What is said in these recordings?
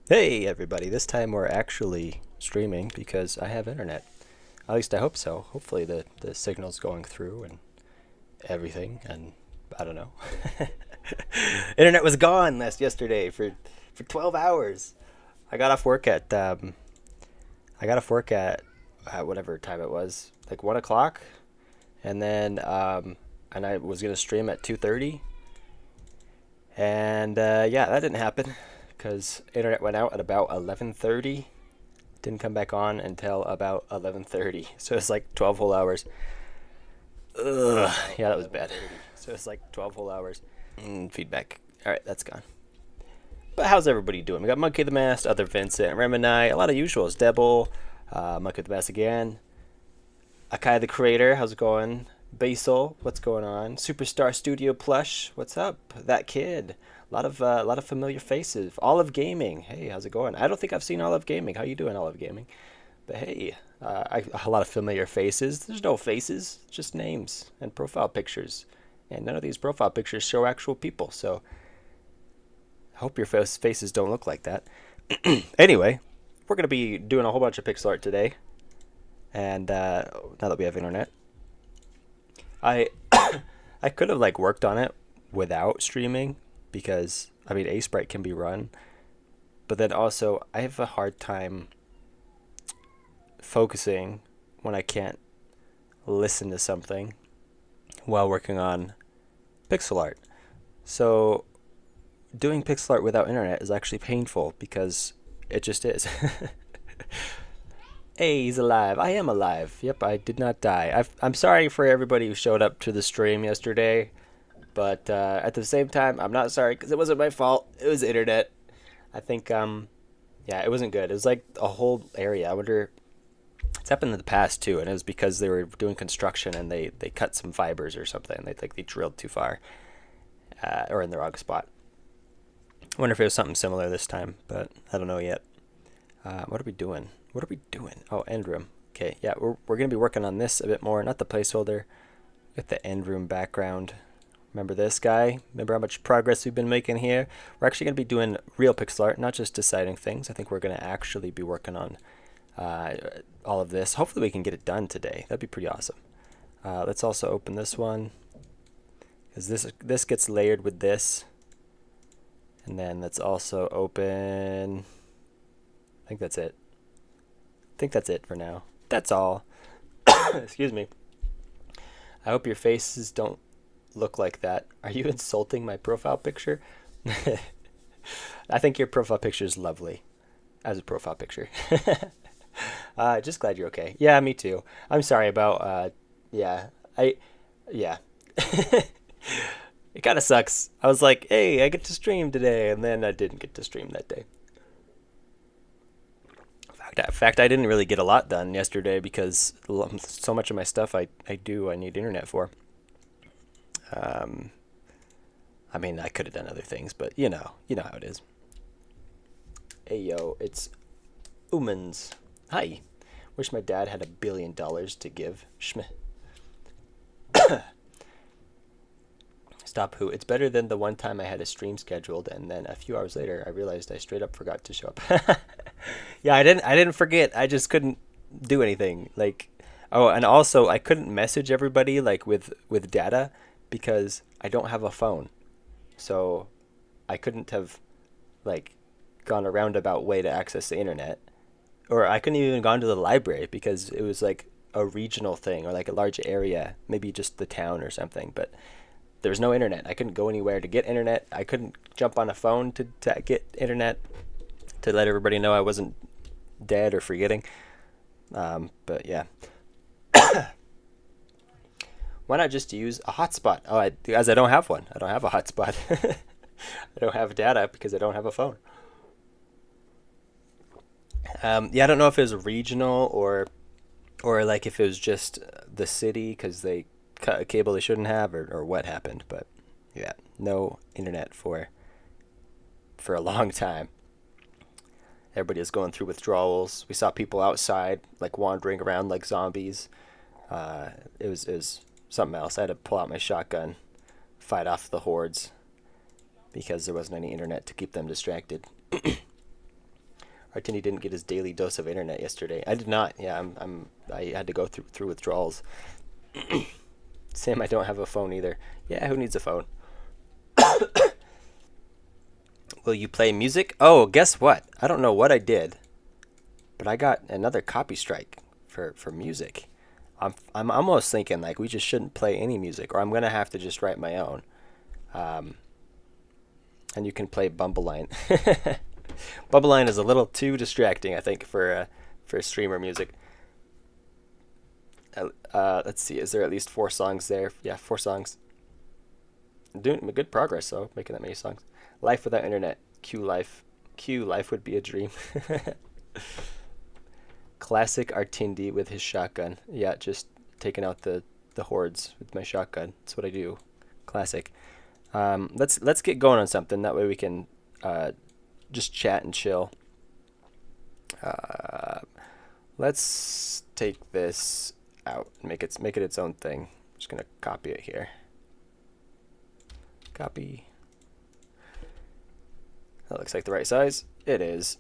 Hey everybody, this time we're actually streaming because I have internet. At least I hope so. Hopefully the signal's going through and everything, and I don't know. Internet was gone yesterday for 12 hours. I got off work at whatever time it was, like 1 o'clock, and then and I was gonna stream at 2:30, and yeah, that didn't happen because internet went out at about 11:30. Didn't come back on until about 11:30. So it's like 12 whole hours. Ugh. Yeah, that was bad. So it's like 12 whole hours. Feedback. All right, that's gone. But how's everybody doing? We got Monkey the Mask, Other Vincent, Remanai, a lot of usuals. Debble, Monkey the Mask again. Akai the Creator, how's it going? Basil, what's going on? Superstar Studio Plush, what's up? That kid, a lot of familiar faces. Olive Gaming, hey, how's it going? I don't think I've seen Olive Gaming. How you doing, Olive Gaming? But hey, a lot of familiar faces. There's no faces, just names and profile pictures, and none of these profile pictures show actual people. So I hope your faces don't look like that. Anyway, we're gonna be doing a whole bunch of pixel art today, and now that we have internet. I I could have like worked on it without streaming because I mean Sprite can be run, but then also I have a hard time focusing when I can't listen to something while working on pixel art. So doing pixel art without internet is actually painful because it just is. Hey, he's alive. I am alive. Yep, I did not die. I'm sorry for everybody who showed up to the stream yesterday, but at the same time, I'm not sorry because it wasn't my fault. It was internet. I think, yeah, it wasn't good. It was like a whole area. I wonder, it's happened in the past too, and it was because they were doing construction and they cut some fibers or something. They drilled too far, or in the wrong spot. I wonder if it was something similar this time, but I don't know yet. What are we doing? What are we doing? Oh, end room. Okay, yeah, we're going to be working on this a bit more, not the placeholder. With the end room background. Remember this guy? Remember how much progress we've been making here? We're actually going to be doing real pixel art, not just deciding things. I think we're going to actually be working on all of this. Hopefully we can get it done today. That'd be pretty awesome. Let's also open this one, because this gets layered with this. And then let's also open, I think that's it. I think that's it for now. That's all. Excuse me. I hope your faces don't look like that. Are you insulting my profile picture? I think your profile picture is lovely as a profile picture. Just glad you're okay. Yeah, me too. I'm sorry about, yeah, yeah. It kind of sucks. I was like, hey, I get to stream today, and then I didn't get to stream that day. In fact, I didn't really get a lot done yesterday because so much of my stuff I need internet for. Um, I mean, I could have done other things, but you know how it is. Hey yo, it's Umans. Hi. Wish my dad had $1 billion to give. Shmeh. Stop who? It's better than the one time I had a stream scheduled and then a few hours later I realized I straight up forgot to show up. Yeah, I didn't forget. I just couldn't do anything. Like, oh, and also I couldn't message everybody like with data because I don't have a phone. So I couldn't have like gone a roundabout way to access the internet. Or I couldn't even gone to the library because it was like a regional thing or like a large area, maybe just the town or something, but there was no internet. I couldn't go anywhere to get internet. I couldn't jump on a phone to get internet to let everybody know I wasn't dead or forgetting. But yeah. Why not just use a hotspot? Oh, as I don't have one. I don't have a hotspot. I don't have data because I don't have a phone. Yeah, I don't know if it was regional or like if it was just the city because they cut a cable they shouldn't have or what happened. But yeah, no internet for a long time. Everybody is going through withdrawals. We saw people outside like wandering around like zombies. It was something else. I had to pull out my shotgun, fight off the hordes because there wasn't any internet to keep them distracted. Artindi didn't get his daily dose of internet yesterday. I did not. Yeah, I had to go through withdrawals. Sam, I don't have a phone either. Yeah, who needs a phone? Will you play music? Oh, guess what? I don't know what I did, but I got another copy strike for music. I'm almost thinking like we just shouldn't play any music, or I'm gonna have to just write my own. And you can play Bumbleline. Bumbleline is a little too distracting, I think, for streamer music. Let's see, is there at least 4 songs there? Yeah, 4 songs. Doing good progress though, making that many songs. Life without internet. Q life. Q life would be a dream. Classic Artindi with his shotgun. Yeah, just taking out the hordes with my shotgun. That's what I do. Classic. Let's get going on something. That way we can just chat and chill. Let's take this out and make it its own thing. I'm just gonna copy it here. Copy. That looks like the right size. It is.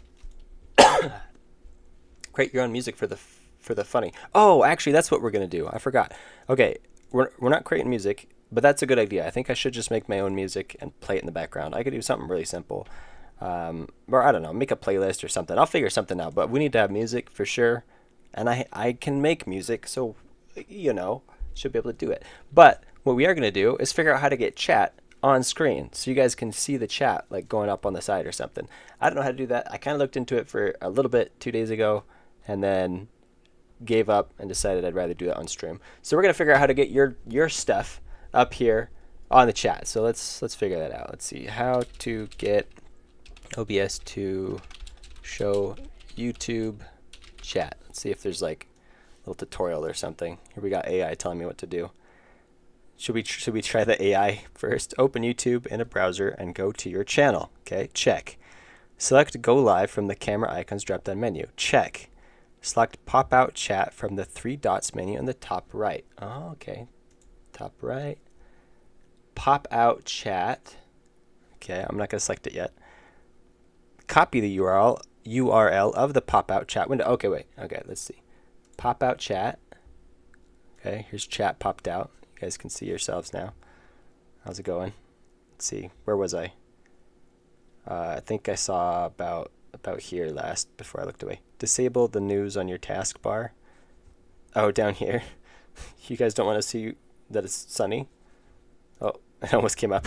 Create your own music for the funny. Oh, actually, that's what we're gonna do. I forgot. Okay, we're not creating music, but that's a good idea. I think I should just make my own music and play it in the background. I could do something really simple, or I don't know, make a playlist or something. I'll figure something out. But we need to have music for sure, and I can make music, so should be able to do it. But what we are gonna do is figure out how to get chat on screen so you guys can see the chat like going up on the side or something. I don't know how to do that. I kind of looked into it for a little bit 2 days ago and then gave up and decided I'd rather do that on stream. So we're going to figure out how to get your stuff up here on the chat. So let's figure that out. Let's see how to get OBS to show YouTube chat. Let's see if there's like a little tutorial or something. Here we got AI telling me what to do. Should we try the AI first? Open YouTube in a browser and go to your channel. Okay, check. Select Go Live from the camera icon's drop-down menu. Check. Select Pop Out Chat from the 3 dots menu in the top right. Oh, okay. Top right. Pop Out Chat. Okay, I'm not going to select it yet. Copy the URL of the Pop Out Chat window. Okay, wait. Okay, let's see. Pop Out Chat. Okay, here's chat popped out. You guys can see yourselves now. How's it going? Let's see. Where was I? I think I saw about here last before I looked away. Disable the news on your taskbar. Oh, down here. You guys don't want to see that it's sunny? Oh, it almost came up.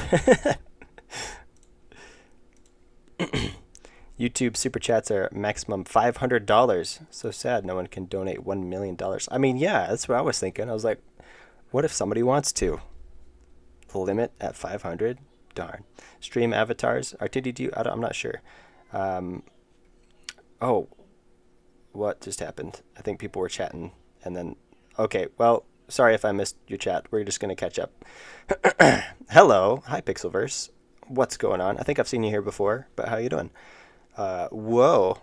YouTube super chats are maximum $500. So sad no one can donate $1 million. I mean, yeah, that's what I was thinking. I was like, what if somebody wants to? Limit at 500? Darn. Stream avatars. Artindi, do you? I'm not sure. Oh, what just happened? I think people were chatting and then... Okay, well, sorry if I missed your chat. We're just going to catch up. Hello. Hi, Pixelverse. What's going on? I think I've seen you here before, but how you doing? Whoa.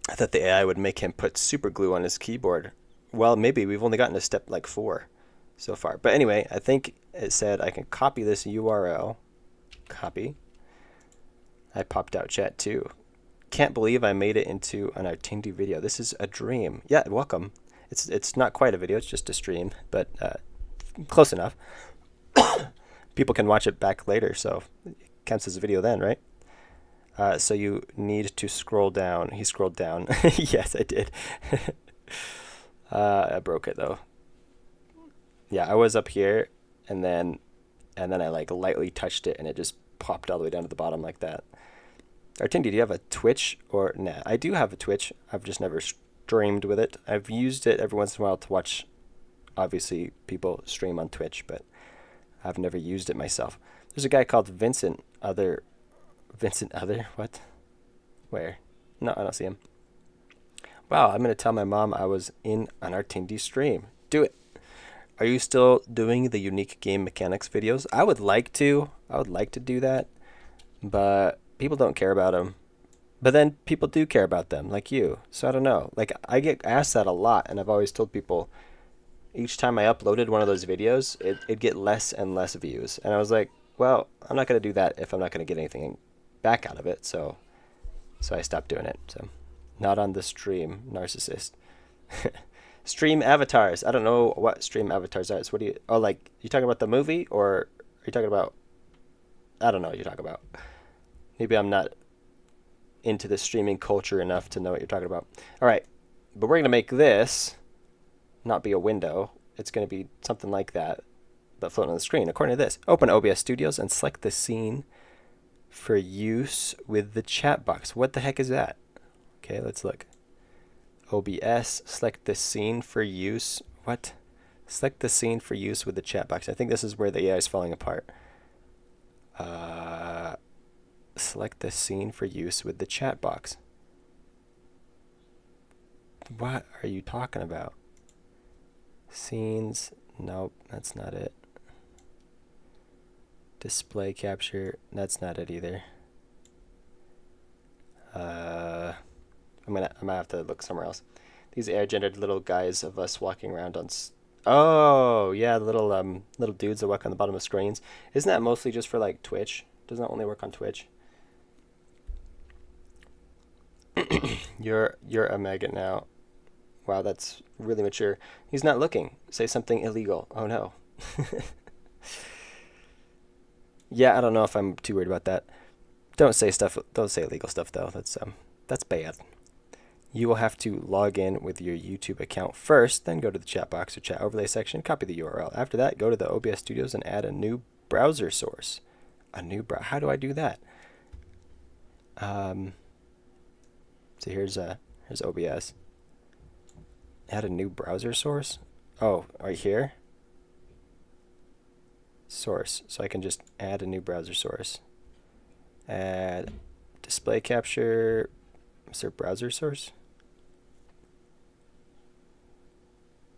I thought the AI would make him put super glue on his keyboard. Well, maybe. We've only gotten to step like 4 so far. But anyway, I think it said I can copy this URL. Copy. I popped out chat too. Can't believe I made it into an Artindi video. This is a dream. Yeah, welcome. It's not quite a video. It's just a stream, but close enough. People can watch it back later, so it counts as a video then, right? So you need to scroll down. He scrolled down. Yes, I did. I broke it though. Yeah, I was up here, and then I like lightly touched it, and it just popped all the way down to the bottom like that. Artindi, do you have a Twitch or nah? I do have a Twitch. I've just never streamed with it. I've used it every once in a while to watch, obviously, people stream on Twitch, but I've never used it myself. There's a guy called Vincent Other. What? Where? No, I don't see him. Wow, I'm gonna tell my mom I was in an Artindi stream. Do it. Are you still doing the unique game mechanics videos? I would like to. I would like to do that, but people don't care about them. But then people do care about them, like you. So I don't know. Like, I get asked that a lot, and I've always told people each time I uploaded one of those videos, it'd get less and less views. And I was like, well, I'm not going to do that if I'm not going to get anything back out of it. So So I stopped doing it. So not on the stream, narcissist. Stream avatars. I don't know what stream avatars are. So what do you? Oh, like you talking about the movie, or are you talking about? I don't know what you're talking about. Maybe I'm not into the streaming culture enough to know what you're talking about. All right, but we're gonna make this not be a window. It's gonna be something like that, but floating on the screen. According to this, open OBS Studios and select the scene for use with the chat box. What the heck is that? Okay, let's look. OBS, select the scene for use. What? Select the scene for use with the chat box. I think this is where the AI is falling apart. Select the scene for use with the chat box. What are you talking about? Scenes. Nope, that's not it. Display capture. That's not it either. I'm gonna have to look somewhere else. These AI-generated little guys of us walking around on. Oh yeah, the little dudes that walk on the bottom of screens. Isn't that mostly just for like Twitch? Doesn't that only work on Twitch? You're a maggot now. Wow, that's really mature. He's not looking. Say something illegal. Oh no. Yeah, I don't know if I'm too worried about that. Don't say illegal stuff though. That's bad. You will have to log in with your YouTube account first, then go to the chat box or chat overlay section, copy the URL. After that, go to the OBS Studios and add a new browser source. How do I do that? So here's OBS. Add a new browser source. Oh, right here. Source. So I can just add a new browser source. Add display capture. Is there browser source?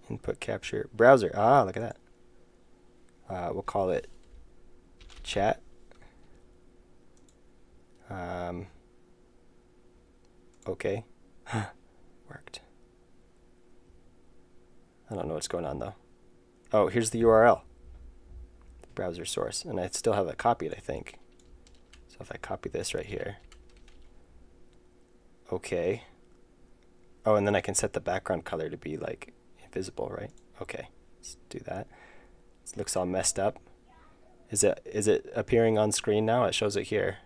Input capture browser. Ah, look at that. We'll call it chat. Okay. Worked. I don't know what's going on though. Oh, here's the URL. Browser source. And I still have it copied, I think. So if I copy this right here. Okay. Oh, and then I can set the background color to be like invisible, right? Okay. Let's do that. It looks all messed up. Is it appearing on screen now? It shows it here.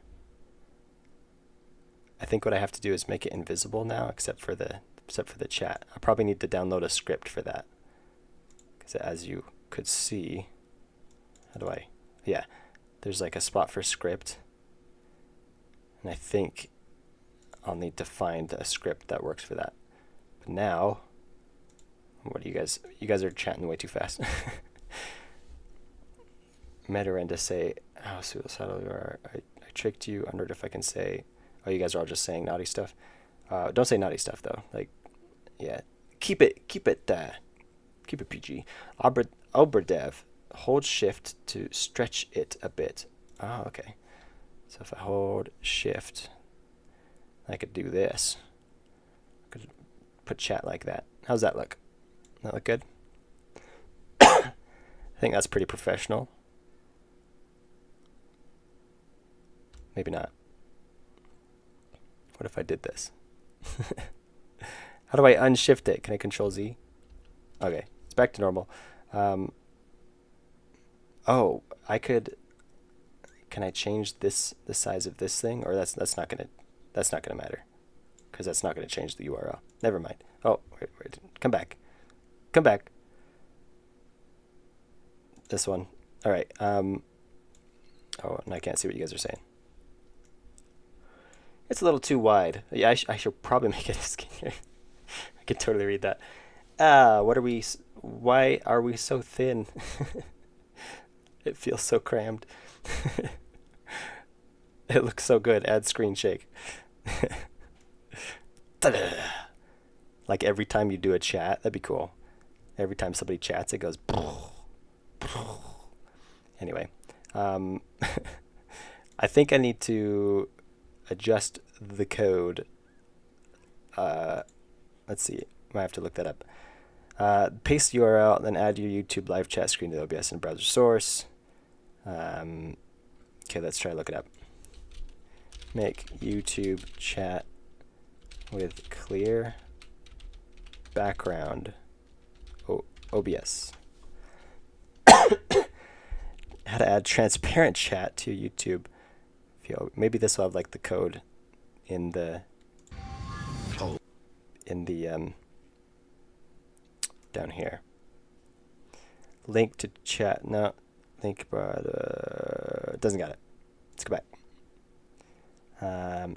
I think what I have to do is make it invisible now, except for the chat. I probably need to download a script for that. Because as you could see, yeah, there's like a spot for script. And I think I'll need to find a script that works for that. But now, what do you guys are chatting way too fast. Metarenda say, how suicidal you are. I tricked you. I wondered if I can say, oh, you guys are all just saying naughty stuff. Don't say naughty stuff though. Like, yeah, keep it PG. Oberdev, hold shift to stretch it a bit. Oh, okay. So if I hold shift, I could do this. I could put chat like that. How's that look? That look good? I think that's pretty professional. Maybe not. What if I did this? How do I unshift it? Can I control Z? Okay, it's back to normal. Oh, I could. Can I change the size of this thing, or that's not gonna matter, because that's not gonna change the URL. Never mind. Oh, wait, come back. This one. All right. Oh, and I can't see what you guys are saying. It's a little too wide. Yeah, I should probably make it skinnier. I could totally read that. Why are we so thin? It feels so crammed. It looks so good. Add screen shake. Like every time you do a chat, that'd be cool. Every time somebody chats, it goes. Anyway, I think I need to adjust the code. Let's see. I might have to look that up. Paste the URL, then add your YouTube live chat screen to OBS and browser source. Okay, let's try to look it up. make YouTube chat with clear background. OBS. How to add transparent chat to YouTube. Maybe this will have like the code in the down here. Link to chat. No, link. Doesn't got it. Let's go back. How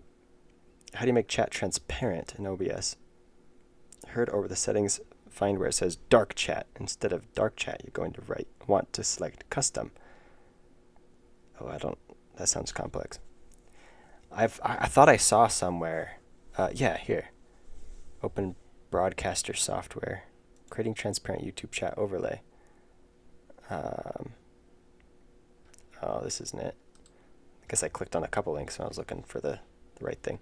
do you make chat transparent in OBS? Heard over the settings. Find where it says dark chat. Instead of dark chat, you're going to want to select custom. Oh, that sounds complex. I thought I saw somewhere. Yeah, here. Open broadcaster software. Creating transparent YouTube chat overlay. Oh, this isn't it. I guess I clicked on a couple links when I was looking for the right thing.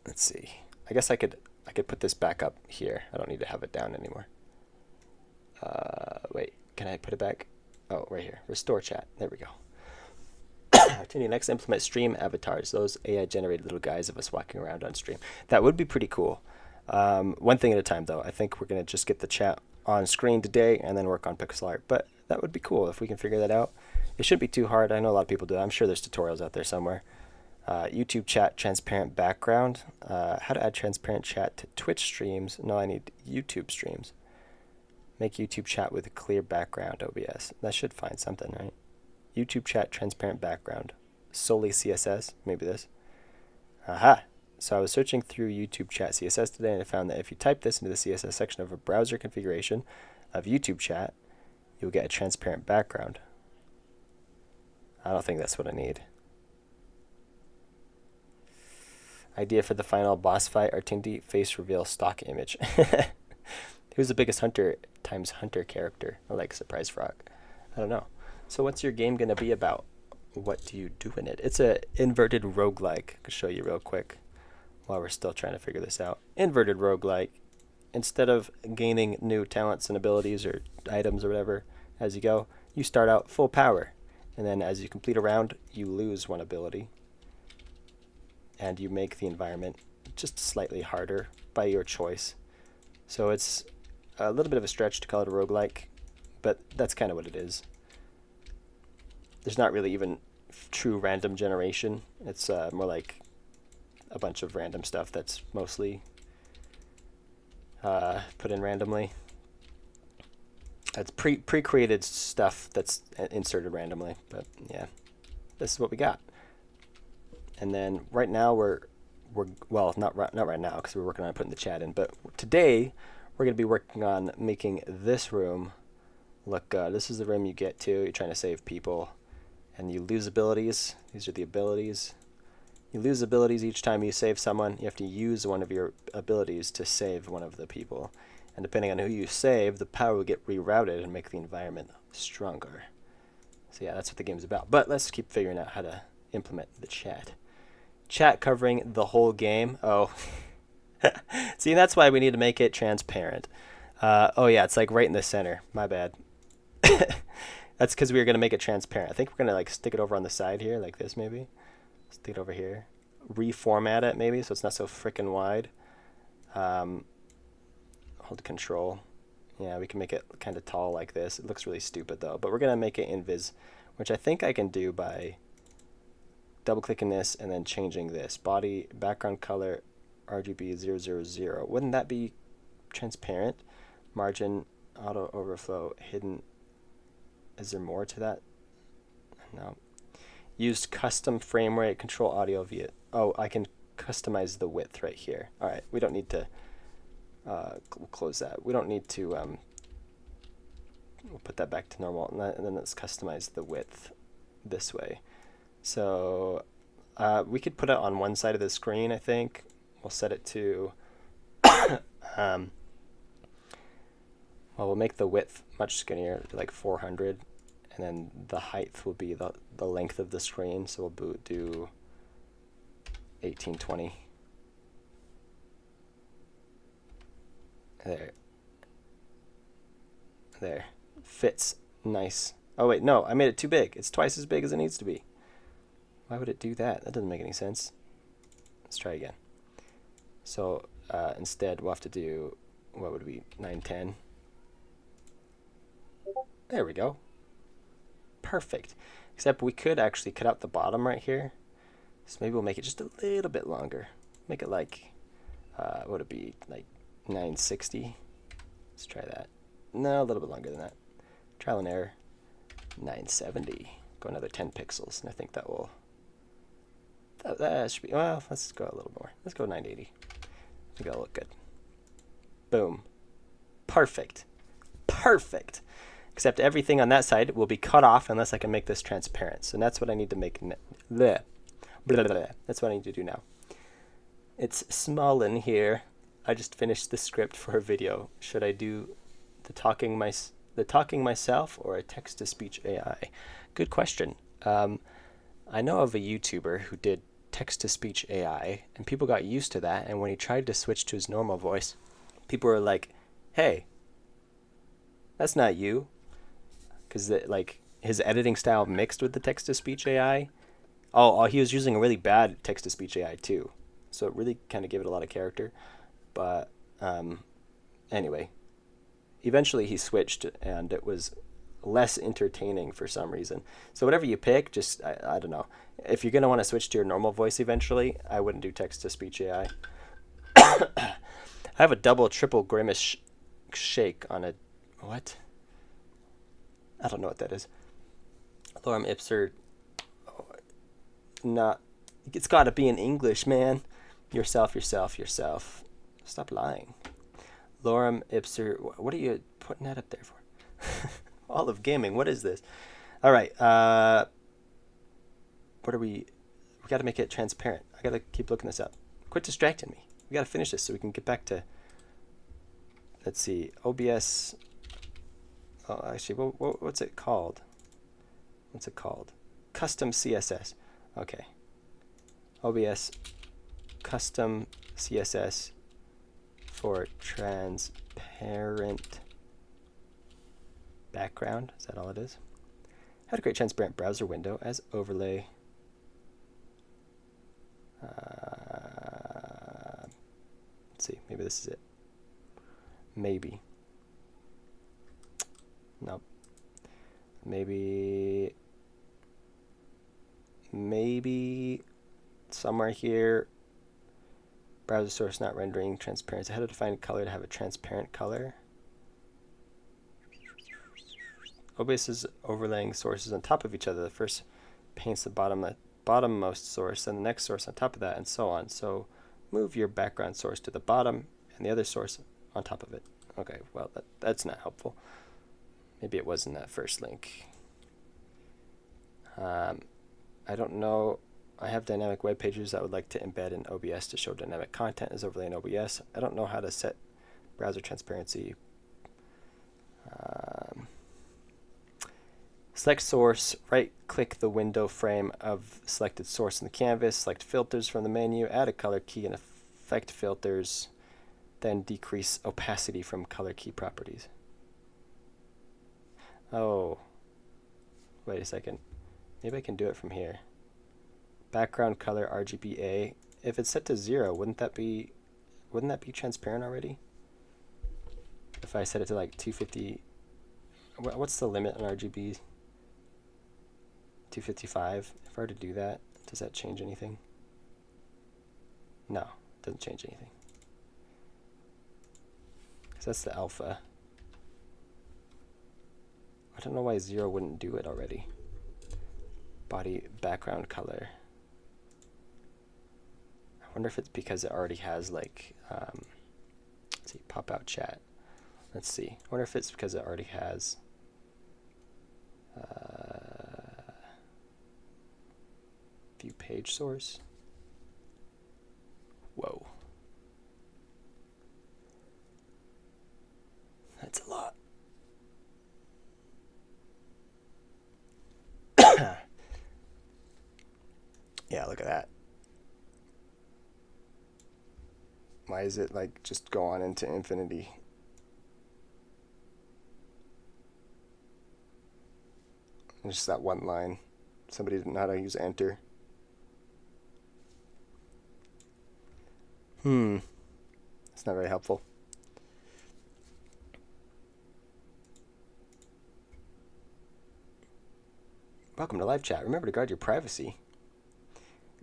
Let's see. I guess I could put this back up here. I don't need to have it down anymore. Wait, can I put it back? Oh, right here. Restore chat. There we go. Artindi, next implement stream avatars. Those AI generated little guys of us walking around on stream. That would be pretty cool. One thing at a time though. I think we're gonna just get the chat on screen today and then work on pixel art. But that would be cool if we can figure that out. It shouldn't be too hard. I know a lot of people do. I'm sure there's tutorials out there somewhere. YouTube chat transparent background. How to add transparent chat to Twitch streams. No, I need YouTube streams. Make YouTube chat with a clear background OBS. That should find something, right? YouTube chat transparent background. Solely CSS. Maybe this. Aha! So I was searching through YouTube chat CSS today and I found that if you type this into the CSS section of a browser configuration of YouTube chat, you'll get a transparent background. I don't think that's what I need. Idea for the final boss fight, Artindi, face reveal stock image. Who's the biggest hunter times hunter character? I like Surprise Frog. I don't know. So what's your game going to be about? What do you do in it? It's a inverted roguelike. I can show you real quick while we're still trying to figure this out. Inverted roguelike. Instead of gaining new talents and abilities or items or whatever as you go, you start out full power. And then as you complete a round, you lose one ability. And you make the environment just slightly harder by your choice. So it's a little bit of a stretch to call it a roguelike, but that's kind of what it is. There's not really even true random generation. It's more like a bunch of random stuff that's mostly put in randomly. It's pre-created stuff that's inserted randomly, but yeah, this is what we got. And then right now we're well, not right now because we're working on putting the chat in, but today we're going to be working on making this room look good. This is the room you get to. You're trying to save people, and you lose abilities. These are the abilities. You lose abilities each time you save someone. You have to use one of your abilities to save one of the people. And depending on who you save, the power will get rerouted and make the environment stronger. So yeah, that's what the game's about. But let's keep figuring out how to implement the chat. Chat covering the whole game. Oh, see, that's why we need to make it transparent. Oh yeah, it's like right in the center. My bad. That's because we were going to make it transparent. I think we're going to like stick it over on the side here, like this maybe. Stick it over here. Reformat it maybe so it's not so freaking wide. Hold Control. Yeah, we can make it kind of tall like this. It looks really stupid though, but we're going to make it invis, which I think I can do by double-clicking this and then changing this. Body, background color, RGB 000. Wouldn't that be transparent? Margin, auto overflow, hidden. Is there more to that? No. Used custom frame rate, control audio via. Oh, I can customize the width right here. All right, we don't need to we'll close that. We don't need to we'll put that back to normal, and then let's customize the width this way. So we could put it on one side of the screen, I think. We'll set it to, well, we'll make the width much skinnier, like 400, and then the height will be the length of the screen, so we'll do 1820. There. Fits. Nice. Oh wait, no, I made it too big. It's twice as big as it needs to be. Why would it do that? That doesn't make any sense. Let's try again. So instead, we'll have to do, what would it be, 910. There we go. Perfect. Except we could actually cut out the bottom right here. So maybe we'll make it just a little bit longer. Make it like, what would it be, like 960? Let's try that. No, a little bit longer than that. Trial and error. 970. Go another 10 pixels, and I think that will, that should be, well, let's go a little more. Let's go 980. I think that'll look good. Boom. Perfect. Perfect. Except everything on that side will be cut off unless I can make this transparent. So that's what I need to make. Bleh. Blah, blah, blah. That's what I need to do now. It's small in here. I just finished the script for a video. Should I do the talking myself or a text-to-speech AI? Good question. I know of a YouTuber who did text-to-speech AI, and people got used to that. And when he tried to switch to his normal voice, people were like, "Hey, that's not you," because like his editing style mixed with the text-to-speech AI. Oh, he was using a really bad text-to-speech AI too, so it really kind of gave it a lot of character. But anyway, eventually he switched, and it was less entertaining for some reason. So whatever you pick, just I don't know. If you're gonna want to switch to your normal voice eventually, I wouldn't do text-to-speech AI. I have a double, triple grimace shake on a what? I don't know what that is. Lorem ipser. Oh, not. It's got to be in English, man. Yourself. Stop lying. Lorem ipser. What are you putting that up there for? All of gaming. What is this? All right. What are we? We got to make it transparent. I got to keep looking this up. Quit distracting me. We got to finish this so we can get back to. Let's see. OBS. Oh, actually, what's it called? What's it called? Custom CSS. Okay. OBS custom CSS for transparent background. Is that all it is? How to create transparent browser window as overlay. Let's see. Maybe this is it. Maybe. Nope. Maybe somewhere here. Browser source not rendering transparency. How to define color to have a transparent color. OBS is overlaying sources on top of each other. The first paints the bottommost source, and the next source on top of that, and so on. So move your background source to the bottom, and the other source on top of it. Okay, well, that's not helpful. Maybe it was in that first link. I don't know. I have dynamic web pages I would like to embed in OBS to show dynamic content as overlay in OBS. I don't know how to set browser transparency. Select source, right-click the window frame of selected source in the canvas, select filters from the menu, add a color key and affect filters, then decrease opacity from color key properties. Oh, wait a second. Maybe I can do it from here. Background color RGBA. If it's set to 0, wouldn't that be transparent already? If I set it to like 250, what's the limit on RGB? 255. If I were to do that, does that change anything? No, it doesn't change anything. Because that's the alpha. I don't know why 0 wouldn't do it already. Body background color. I wonder if it's because it already has like, let's see, pop out chat. Let's see. I wonder if it's because it already has view page source. Whoa. That's a lot. Yeah, look at that. Why is it like just go on into infinity? Just that one line. Somebody didn't know how to use enter. It's not very helpful. Welcome to live chat. Remember to guard your privacy.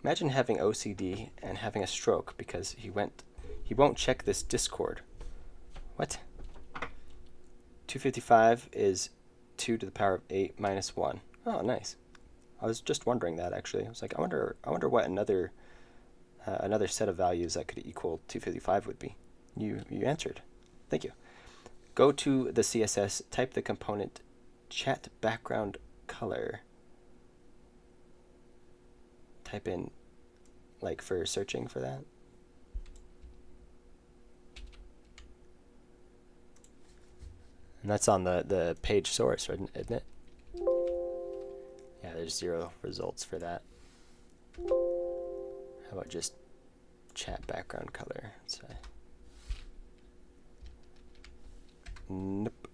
Imagine having OCD and having a stroke because he won't check this Discord. What? 255 is 2 to the power of 8 minus 1. Oh, nice. I was just wondering that, actually. I was like, I wonder what another set of values that could equal 255 would be. You answered. Thank you. Go to the CSS, type the component chat background color. Type in, like, for searching for that. And that's on the page source, isn't it? Yeah, there's 0 results for that. How about just chat background color? Let's say. Nope.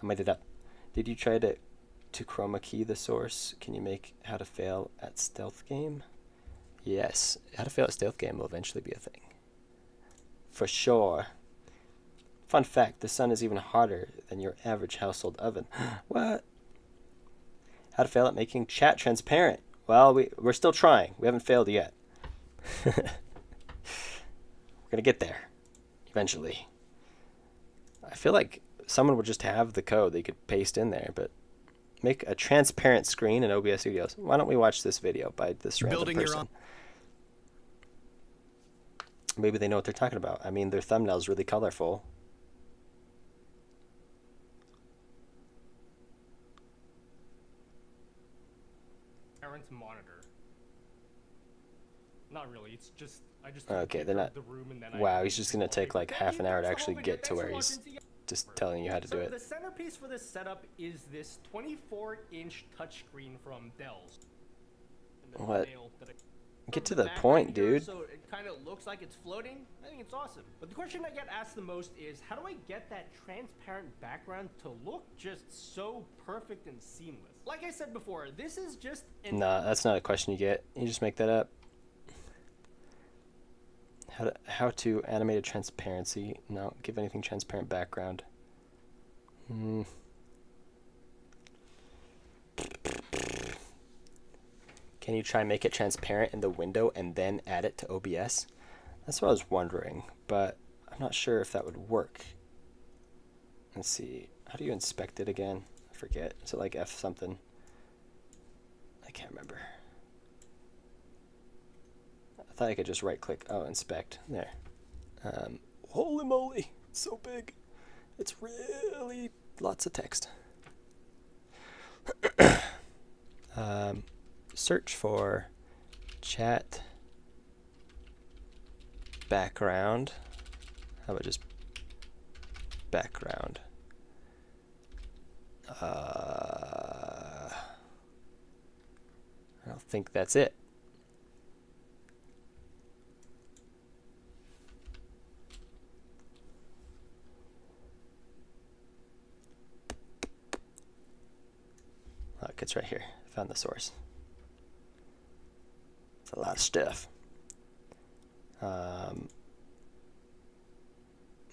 How many did that? Did you try to chroma key the source? Can you make how to fail at stealth game? Yes, how to fail at stealth game will eventually be a thing. For sure. Fun fact, the sun is even hotter than your average household oven. What? How to fail at making chat transparent. Well, we're still trying. We haven't failed yet. We're gonna get there eventually. I feel like someone would just have the code they could paste in there, but make a transparent screen in OBS Studios. Why don't we watch this video by this random person? Maybe they know what they're talking about. I mean, their thumbnail's really colorful. Parents monitor. Not really. It's just okay, they're not. Wow, he's just gonna take like half an hour to actually get to where he's just telling you how to do it. The centerpiece for this setup is this 24-inch touchscreen from Dell's. What? Get to the point, dude. So it kind of looks like it's floating. I think it's awesome. But the question I get asked the most is, how do I get that transparent background to look just so perfect and seamless? Like I said before, this is just... Nah, that's not a question you get. You just make that up. How to animate a transparency. No, give anything transparent background. Can you try and make it transparent in the window and then add it to OBS? That's what I was wondering, but I'm not sure if that would work. Let's see. How do you inspect it again? I forget. Is it like F something? I can't remember. I thought I could just right click. Oh, inspect. There. Holy moly. It's so big. It's really lots of text. Search for chat background. How about just background? I don't think that's it. Look, it's right here. Found the source. It's a lot of stuff.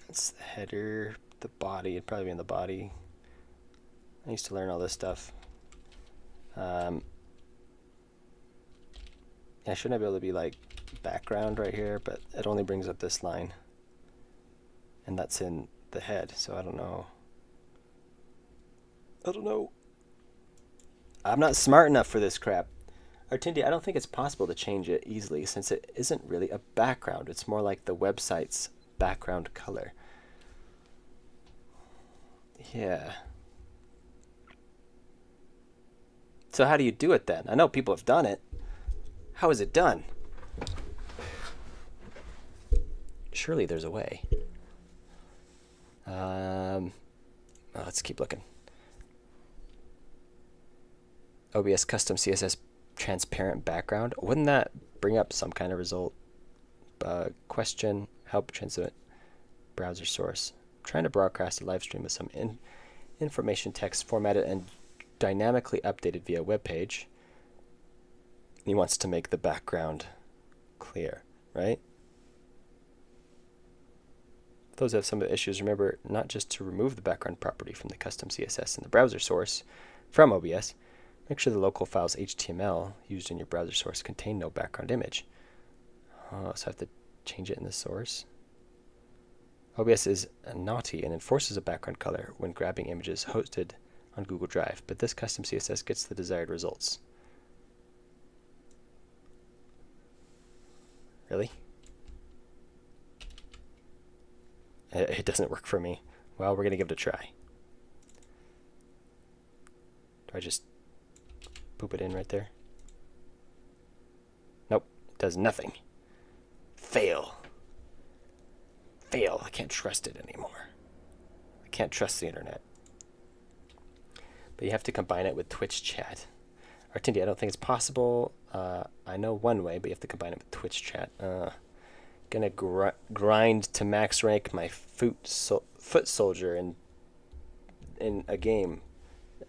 It's the header, the body. It'd probably be in the body. I used to learn all this stuff. Yeah, shouldn't I be able to be like background right here? But it only brings up this line. And that's in the head, so I don't know. I'm not smart enough for this crap. Artindi, I don't think it's possible to change it easily since it isn't really a background. It's more like the website's background color. Yeah. So how do you do it then? I know people have done it. How is it done? Surely there's a way. Let's keep looking. OBS custom CSS transparent background. Wouldn't that bring up some kind of result? Question, help transmit browser source. I'm trying to broadcast a live stream with some information text formatted and dynamically updated via web page. He wants to make the background clear, right? For those who have some of the issues, remember not just to remove the background property from the custom CSS in the browser source from OBS, make sure the local files HTML used in your browser source contain no background image. Oh, so I have to change it in the source. OBS is naughty and enforces a background color when grabbing images hosted on Google Drive, but this custom CSS gets the desired results. Really? It doesn't work for me. Well, we're going to give it a try. Do I just poop it in right there? Nope, does nothing. Fail. Fail. I can't trust it anymore. I can't trust the internet. But you have to combine it with Twitch chat. Artindi, I don't think it's possible. I know one way, but you have to combine it with Twitch chat. Gonna grind to max rank my foot soldier in a game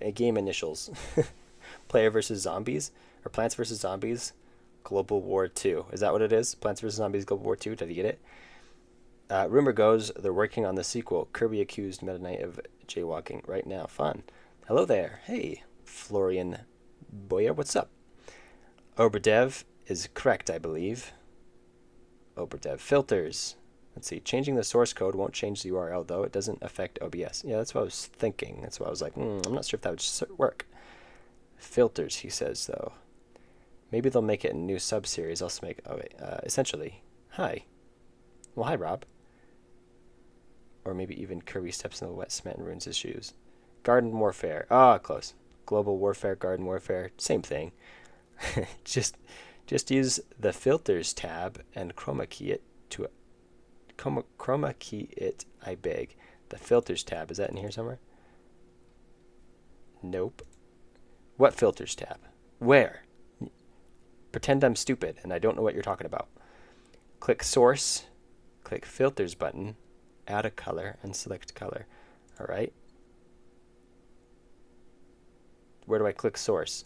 initials. Player versus Zombies or Plants versus Zombies Global War 2. Is that what it is? Plants vs. Zombies Global War 2? Did you get it? Rumor goes they're working on the sequel. Kirby accused Meta Knight of jaywalking right now. Fun. Hello there. Hey, Florian Boyer. What's up? Oberdev is correct, I believe. Oberdev filters. Let's see. Changing the source code won't change the URL, though. It doesn't affect OBS. Yeah, that's what I was thinking. That's why I was like, I'm not sure if that would work. Filters, he says, though. Maybe they'll make it a new sub-series. Also make... Oh, wait. Essentially. Hi. Well, hi, Rob. Or maybe even Kirby steps in the wet cement and ruins his shoes. Garden Warfare. Ah, close. Global Warfare, Garden Warfare. Same thing. Just use the Filters tab and chroma key it to... Chroma key it, I beg. The Filters tab. Is that in here somewhere? Nope. What Filters tab? Where? Pretend I'm stupid and I don't know what you're talking about. Click Source. Click Filters button. Add a color and select color. All right. Where do I click Source?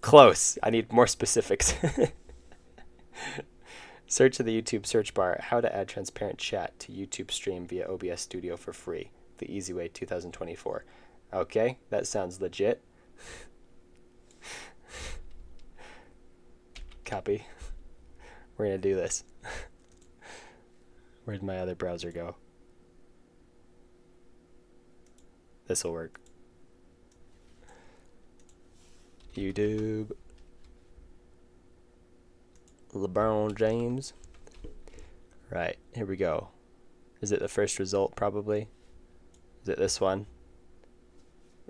Close. I need more specifics. Search in the YouTube search bar how to add transparent chat to YouTube stream via OBS Studio for free. The easy way 2024. Okay, that sounds legit. Copy. We're going to do this. Where'd my other browser go? This will work. YouTube. LeBron James. Right, here we go. Is it the first result, probably? Is it this one?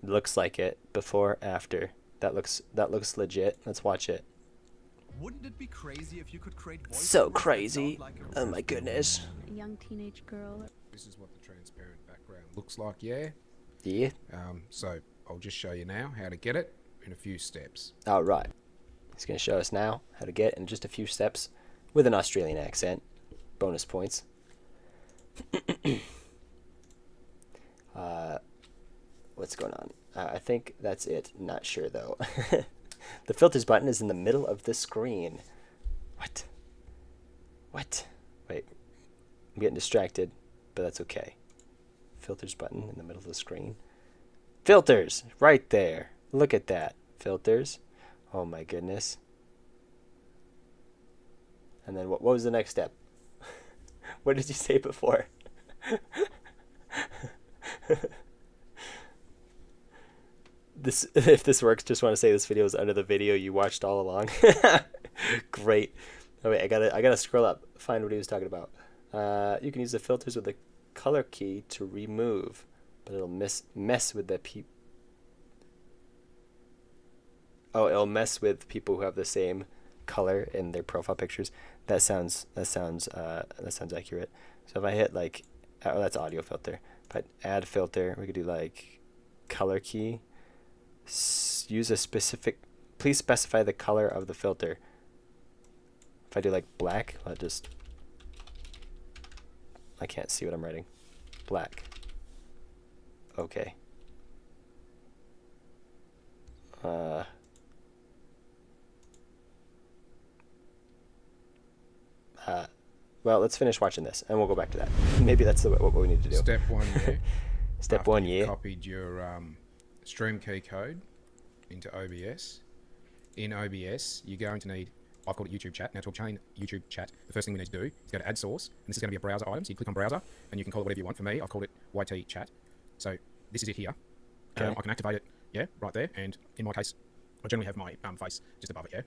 It looks like it. Before, after. That looks legit. Let's watch it. Wouldn't it be crazy if you could create So crazy. Oh my goodness. A young teenage girl. This is what the transparent background looks like, yeah? Yeah. So I'll just show you now how to get it in a few steps. All right. He's going to show us now how to get it in just a few steps with an Australian accent. Bonus points. What's going on? I think that's it. Not sure, though. The filters button is in the middle of the screen. What? What? Wait. I'm getting distracted, but that's okay. Filters button in the middle of the screen. Filters! Right there. Look at that. Filters. Oh my goodness. And then what was the next step? What did you say before? If this works, just want to say this video is under the video you watched all along. Great. Oh wait, I gotta scroll up, find what he was talking about. You can use the filters with the color key to remove, but it'll mess with the it'll mess with people who have the same color in their profile pictures. That sounds accurate. So if I hit like, oh, that's audio filter. But add filter, we could do like color key. Use a specific. Please specify the color of the filter. If I do like black, I can't see what I'm writing. Black. Okay. Well, let's finish watching this, and we'll go back to that. Maybe that's what we need to do. Step one, yeah. Step After one, you've yeah. copied your stream key code into OBS. In OBS, you're going to need, I've called it YouTube chat. Now to obtain YouTube chat, the first thing we need to do is go to add source, and this is going to be a browser item. So you click on browser, and you can call it whatever you want. For me, I've called it YT chat. So this is it here. Okay. I can activate it, yeah, right there. And in my case, I generally have my face just above it, yeah.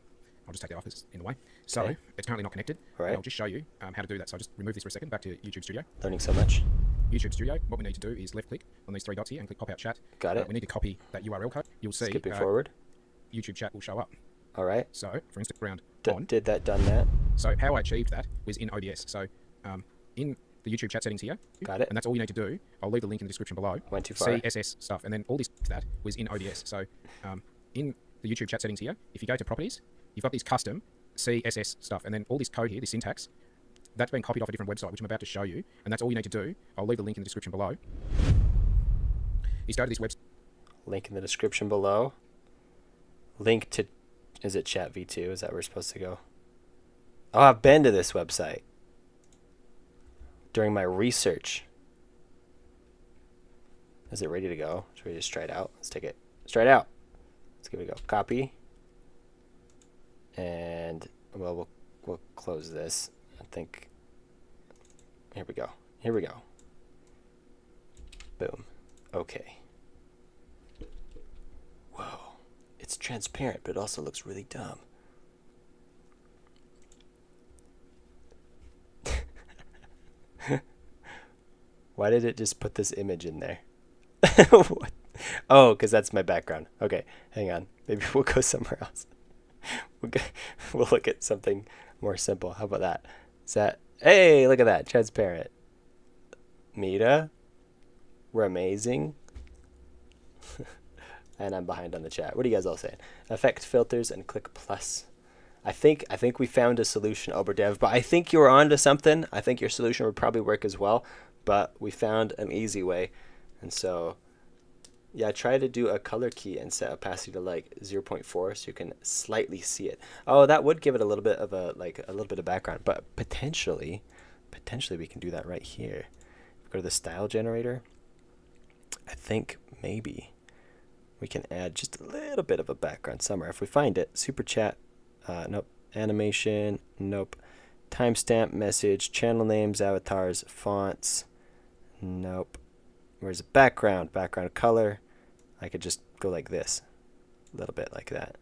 I'll just take that off, it's in the way. So Okay. it's currently not connected. Right. And I'll just show you how to do that. So I'll just remove this for a second, back to YouTube Studio. Learning so much. YouTube Studio, what we need to do is left click on these 3 dots here and click pop out chat. Got it. We need to copy that URL code. You'll see Skipping forward. YouTube chat will show up. All right. So for instance, round on. Did that, done that. So how I achieved that was in OBS. So in the YouTube chat settings here. Got it. And that's all you need to do. I'll leave the link in the description below. Went too far. CSS stuff. And then all this that was in OBS. So in the YouTube chat settings here, if you go to properties, you've got these custom CSS stuff. And then all this code here, this syntax, that's been copied off a different website, which I'm about to show you. And that's all you need to do. I'll leave the link in the description below. Is go to this website. Link in the description below. Link to, is it chat v2? Is that where we're supposed to go? Oh, I've been to this website during my research. Is it ready to go? Should we just try it out? Let's take it straight out. Let's give it a go. Copy. And well, we'll close this. I think. Here we go. Here we go. Boom. Okay. Whoa. It's transparent, but it also looks really dumb. Why did it just put this image in there? What? Oh, because that's my background. Okay, hang on. Maybe we'll go somewhere else. We'll look at something more simple. How about that? Is that... Hey, look at that. Transparent. Mita. We're amazing. And I'm behind on the chat. What are you guys all saying? Effect filters and click plus. I think we found a solution, Oberdev, but I think you were onto something. I think your solution would probably work as well, but we found an easy way. And so, yeah, try to do a color key and set opacity to like 0.4 so you can slightly see it. Oh, that would give it a little bit of a little bit of background, but potentially we can do that right here. Go to the style generator. I think maybe we can add just a little bit of a background somewhere if we find it. Super chat. Nope. Animation. Nope. Timestamp, message, channel names, avatars, fonts. Nope. Where's the background? Background color. I could just go like this. A little bit like that.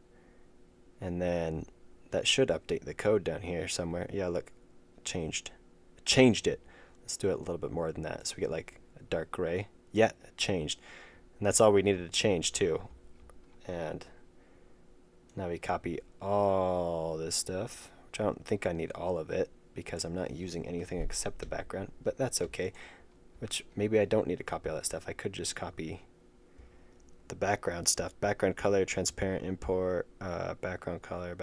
And then that should update the code down here somewhere. Yeah, look. Changed it. Let's do it a little bit more than that. So we get like a dark gray. Yeah, it changed. And that's all we needed to change too. And now we copy all this stuff, which I don't think I need all of it because I'm not using anything except the background, but that's okay. Which maybe I don't need to copy all that stuff. I could just copy the background stuff. Background color, transparent import, background color,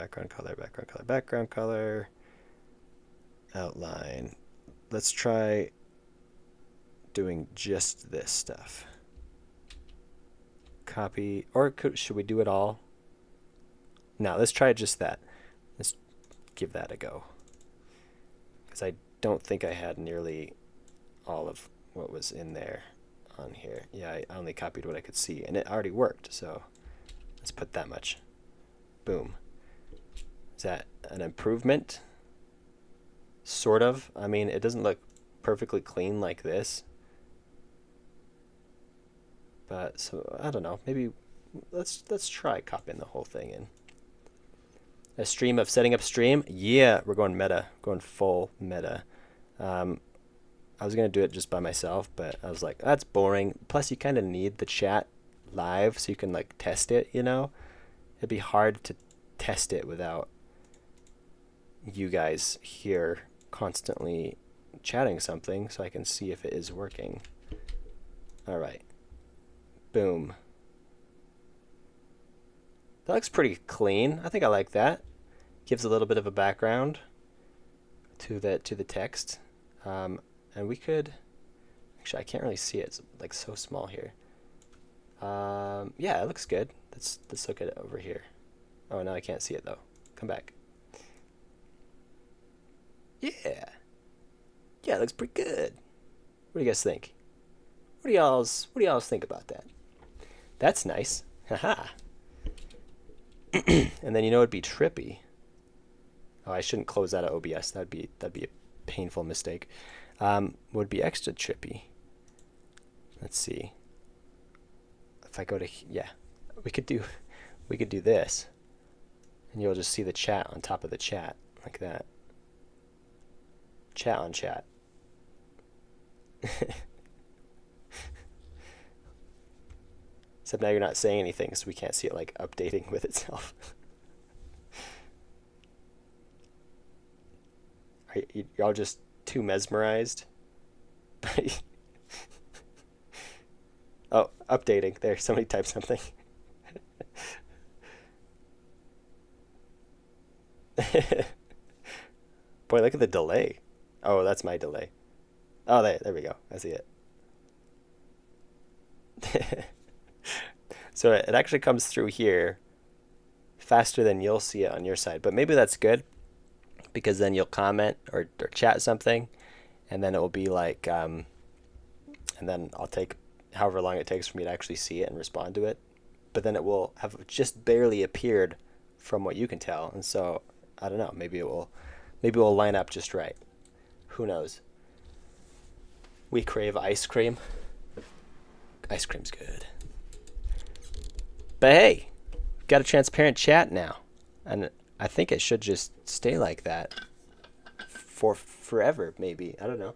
outline. Let's try doing just this stuff. Copy, or should we do it all? No, let's try just that. Let's give that a go. Because I don't think I had nearly all of what was in there on here. Yeah, I only copied what I could see, and it already worked, so let's put that much. Boom. Is that an improvement? Sort of. I mean, it doesn't look perfectly clean like this. But, so, I don't know. Maybe let's try copying the whole thing in. A stream of setting up stream? Yeah, we're going meta. Going full meta. I was going to do it just by myself, but I was like, that's boring. Plus, you kind of need the chat live so you can, like, test it, you know? It'd be hard to test it without you guys here constantly chatting something so I can see if it is working. All right. Boom. That looks pretty clean. I think I like that. Gives a little bit of a background to the text. And we could actually, I can't really see it. It's like so small here. Yeah, it looks good. Let's look at it over here. Oh, now I can't see it though. Come back. Yeah. Yeah, it looks pretty good. What do you guys think? What do y'all's think about that? That's nice. Haha. And then you know it'd be trippy. Oh, I shouldn't close out of OBS. That'd be a painful mistake. Would be extra trippy. Let's see. If I go to yeah, we could do this, and you'll just see the chat on top of the chat like that. Chat on chat. Except now you're not saying anything, so we can't see it like updating with itself. Are y'all just too mesmerized? Oh, updating. There, somebody typed something. Boy, look at the delay. Oh, that's my delay. Oh, there we go. I see it. So it actually comes through here faster than you'll see it on your side. But maybe that's good, because then you'll comment or chat something, and then it will be like, and then I'll take however long it takes for me to actually see it and respond to it. But then it will have just barely appeared from what you can tell. And so, I don't know, maybe it will line up just right. Who knows? We crave ice cream. Ice cream's good. But hey, got a transparent chat now. And I think it should just stay like that for forever, maybe. I don't know.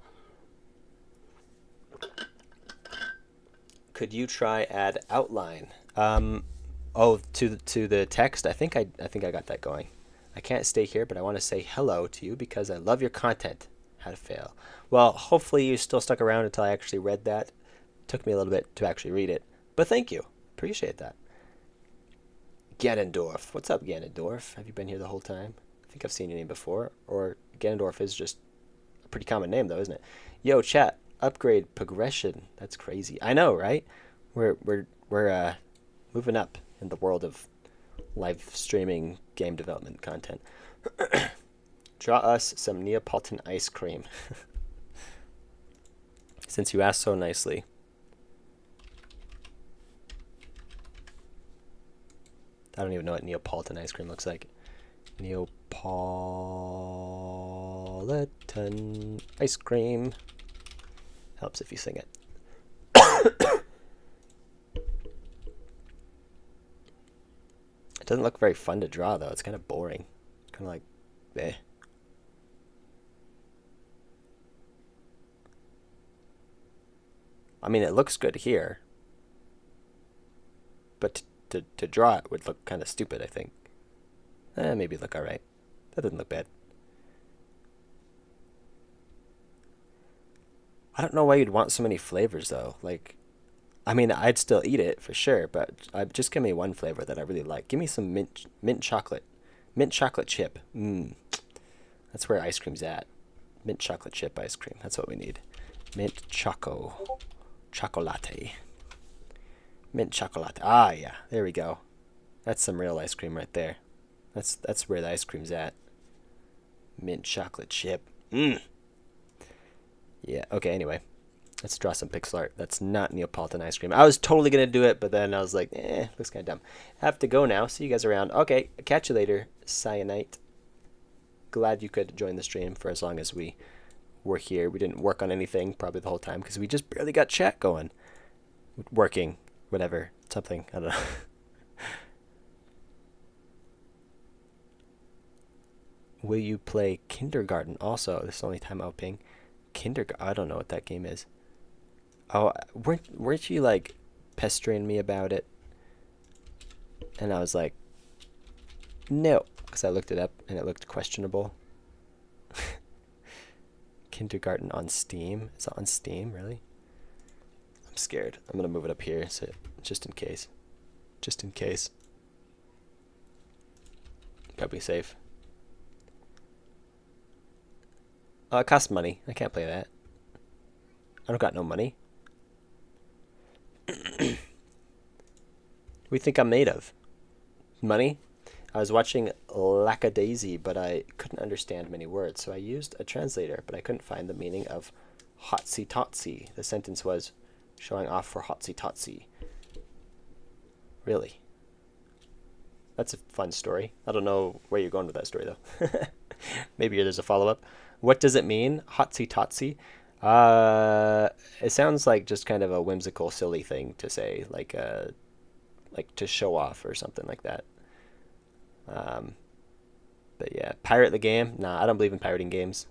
Could you try add outline? Oh, to the text. I think I got that going. I can't stay here, but I want to say hello to you because I love your content. How to fail. Well, hopefully you still stuck around until I actually read that. Took me a little bit to actually read it, but thank you. Appreciate that. Ganondorf. What's up, Ganondorf? Have you been here the whole time? I think I've seen your name before. Or Ganondorf is just a pretty common name, though, isn't it? Yo, chat. Upgrade progression. That's crazy. I know, right? We're moving up in the world of live streaming game development content. Draw us some Neapolitan ice cream. Since you asked so nicely. I don't even know what Neapolitan ice cream looks like. Neapolitan ice cream. Helps if you sing it. It doesn't look very fun to draw, though. It's kind of boring. Kind of like, eh. I mean, it looks good here. But to draw it would look kind of stupid, I think. Maybe look alright. That doesn't look bad. I don't know why you'd want so many flavors, though. Like, I mean, I'd still eat it for sure, but just give me one flavor that I really like. Give me some mint chocolate. Mint chocolate chip. That's where ice cream's at. Mint chocolate chip ice cream. That's what we need. Mint choco. Chocolate. Mint chocolate. Ah, yeah. There we go. That's some real ice cream right there. That's where the ice cream's at. Mint chocolate chip. Yeah, okay, anyway. Let's draw some pixel art. That's not Neapolitan ice cream. I was totally going to do it, but then I was like, looks kind of dumb. I have to go now. See you guys around. Okay, catch you later, Cyanite. Glad you could join the stream for as long as we were here. We didn't work on anything probably the whole time because we just barely got chat going. Working, whatever, something, I don't know. Will you play Kindergarten also? This is the only time I'll ping. Kindergarten, I don't know what that game is. Oh, weren't you like pestering me about it? And I was like, no, because I looked it up and it looked questionable. Kindergarten on Steam? Is it on Steam, really? I'm scared. I'm gonna move it up here, so just in case. Just in case. Gotta be safe. Oh, it costs money. I can't play that. I don't got no money. What do you think I'm made of? Money? I was watching Lackadaisy, but I couldn't understand many words, so I used a translator, but I couldn't find the meaning of hotsy totsy. The sentence was showing off for hotsy totsy. Really? That's a fun story. I don't know where you're going with that story, though. Maybe there's a follow-up. What does it mean, hotsy totsy? It sounds like just kind of a whimsical, silly thing to say, like to show off or something like that. But yeah, pirate the game? Nah, I don't believe in pirating games.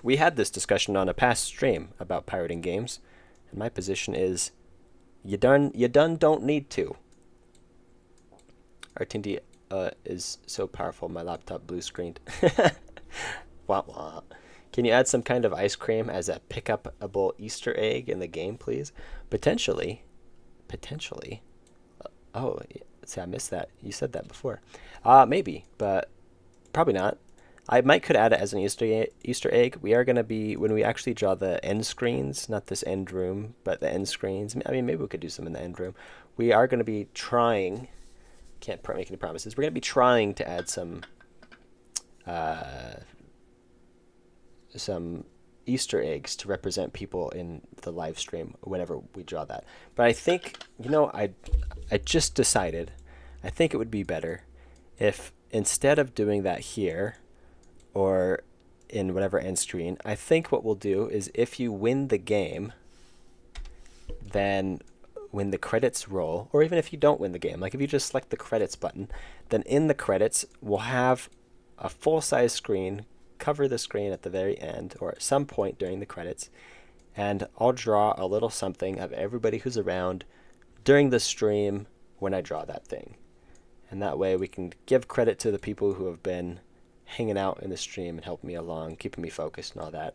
We had this discussion on a past stream about pirating games, and my position is, you done don't need to. Artindi is so powerful, my laptop blue screened. Wah wah. Can you add some kind of ice cream as a pick-upable Easter egg in the game, please? Potentially. Oh, see, I missed that. You said that before. Maybe, but probably not. I could add it as an Easter egg. We are going to be, when we actually draw the end screens, not this end room, but the end screens. I mean, maybe we could do some in the end room. We are going to be trying, can't make any promises, we're going to be trying to add some Easter eggs to represent people in the live stream whenever we draw that. But I think, I just decided, I think it would be better if instead of doing that here or in whatever end screen, I think what we'll do is if you win the game, then when the credits roll, or even if you don't win the game, like if you just select the credits button, then in the credits we'll have a full-size screen cover the screen at the very end or at some point during the credits, and I'll draw a little something of everybody who's around during the stream when I draw that thing. And that way we can give credit to the people who have been hanging out in the stream and helping me along, keeping me focused and all that.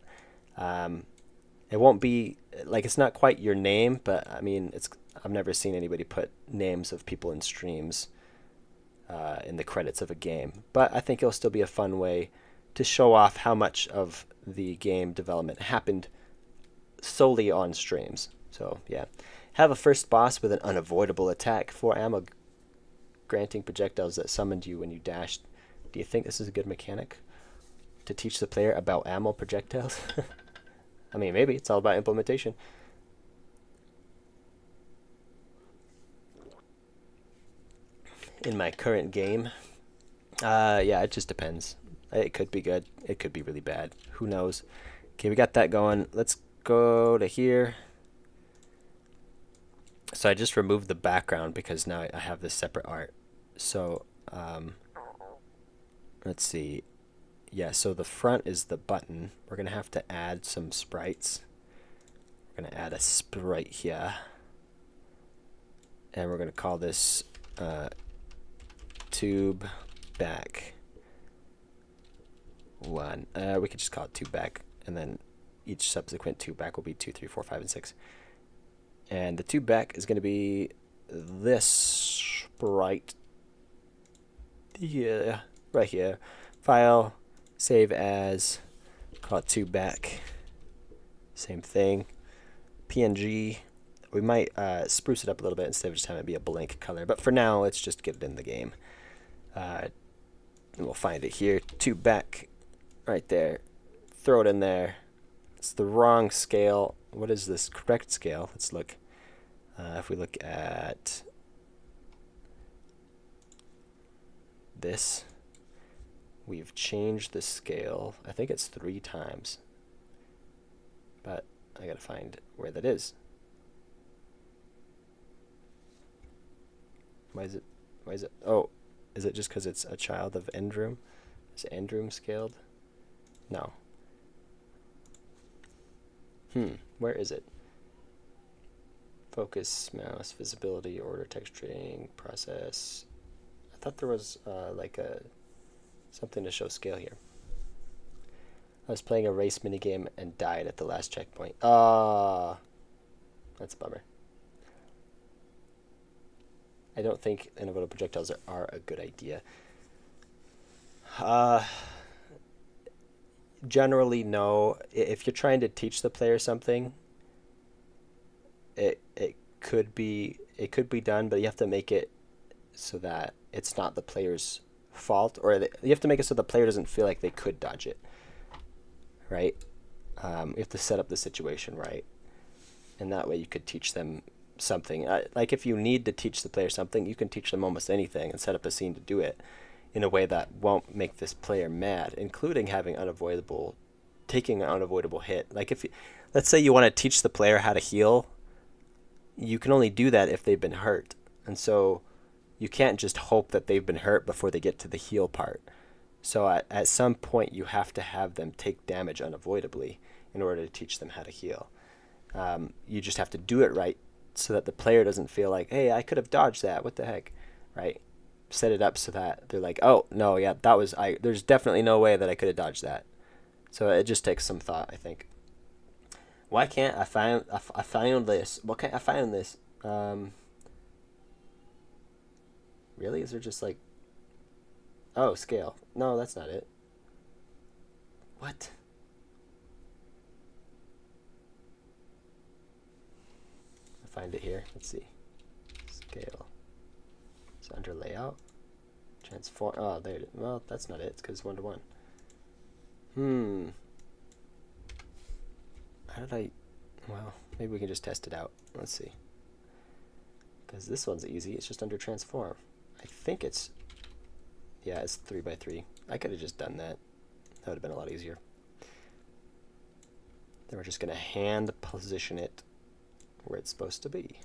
It won't be, like, it's not quite your name, but I mean, I've never seen anybody put names of people in streams in the credits of a game. But I think it'll still be a fun way to show off how much of the game development happened solely on streams. So yeah, have a first boss with an unavoidable attack, 4 ammo granting projectiles that summoned you when you dashed. Do you think this is a good mechanic to teach the player about ammo projectiles? I mean, maybe it's all about implementation. In my current game, yeah, it just depends. It could be good. It could be really bad. Who knows? Okay, we got that going. Let's go to here. So I just removed the background because now I have this separate art. So let's see. Yeah, so the front is the button. We're going to have to add some sprites. We're going to add a sprite here. And we're going to call this tube back 1. We could just call it tube back, and then each subsequent tube back will be 2, 3, 4, 5, and 6. And the tube back is going to be this sprite here, right here. File, save as, call it tube back. Same thing. PNG. We might spruce it up a little bit instead of just having it be a blank color. But for now, let's just get it in the game. And we'll find it here. Tube back. Right there. Throw it in there. It's the wrong scale. What is this correct scale? Let's look. If we look at this, we've changed the scale. I think it's 3 times. But I gotta find where that is. Why is it? Oh, is it just because it's a child of Endroom? Is Endroom scaled? No. Where is it? Focus, mouse, visibility, order, texturing, process. I thought there was like something to show scale here. I was playing a race minigame and died at the last checkpoint. Ah, that's a bummer. I don't think innovative projectiles are a good idea. Generally, no. If you're trying to teach the player something, it could be done, but you have to make it so that it's not the player's fault, or you have to make it so the player doesn't feel like they could dodge it, right? You have to set up the situation right, and that way you could teach them something. Like if you need to teach the player something, you can teach them almost anything and set up a scene to do it in a way that won't make this player mad, including taking an unavoidable hit. Like let's say you want to teach the player how to heal, you can only do that if they've been hurt. And so you can't just hope that they've been hurt before they get to the heal part. So at some point you have to have them take damage unavoidably in order to teach them how to heal. You just have to do it right so that the player doesn't feel like, hey, I could have dodged that. What the heck, right? Set it up so that they're like, oh, no, yeah, there's definitely no way that I could have dodged that. So it just takes some thought, I think. Why can't I found this? What can't I find this? Really? Is there just like... Oh, scale. No, that's not it. What? I'll find it here. Let's see. Scale. It's under layout. Transform. Oh, there it is. Well, that's not it. It's because it's 1-to-1. How did I... Well, maybe we can just test it out. Let's see. Because this one's easy. It's just under transform. I think it's... Yeah, it's 3x3. I could have just done that. That would have been a lot easier. Then we're just going to hand position it where it's supposed to be.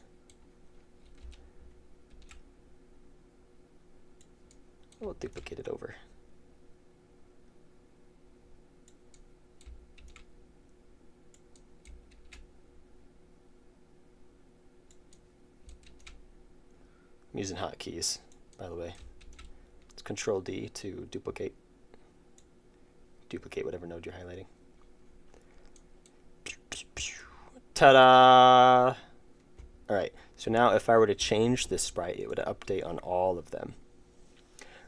We'll duplicate it over. I'm using hotkeys, by the way. It's Control D to duplicate. Duplicate whatever node you're highlighting. Ta-da! Alright, so now if I were to change this sprite, it would update on all of them.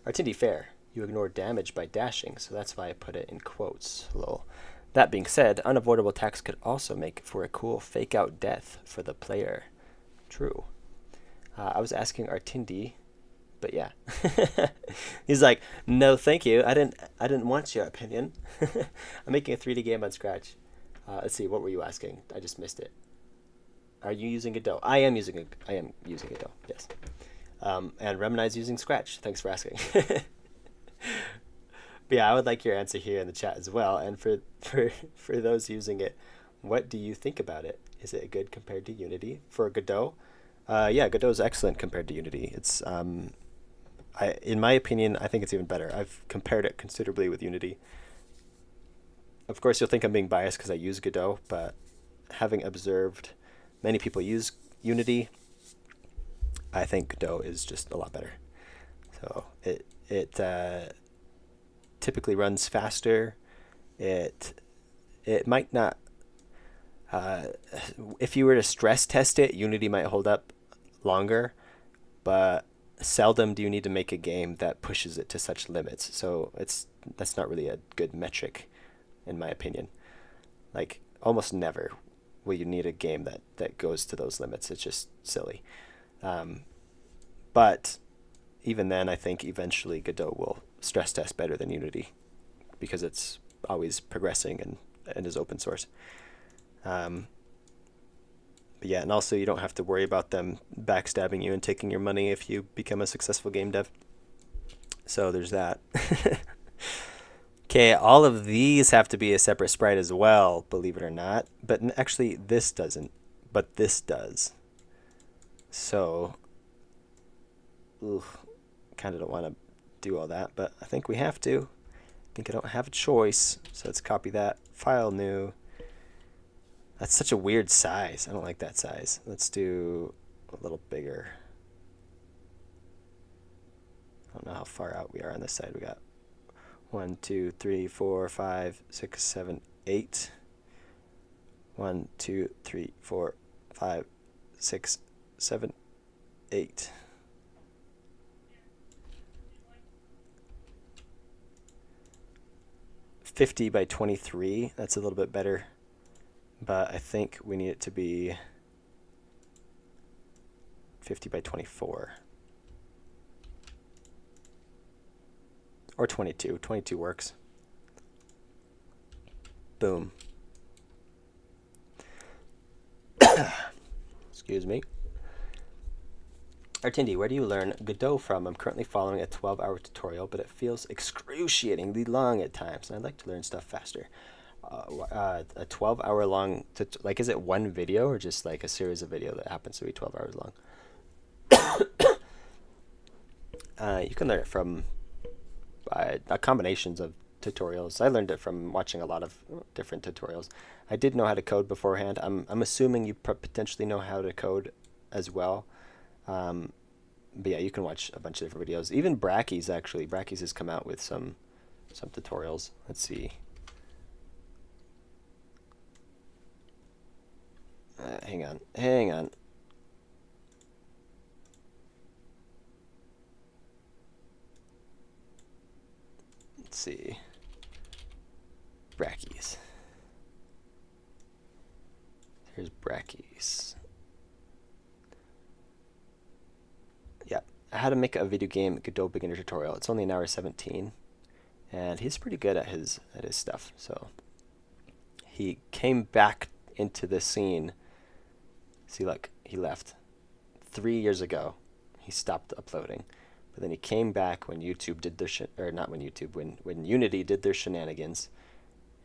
Artindi fair. You ignore damage by dashing, so that's why I put it in quotes. Lol. That being said, unavoidable attacks could also make for a cool fake-out death for the player. True. I was asking Artindi, but yeah. He's like, no thank you, I didn't want your opinion. I'm making a 3D game on Scratch. Let's see, what were you asking? I just missed it. Are you using Godot? I am using Godot, yes. And Remini's using Scratch. Thanks for asking. But yeah, I would like your answer here in the chat as well. And for those using it, what do you think about it? Is it good compared to Unity? For Godot? Yeah, Godot is excellent compared to Unity. It's in my opinion, I think it's even better. I've compared it considerably with Unity. Of course, you'll think I'm being biased because I use Godot, but having observed many people use Unity, I think Godot is just a lot better. So it typically runs faster. It might not. If you were to stress test it, Unity might hold up longer, but seldom do you need to make a game that pushes it to such limits. So that's not really a good metric, in my opinion. Like almost never will you need a game that goes to those limits. It's just silly. But even then, I think eventually Godot will stress test better than Unity because it's always progressing and is open source. But yeah, and also you don't have to worry about them backstabbing you and taking your money if you become a successful game dev. So there's that. Okay, all of these have to be a separate sprite as well, believe it or not. But actually, this doesn't, but this does. So, kind of don't want to do all that, but I think we have to. I think I don't have a choice. So let's copy that. File new. That's such a weird size. I don't like that size. Let's do a little bigger. I don't know how far out we are on this side. We got 1, 2, 3, 4, 5, 6, 7, 8. 1, 2, 3, 4, 5, 6, 7, 8. $50 by 23. That's a little bit better, but I think we need it to be 50 by 24. Or 22. 22 works. Boom. Excuse me. Artindi, where do you learn Godot from? I'm currently following a 12-hour tutorial, but it feels excruciatingly long at times, and I'd like to learn stuff faster. A 12-hour long, like, is it one video or just like a series of video that happens to be 12 hours long? You can learn it from combinations of tutorials. I learned it from watching a lot of different tutorials. I did know how to code beforehand. I'm assuming you potentially know how to code as well. But yeah, you can watch a bunch of different videos. Even Brackeys, actually. Brackeys has come out with some tutorials. Let's see. Hang on. Let's see. Brackeys. Here's Brackeys. Yeah, how to make a video game Godot beginner tutorial. It's only an hour 17, and he's pretty good at his stuff. So he came back into the scene. See, look, he left 3 years ago. He stopped uploading, but then he came back when YouTube did their or not when YouTube, when Unity did their shenanigans,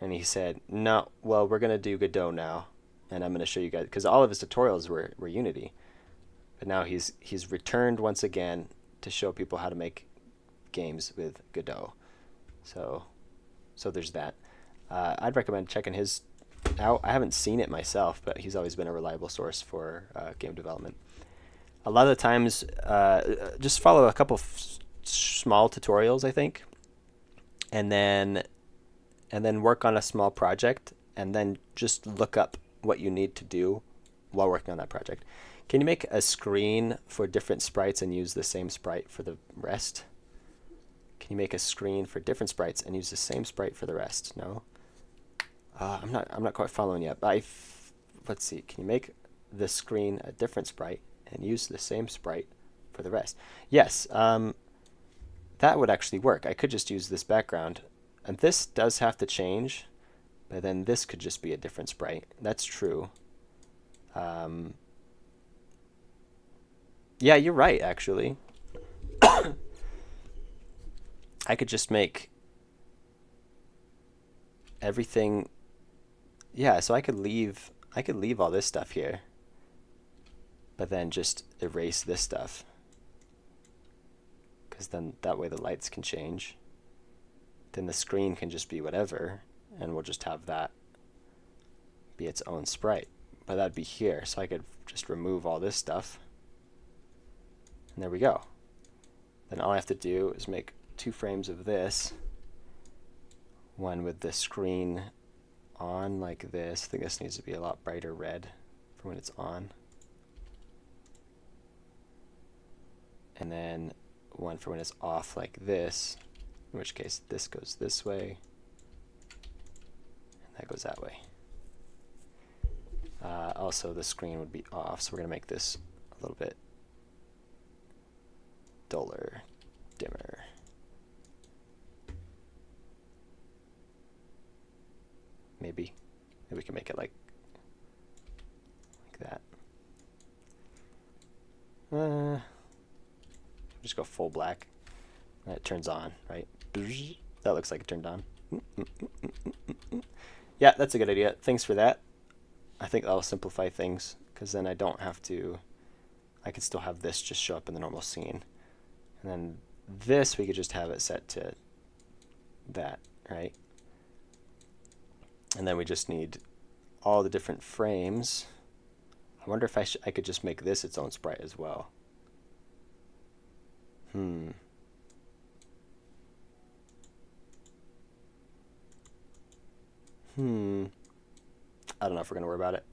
and he said, "No, well, we're gonna do Godot now, and I'm gonna show you guys," because all of his tutorials were Unity. But now he's returned once again to show people how to make games with Godot. So there's that. I'd recommend checking his out. I haven't seen it myself, but he's always been a reliable source for game development. A lot of the times, just follow a couple small tutorials, I think, and then work on a small project, and then just look up what you need to do while working on that project. Can you make a screen for different sprites and use the same sprite for the rest? Can you make a screen for different sprites and use the same sprite for the rest? No. I'm not quite following yet. But let's see. Can you make the screen a different sprite and use the same sprite for the rest? Yes. That would actually work. I could just use this background, and this does have to change, but then this could just be a different sprite. That's true. Yeah, you're right, actually. I could just make everything. Yeah, so I could leave all this stuff here, but then just erase this stuff, because then that way the lights can change. Then the screen can just be whatever, and we'll just have that be its own sprite. But that'd be here, so I could just remove all this stuff. And there we go. Then all I have to do is make 2 frames of this. One with the screen on like this. I think this needs to be a lot brighter red for when it's on. And then one for when it's off like this, in which case this goes this way, and that goes that way. Also, the screen would be off, so we're going to make this a little bit duller, dimmer. Maybe we can make it like that. Just go full black, and it turns on, right? That looks like it turned on. Yeah, that's a good idea. Thanks for that. I think that'll simplify things, because then I don't have to. I can still have this just show up in the normal scene. And then this, we could just have it set to that, right? And then we just need all the different frames. I wonder if I could just make this its own sprite as well. I don't know if we're going to worry about it.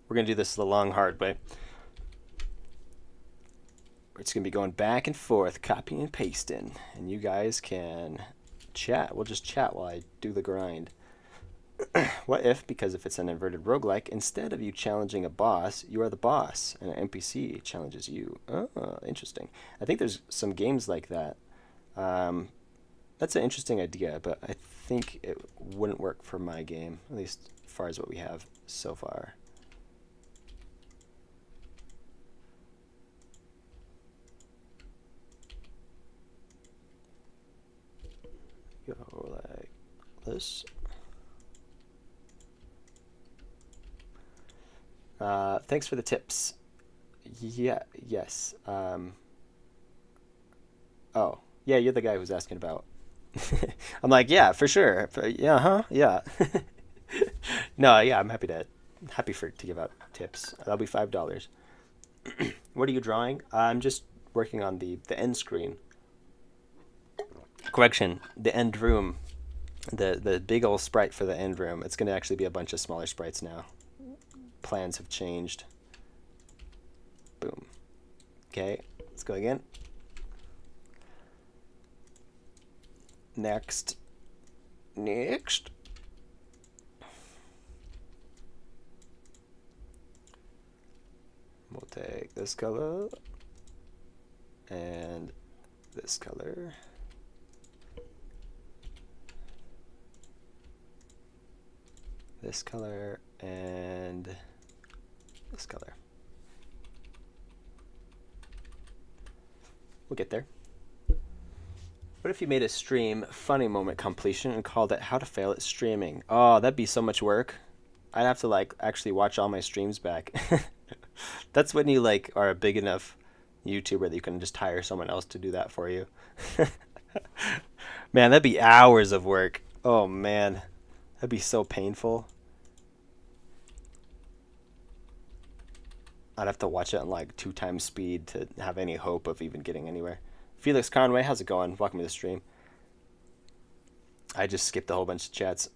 We're going to do this the long, hard way. It's going to be going back and forth, copying and pasting. And you guys can chat. We'll just chat while I do the grind. What if, because if it's an inverted roguelike, instead of you challenging a boss, you are the boss, and an NPC challenges you? Oh, interesting. I think there's some games like that. That's an interesting idea, but I think it wouldn't work for my game, at least as far as what we have so far. Go like this. Thanks for the tips. Yeah, yes. Oh, yeah, you're the guy who's asking about. I'm like, yeah, for sure. Yeah, huh? Yeah. No, yeah, I'm happy to give out tips. That'll be $5. What are you drawing? I'm just working on the end screen. Correction, the end room. The big old sprite for the end room. It's gonna actually be a bunch of smaller sprites now. Plans have changed. Boom. Okay, let's go again. Next. Next. We'll take this color and this color. This color and this color. We'll get there. What if you made a stream funny moment completion and called it how to fail at streaming? Oh, that'd be so much work. I'd have to like actually watch all my streams back. That's when you like are a big enough YouTuber that you can just hire someone else to do that for you. Man, that'd be hours of work. Oh man, that'd be so painful. I'd have to watch it on like 2 times speed to have any hope of even getting anywhere. Felix Conway, how's it going? Welcome to the stream. I just skipped a whole bunch of chats.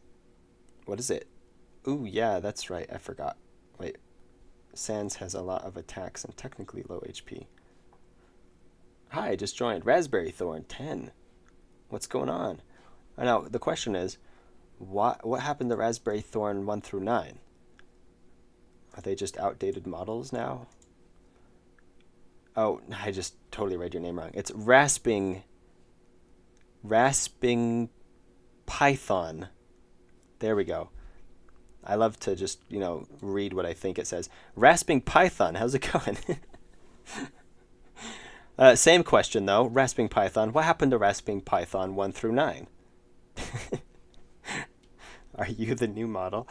What is it? Ooh, yeah, that's right. I forgot. Wait. Sans has a lot of attacks and technically low HP. Hi, I just joined. Raspberry Thorn 10. What's going on? I know, the question is, what happened to Raspberry Thorn 1 through 9? Are they just outdated models now? Oh, I just totally read your name wrong. It's Rasping Python. There we go. I love to just, read what I think it says. Rasping Python, how's it going? Same question, though. Rasping Python. What happened to Rasping Python 1 through 9? Are you the new model?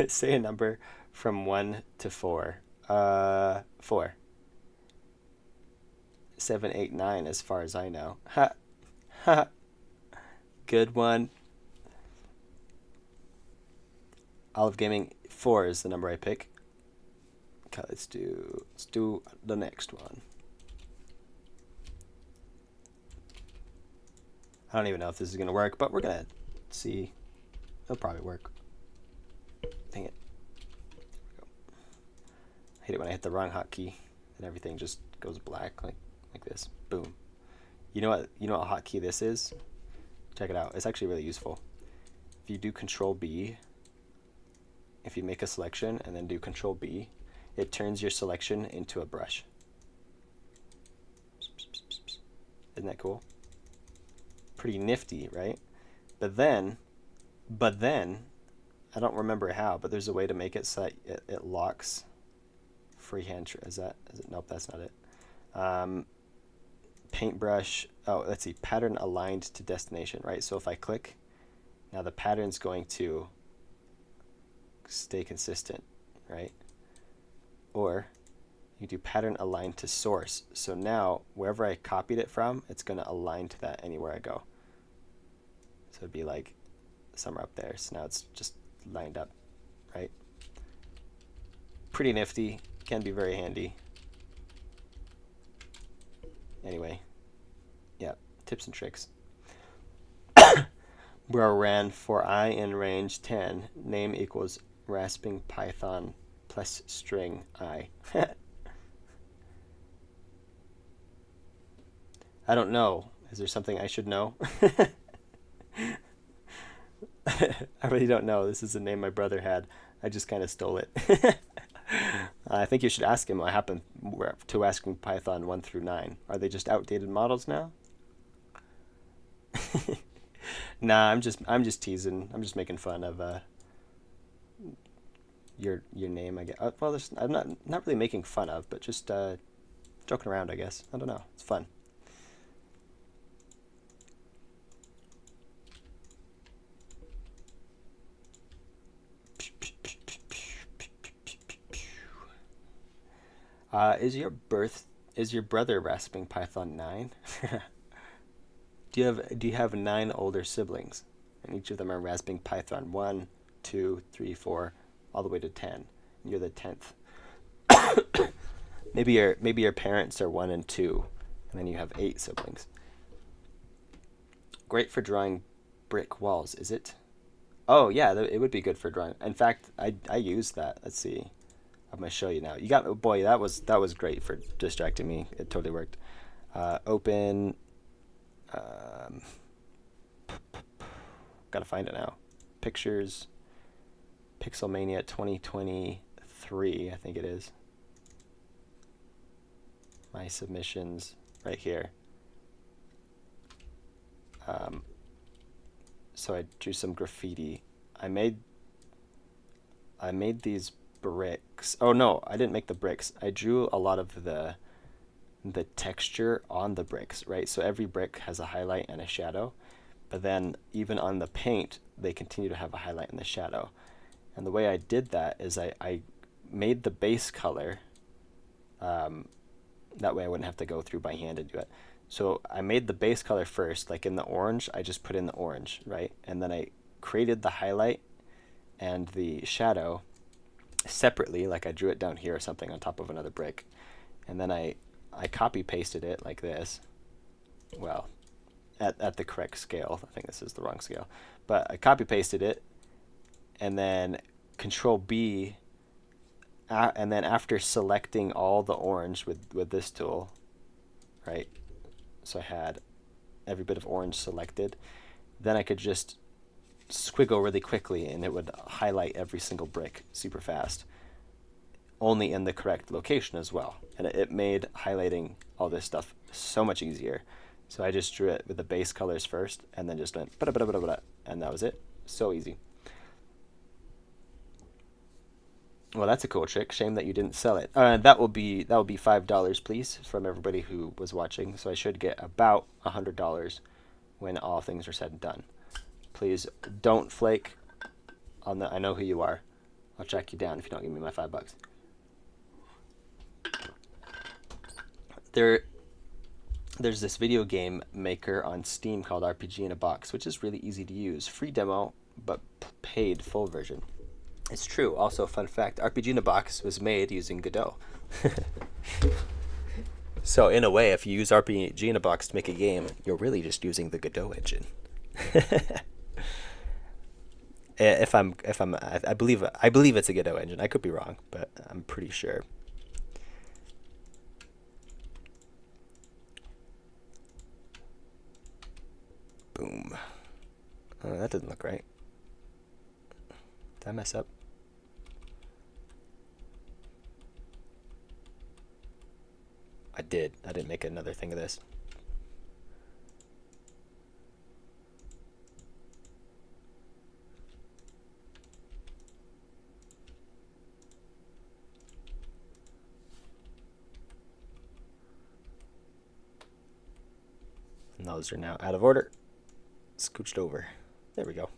Say a number from 1 to 4. 4. 7, 8, 9, as far as I know. Ha. Ha. Good one. Olive Gaming 4 is the number I pick. Okay, let's do the next one. I don't even know if this is gonna work, but we're gonna see. It'll probably work. Dang it. I hate it when I hit the wrong hotkey and everything just goes black like this. Boom. You know what hotkey this is? Check it out. It's actually really useful. If you do Control B, if you make a selection and then do Control B, it turns your selection into a brush. Isn't that cool? Pretty nifty, right? But then, I don't remember how, but there's a way to make it so that it locks freehand. Is it? Nope, that's not it. Paintbrush. Oh, let's see. Pattern aligned to destination, right? So if I click, now the pattern's going to stay consistent, right? Or you do pattern aligned to source. So now wherever I copied it from, it's going to align to that anywhere I go. So it'd be like somewhere up there. So now it's just lined up, right? Pretty nifty. Can be very handy. Anyway, yeah, tips and tricks. Bro ran for I in range 10. Name equals Rasping Python plus string I. I don't know. Is there something I should know? I really don't know. This is the name my brother had. I just kind of stole it. I think you should ask him what happened to Rasping Python 1 through 9. Are they just outdated models now? Nah, I'm just teasing. I'm just making fun of your name. I guess. Well, I'm not really making fun of, but just joking around. I guess. I don't know. It's fun. Is your brother Rasping Python 9? Do you have 9 older siblings? And each of them are Rasping Python 1, 2, 3, 4, all the way to 10. And you're the 10th. Maybe your parents are 1 and 2, and then you have 8 siblings. Great for drawing brick walls, is it? Oh yeah, it would be good for drawing. In fact, I use that. Let's see. I'm gonna show you now. You got, boy, that was great for distracting me. It totally worked. Open. Gotta find it now. Pictures. Pixelmania 2023, I think it is. My submissions right here. So I drew some graffiti. I made these bricks. Oh no, I didn't make the bricks. I drew a lot of the texture on the bricks, right? So every brick has a highlight and a shadow, but then even on the paint, they continue to have a highlight and the shadow. And the way I did that is I made the base color. That way I wouldn't have to go through by hand and do it. So I made the base color first, like in the orange, I just put in the orange, right? And then I created the highlight and the shadow separately, like I drew it down here or something on top of another brick. And then I copy pasted it like this. Well, at the correct scale. I think this is the wrong scale. But I copy pasted it, and then Control B, and then after selecting all the orange with this tool, right? So I had every bit of orange selected. Then I could just squiggle really quickly, and it would highlight every single brick super fast, only in the correct location as well. And it made highlighting all this stuff so much easier. So I just drew it with the base colors first, and then just went bada, and that was it. So easy. Well, that's a cool trick. Shame that you didn't sell it. That will be $5, please, from everybody who was watching. So I should get about $100 when all things are said and done. Please don't flake. I know who you are. I'll track you down if you don't give me my $5. There's this video game maker on Steam called RPG in a Box, which is really easy to use. Free demo, but paid full version. It's true. Also, fun fact, RPG in a Box was made using Godot. So in a way, if you use RPG in a Box to make a game, you're really just using the Godot engine. I believe it's a Godot engine. I could be wrong, but I'm pretty sure. Boom. Oh, that doesn't look right. Did I mess up? I did. I didn't make another thing of this. And those are now out of order. Scooched over. There we go.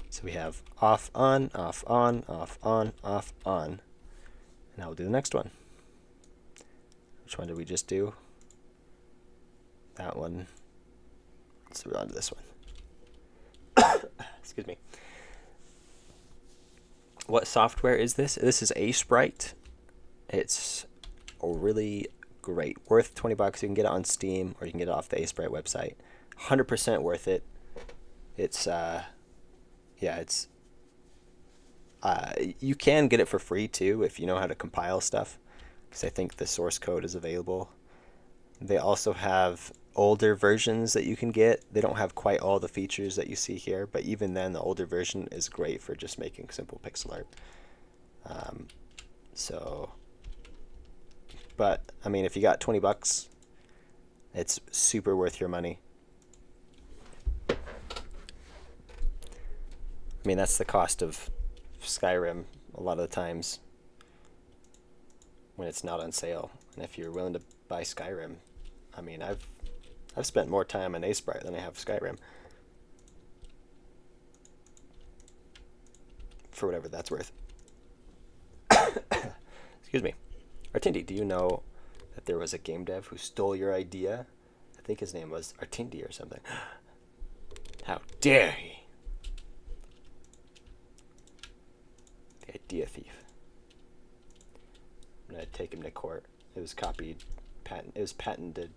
So we have off, on, off, on, off, on, off, on. Now we'll do the next one. Which one did we just do? That one. So we're on to this one. Excuse me. What software is this? This is Sprite. It's really great. Worth $20. You can get it on Steam, or you can get it off the Sprite website. 100% worth it. It's you can get it for free too if you know how to compile stuff, because I think the source code is available. They also have older versions that you can get. They don't have quite all the features that you see here, but even then, the older version is great for just making simple pixel art. But I mean, if you got $20, it's super worth your money. I mean, that's the cost of Skyrim a lot of the times when it's not on sale. And if you're willing to buy Skyrim, I mean, I've spent more time on Acebright than I have Skyrim. For whatever that's worth. Excuse me. Artindi, do you know that there was a game dev who stole your idea? I think his name was Artindi or something. How dare he? The idea thief. I'm gonna take him to court. It was copied, it was patented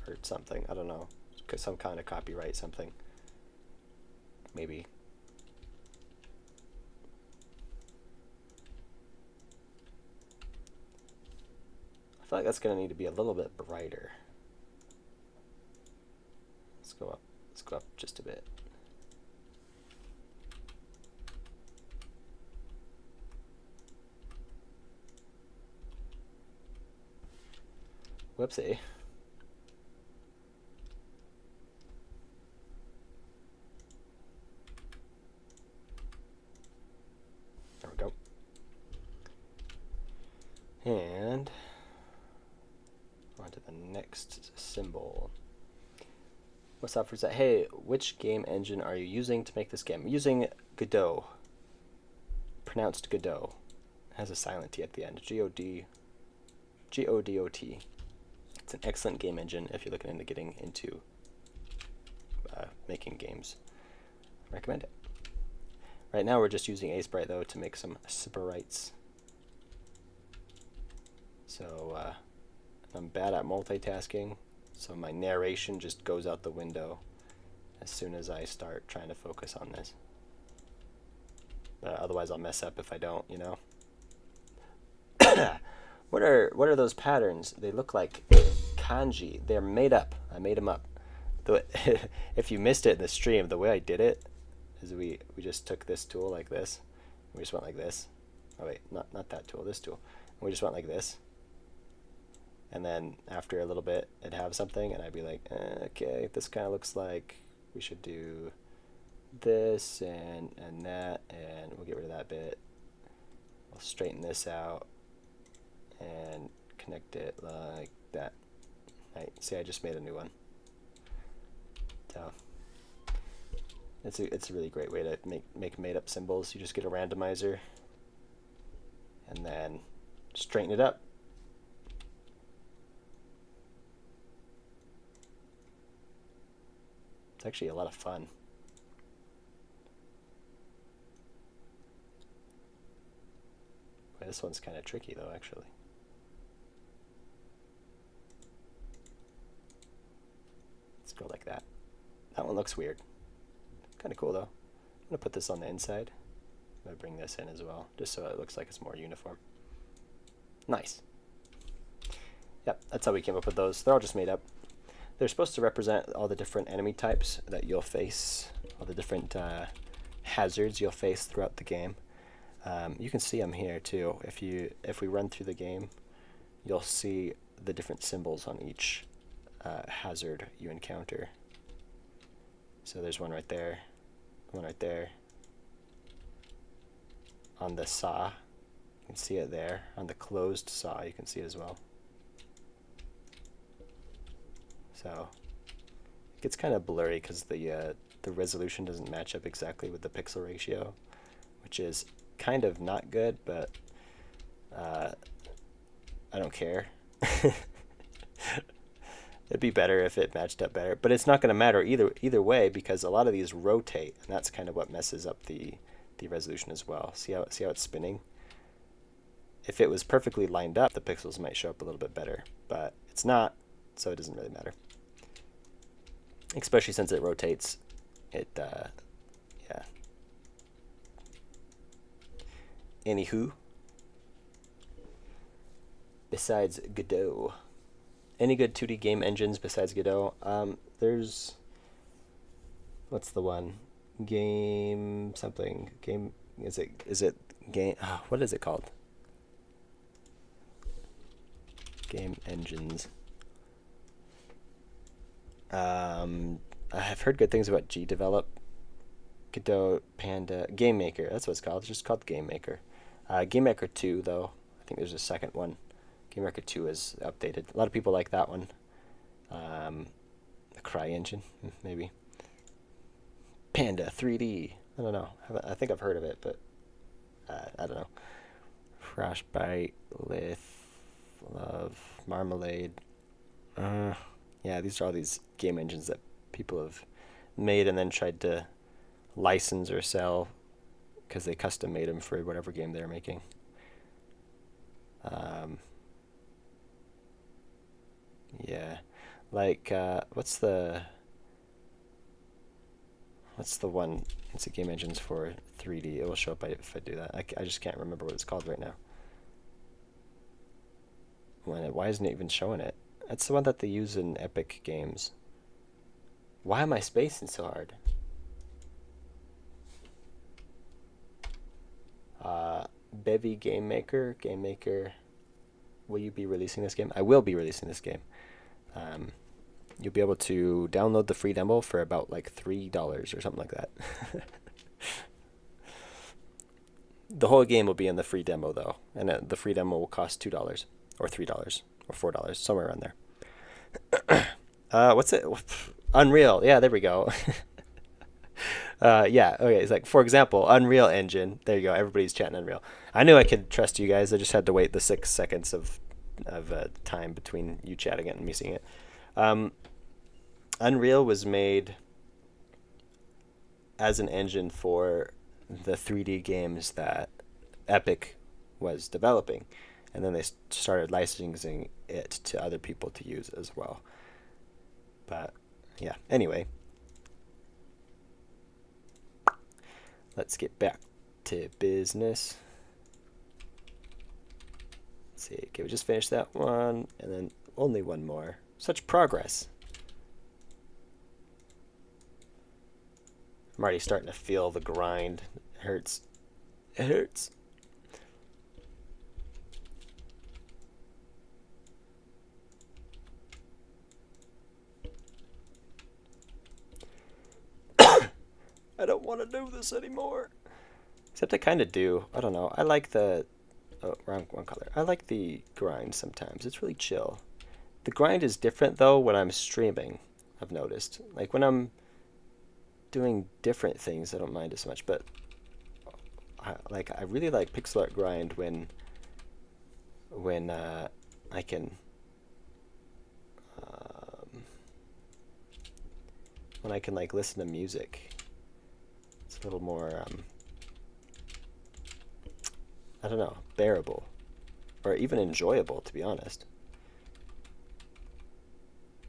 or something. I don't know. Some kind of copyright something. Maybe. I feel like that's gonna need to be a little bit brighter. Let's go up. Let's go up just a bit. Whoopsie. There we go. And on to the next symbol. What's up for that? Hey, which game engine are you using to make this game? I'm using Godot. Pronounced Godot. It has a silent T at the end. Godot. Godot. It's an excellent game engine if you're looking into getting into making games. I recommend it. Right now we're just using Acebright though to make some sprites. So I'm bad at multitasking, so my narration just goes out the window as soon as I start trying to focus on this. Otherwise I'll mess up if I don't, you know. What are those patterns? They look like kanji. They're made up. I made them up. If you missed it in the stream, the way I did it is we just took this tool like this. We just went like this. Oh wait, not that tool. This tool. And we just went like this. And then after a little bit, it'd have something, and I'd be like, okay, this kind of looks like we should do this and that, and we'll get rid of that bit. We'll straighten this out and connect it like that. Right, see, I just made a new one. So it's a really great way to make made up symbols. You just get a randomizer and then straighten it up. It's actually a lot of fun. Boy, this one's kind of tricky though, actually. Let's go like that. That one looks weird. Kind of cool though. I'm gonna put this on the inside. I'm gonna bring this in as well, just so it looks like it's more uniform. Nice. Yep, that's how we came up with those. They're all just made up. They're supposed to represent all the different enemy types that you'll face, all the different hazards you'll face throughout the game. You can see them here too. If we run through the game, you'll see the different symbols on each hazard you encounter. So there's one right there, one right there. On the saw, you can see it there. On the closed saw, you can see it as well. So it gets kind of blurry because the resolution doesn't match up exactly with the pixel ratio, which is kind of not good, but I don't care. It'd be better if it matched up better, but it's not going to matter either way because a lot of these rotate, and that's kind of what messes up the resolution as well. See how it's spinning? If it was perfectly lined up, the pixels might show up a little bit better, but it's not, so it doesn't really matter. Especially since it rotates. Yeah. Anywho, besides Godot, any good 2D game engines besides Godot? There's, what's the one? Game something. Game, is it game? Oh, what is it called? Game engines. I have heard good things about GDevelop. Godot, Panda, Game Maker. That's what it's called. It's just called Game Maker. Game Maker 2, though. I think there's a second one. Game Maker 2 is updated. A lot of people like that one. The Cry engine, maybe. Panda 3D. I don't know. I think I've heard of it, but I don't know. Frostbite, Lith, Love, Marmalade. Yeah, these are all these game engines that people have made and then tried to license or sell because they custom made them for whatever game they're making. Yeah, like what's the one? It's a game engines for 3D. It will show up if I do that. I just can't remember what it's called right now. Why isn't it even showing it? That's the one that they use in Epic games. Why am I spacing so hard? Bevy Game Maker. Will you be releasing this game? I will be releasing this game. You'll be able to download the free demo for about like $3 or something like that. The whole game will be in the free demo though, and the free demo will cost $2 or $3 or $4, somewhere around there. What's it? Unreal. Yeah, there we go. Yeah, okay, it's like, for example, Unreal Engine. There you go, everybody's chatting Unreal. I knew I could trust you guys. I just had to wait the 6 seconds of time between you chatting it and me seeing it. Unreal was made as an engine for the 3D games that Epic was developing, and then they started licensing it to other people to use as well. But yeah, anyway, let's get back to business. Let's see, okay, we just finished that one, and then only one more. Such progress. I'm already starting to feel the grind. It hurts. It hurts. I don't want to do this anymore. Except I kind of do. I don't know. I like the... Oh, wrong color. I like the grind sometimes. It's really chill. The grind is different, though, when I'm streaming, I've noticed. Like, when I'm doing different things, I don't mind as much. But, I really like pixel art grind when I can... when I can, like, listen to music. It's a little more, I don't know, bearable. Or even enjoyable, to be honest.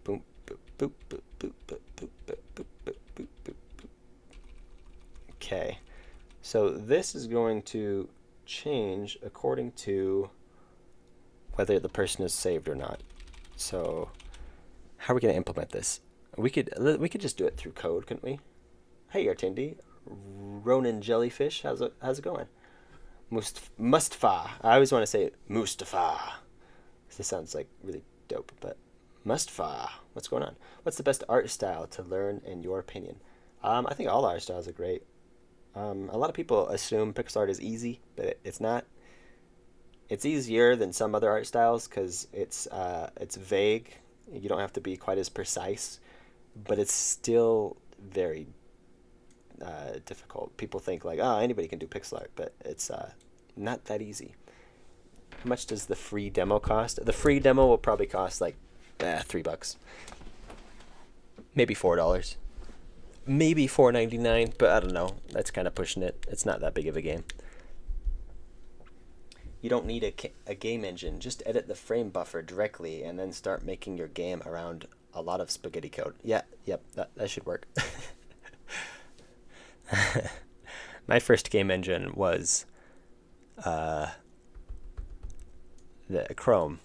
Boom, boop, boop, boop, boop, boop, boop, boop, boop, boop, boop, boop, boop. Okay. So this is going to change according to whether the person is saved or not. So how are we going to implement this? We could just do it through code, couldn't we? Hey, Artindi. Ronin Jellyfish, how's it going? Mustafa. I always want to say Mustafa. This sounds like really dope, but Mustafa. What's going on? What's the best art style to learn in your opinion? I think all art styles are great. A lot of people assume pixel art is easy, but it's not. It's easier than some other art styles because it's vague. You don't have to be quite as precise, but it's still very difficult. People think like, oh, anybody can do pixel art, but it's not that easy. How much does the free demo cost? The free demo will probably cost like $3, maybe $4, maybe $4.99, but I don't know. That's kind of pushing it. It's not that big of a game. You don't need a game engine. Just edit the frame buffer directly and then start making your game around a lot of spaghetti code. Yeah, yep, that should work. My first game engine was the Chrome.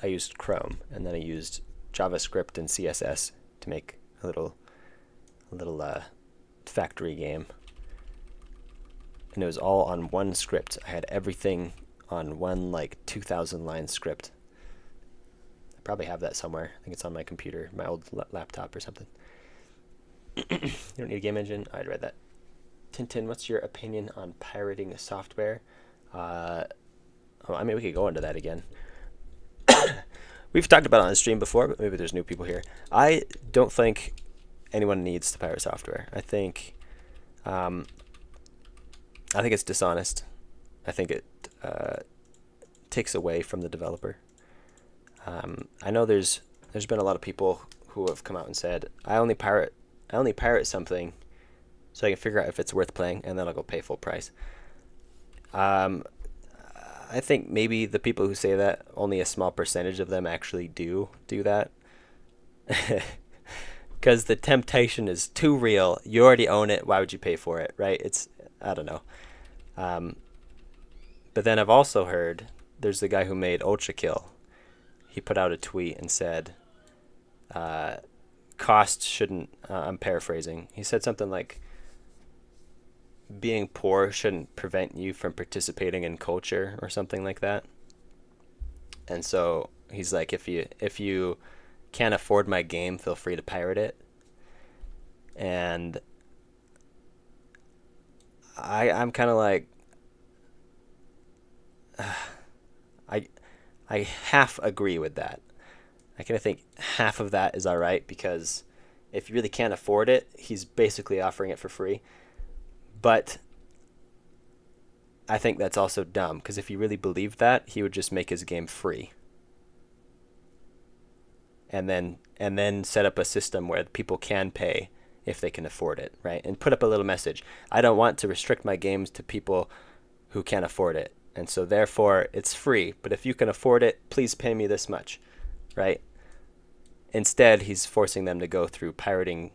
I used Chrome, and then I used JavaScript and CSS to make a little factory game. And it was all on one script. I had everything on one like 2,000 line script. I probably have that somewhere. I think it's on my computer, my old laptop or something. You don't need a game engine? I'd read that. Tintin, what's your opinion on pirating software? I mean, we could go into that again. We've talked about it on the stream before, but maybe there's new people here. I don't think anyone needs to pirate software. I think it's dishonest. I think it takes away from the developer. I know there's been a lot of people who have come out and said, I only pirate something so I can figure out if it's worth playing, and then I'll go pay full price. I think maybe the people who say that, only a small percentage of them actually do that. Because the temptation is too real. You already own it. Why would you pay for it, right? I don't know. But then I've also heard there's the guy who made Ultra Kill. He put out a tweet and said, cost shouldn't, I'm paraphrasing. He said something like, being poor shouldn't prevent you from participating in culture or something like that. And so he's like, if you can't afford my game, feel free to pirate it. And I'm kind of like, I half agree with that. I kind of think half of that is all right, because if you really can't afford it, he's basically offering it for free. But I think that's also dumb, because if he really believed that, he would just make his game free. And then set up a system where people can pay if they can afford it, right? And put up a little message. I don't want to restrict my games to people who can't afford it. And so therefore it's free, but if you can afford it, please pay me this much, right? Instead, he's forcing them to go through pirating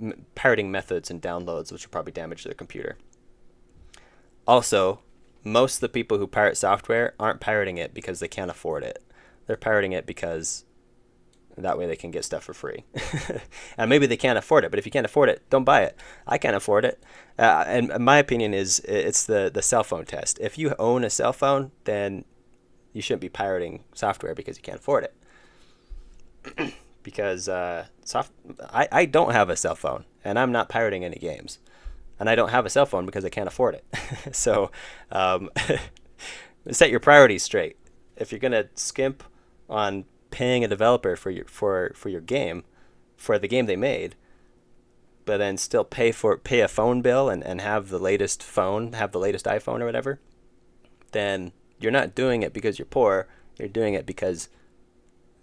methods and downloads, which will probably damage their computer. Also, most of the people who pirate software aren't pirating it because they can't afford it. They're pirating it because that way they can get stuff for free. And maybe they can't afford it, but if you can't afford it, don't buy it. I can't afford it. And my opinion is it's the cell phone test. If you own a cell phone, then you shouldn't be pirating software because you can't afford it. Because I don't have a cell phone, and I'm not pirating any games. And I don't have a cell phone because I can't afford it. So set your priorities straight. If you're gonna skimp on paying a developer for your game, for the game they made, but then still pay a phone bill and have the latest phone, have the latest iPhone or whatever, then you're not doing it because you're poor. You're doing it because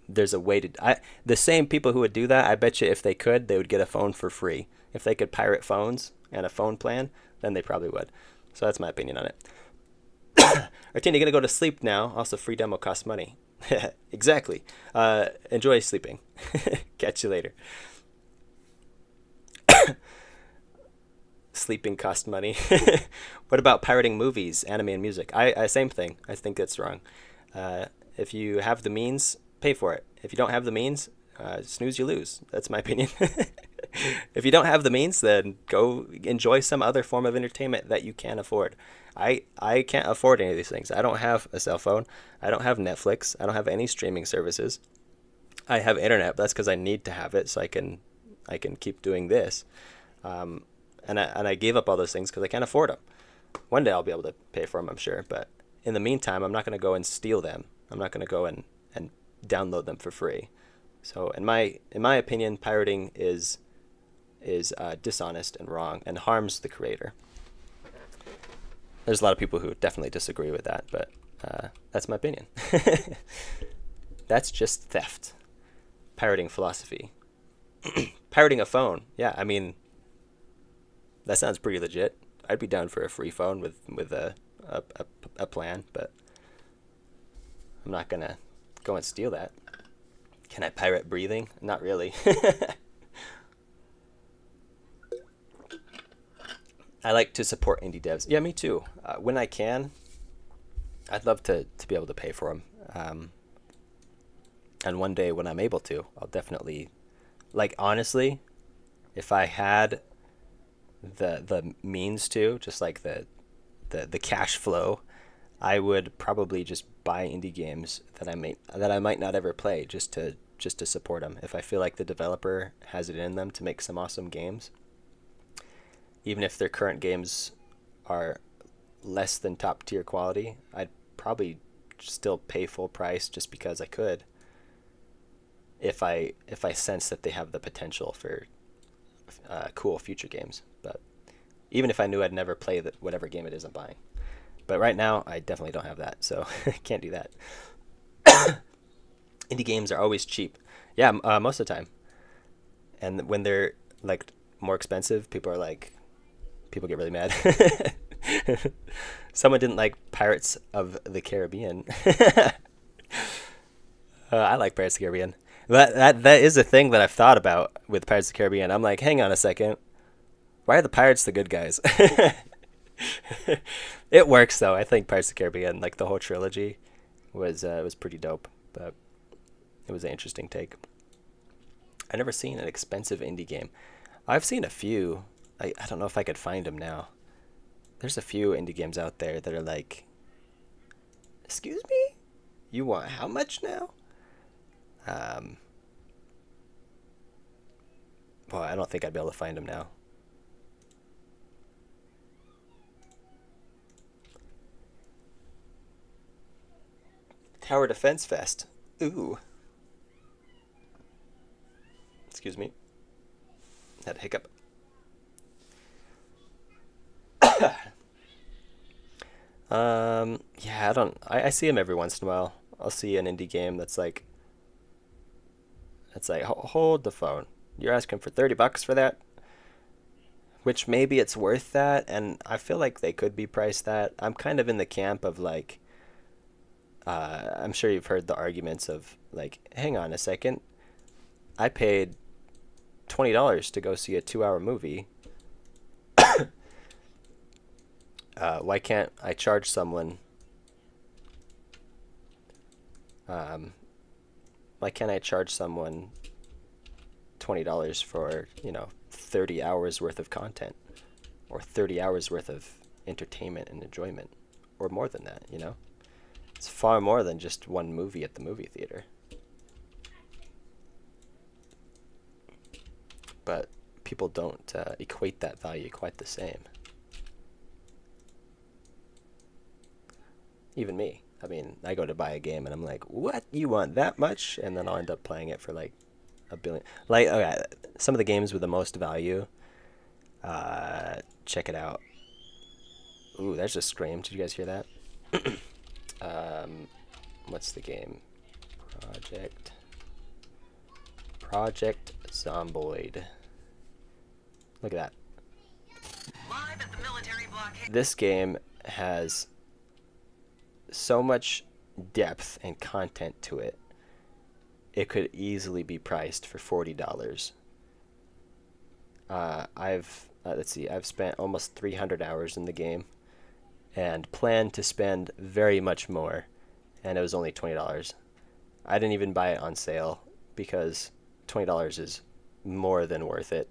there's a way to. The same people who would do that, I bet you if they could, they would get a phone for free. If they could pirate phones and a phone plan, then they probably would. So that's my opinion on it. Artindi, gonna go to sleep now. Also, free demo costs money. Exactly. Enjoy sleeping. Catch you later. Sleeping costs money. What about pirating movies, anime, and music? I same thing. I think that's wrong. If you have the means, pay for it. If you don't have the means, snooze, you lose. That's my opinion. If you don't have the means, then go enjoy some other form of entertainment that you can afford. I can't afford any of these things. I don't have a cell phone. I don't have Netflix. I don't have any streaming services. I have internet, but that's because I need to have it so I can keep doing this. And I gave up all those things because I can't afford them. One day I'll be able to pay for them, I'm sure. But in the meantime, I'm not going to go and steal them. I'm not going to go and download them for free. So in my opinion, pirating is dishonest and wrong and harms the creator. There's a lot of people who definitely disagree with that, but that's my opinion. That's just theft. Pirating philosophy. Pirating a phone. Yeah, I mean, that sounds pretty legit. I'd be down for a free phone with a plan, but I'm not going to go and steal that. Can I pirate breathing? Not really. I like to support indie devs. Yeah, me too. When I can, I'd love to be able to pay for them. And one day when I'm able to, I'll definitely, like, honestly, if I had the means to, just like the cash flow, I would probably just buy indie games that I might not ever play just to support them. If I feel like the developer has it in them to make some awesome games, even if their current games are less than top tier quality, I'd probably still pay full price just because I could. If I sense that they have the potential for cool future games, but even if I knew I'd never play whatever game it is I'm buying. But right now, I definitely don't have that, so I can't do that. Indie games are always cheap. Yeah, most of the time. And when they're like more expensive, people get really mad. Someone didn't like Pirates of the Caribbean. I like Pirates of the Caribbean. That is a thing that I've thought about with Pirates of the Caribbean. I'm like, hang on a second. Why are the pirates the good guys? It works though. I think Pirates of the Caribbean, like the whole trilogy, was pretty dope. But it was an interesting take. I've never seen an expensive indie game. I've seen a few. I don't know if I could find them now. There's a few indie games out there that are like, excuse me? You want how much now? Well, I don't think I'd be able to find them now. Tower Defense Fest. Ooh. Excuse me. Had a hiccup. Yeah, I see them every once in a while. I'll see an indie game that's like, hold the phone. You're asking for $30 for that? Which maybe it's worth that, and I feel like they could be priced that. I'm kind of in the camp of like, I'm sure you've heard the arguments of like, hang on a second, I paid $20 to go see a 2-hour movie. Why can't I charge someone? Why can't I charge someone $20 for 30 hours worth of content, or 30 hours worth of entertainment and enjoyment, or more than that? It's far more than just one movie at the movie theater. But people don't equate that value quite the same. Even me. I mean, I go to buy a game and I'm like, what? You want that much? And then I'll end up playing it for like $1 billion. Like, okay, some of the games with the most value, check it out. Ooh, there's a scream. Did you guys hear that? What's the game? Project Zomboid. Look at that. Live at the military blockade. This game has so much depth and content to it. It could easily be priced for $40. I've spent almost 300 hours in the game and planned to spend very much more, and it was only $20. I didn't even buy it on sale because $20 is more than worth it.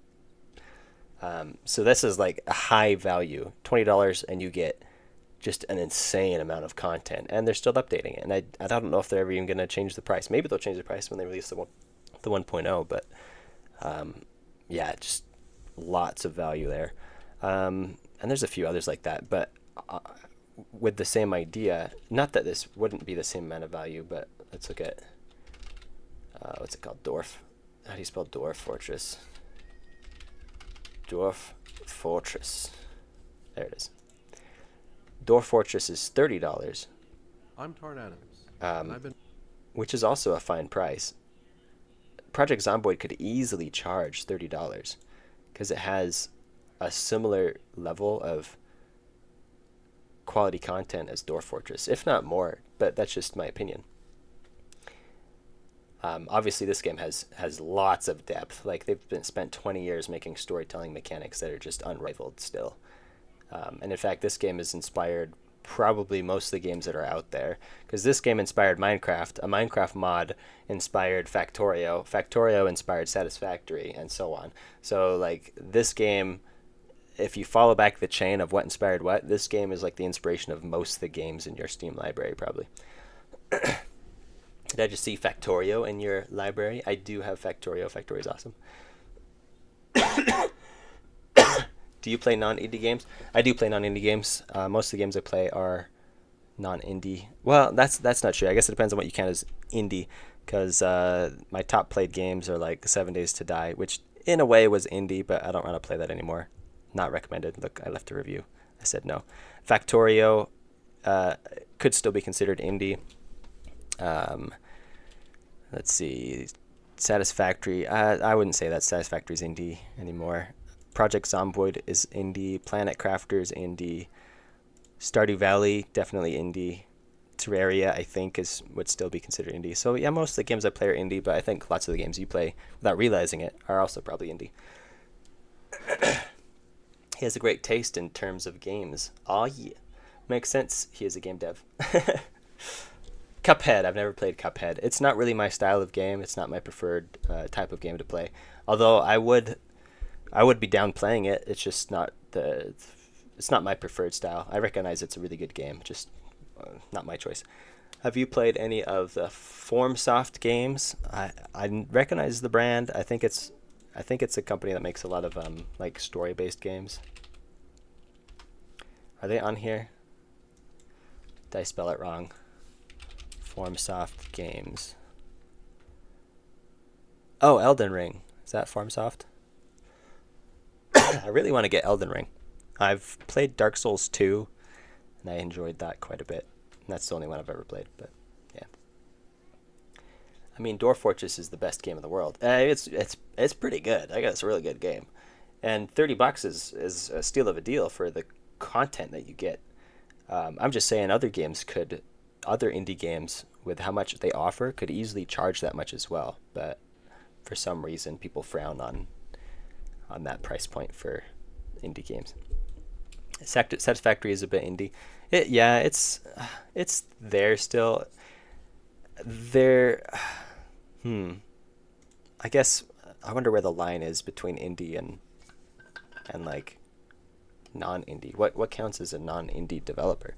So this is like a high value, $20, and you get just an insane amount of content, and they're still updating it. And I don't know if they're ever even going to change the price. Maybe they'll change the price when they release the 1.0, but yeah, just lots of value there. And there's a few others like that, but with the same idea, not that this wouldn't be the same amount of value, but let's look at, what's it called? Dwarf. How do you spell Dwarf Fortress? Dwarf Fortress. There it is. Dwarf Fortress is $30. I'm Tarn Adams. Which is also a fine price. Project Zomboid could easily charge $30 because it has a similar level of quality content as Dwarf Fortress, if not more, but that's just my opinion. Obviously, this game has lots of depth. Like, they've spent 20 years making storytelling mechanics that are just unrivaled still. And in fact, this game has inspired probably most of the games that are out there, because this game inspired Minecraft. A Minecraft mod inspired Factorio. Factorio inspired Satisfactory, and so on. So, like, this game, if you follow back the chain of what inspired what, this game is like the inspiration of most of the games in your Steam library, probably. Did I just see Factorio in your library? I do have Factorio. Factorio is awesome. Do you play non-indie games? I do play non-indie games. Most of the games I play are non-indie. Well, that's not true. I guess it depends on what you count as indie, because my top played games are like 7 Days to Die, which in a way was indie, but I don't want to play that anymore. Not recommended. Look, I left a review. I said no. Factorio could still be considered indie. Let's see. Satisfactory. I wouldn't say that Satisfactory's indie anymore. Project Zomboid is indie. Planet Crafters indie. Stardew Valley definitely indie. Terraria I think would still be considered indie. So yeah, most of the games I play are indie, but I think lots of the games you play without realizing it are also probably indie. He has a great taste in terms of games. Aw yeah. Makes sense. He is a game dev. Cuphead. I've never played Cuphead. It's not really my style of game. It's not my preferred type of game to play. Although I would be down playing it. It's just not it's not my preferred style. I recognize it's a really good game. Just not my choice. Have you played any of the FormSoft games? I recognize the brand. I think it's a company that makes a lot of like story-based games. Are they on here? Did I spell it wrong? FormSoft games. Oh, Elden Ring. Is that FormSoft? I really want to get Elden Ring. I've played Dark Souls 2, and I enjoyed that quite a bit. And that's the only one I've ever played, but yeah. I mean, Dwarf Fortress is the best game in the world. It's pretty good. I guess it's a really good game. And $30 is a steal of a deal for the content that you get. I'm just saying other indie games with how much they offer could easily charge that much as well, but for some reason people frown on that price point for indie games. Satisfactory is a bit indie. It's there still. I guess I wonder where the line is between indie and like non-indie. What counts as a non-indie developer?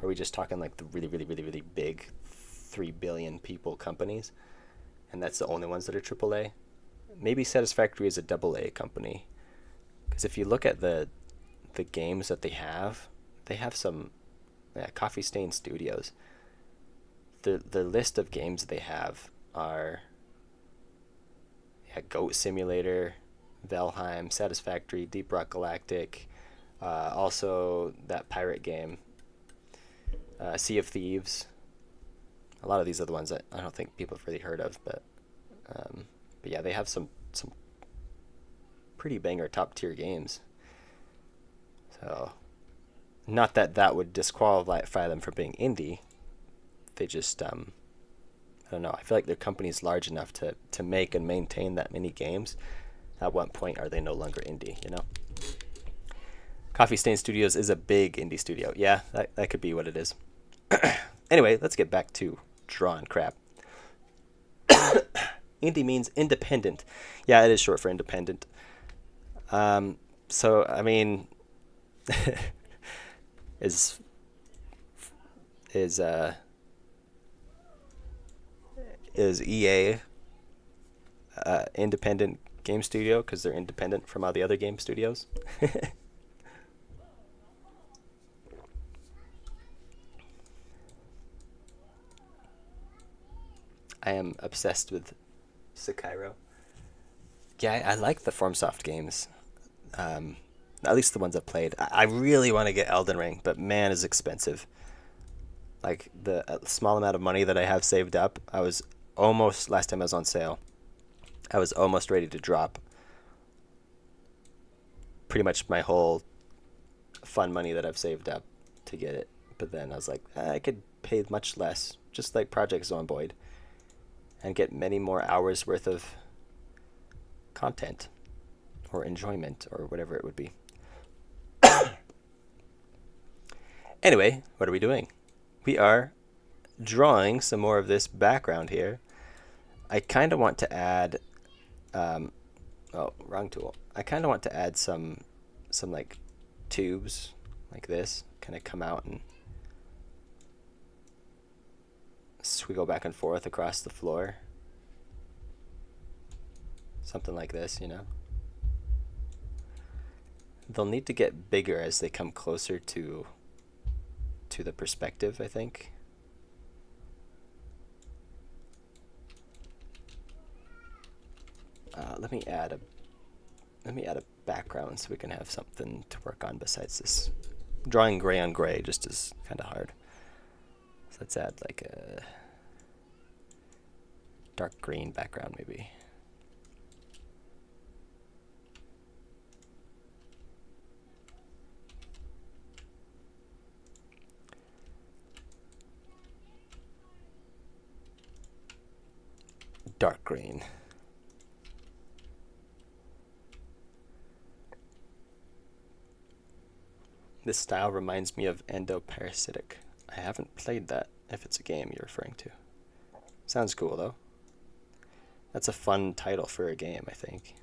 Are we just talking like the really, really, really, really big 3 billion people companies, and that's the only ones that are AAA? Maybe Satisfactory is a AA company, because if you look at the games that they have some Coffee Stain Studios. The list of games they have are Goat Simulator, Valheim, Satisfactory, Deep Rock Galactic, also that pirate game, Sea of Thieves. A lot of these are the ones that I don't think people have really heard of, but yeah, they have some pretty banger top tier games. So, not that would disqualify them from being indie. They just I don't know. I feel like their company's large enough to make and maintain that many games. At what point are they no longer indie? You know. Coffee Stain Studios is a big indie studio. Yeah, that could be what it is. Anyway, let's get back to drawing crap. Indie means independent. Yeah, it is short for independent. So I mean, is EA independent game studio because they're independent from all the other game studios? I am obsessed with Sekiro. Yeah, I like the FormSoft games. At least the ones I've played. I really want to get Elden Ring, but man, it's expensive. Like the small amount of money that I have saved up, I was almost, last time I was on sale, I was almost ready to drop pretty much my whole fun money that I've saved up to get it. But then I was like, I could pay much less, just like Project Zomboid, and get many more hours worth of content or enjoyment or whatever it would be. Anyway, what are we doing? We are drawing some more of this background here. I kind of want to add wrong tool. I kind of want to add some like tubes like this, kind of come out and swiggle back and forth across the floor. Something like this, you know. they'll need to get bigger as they come closer to the perspective, I think. Let me add a background so we can have something to work on besides this. Drawing gray on gray just is kind of hard. So let's add like a dark green background maybe. Dark green. This style reminds me of Endoparasitic. I haven't played that, if it's a game you're referring to. Sounds cool, though. That's a fun title for a game, I think.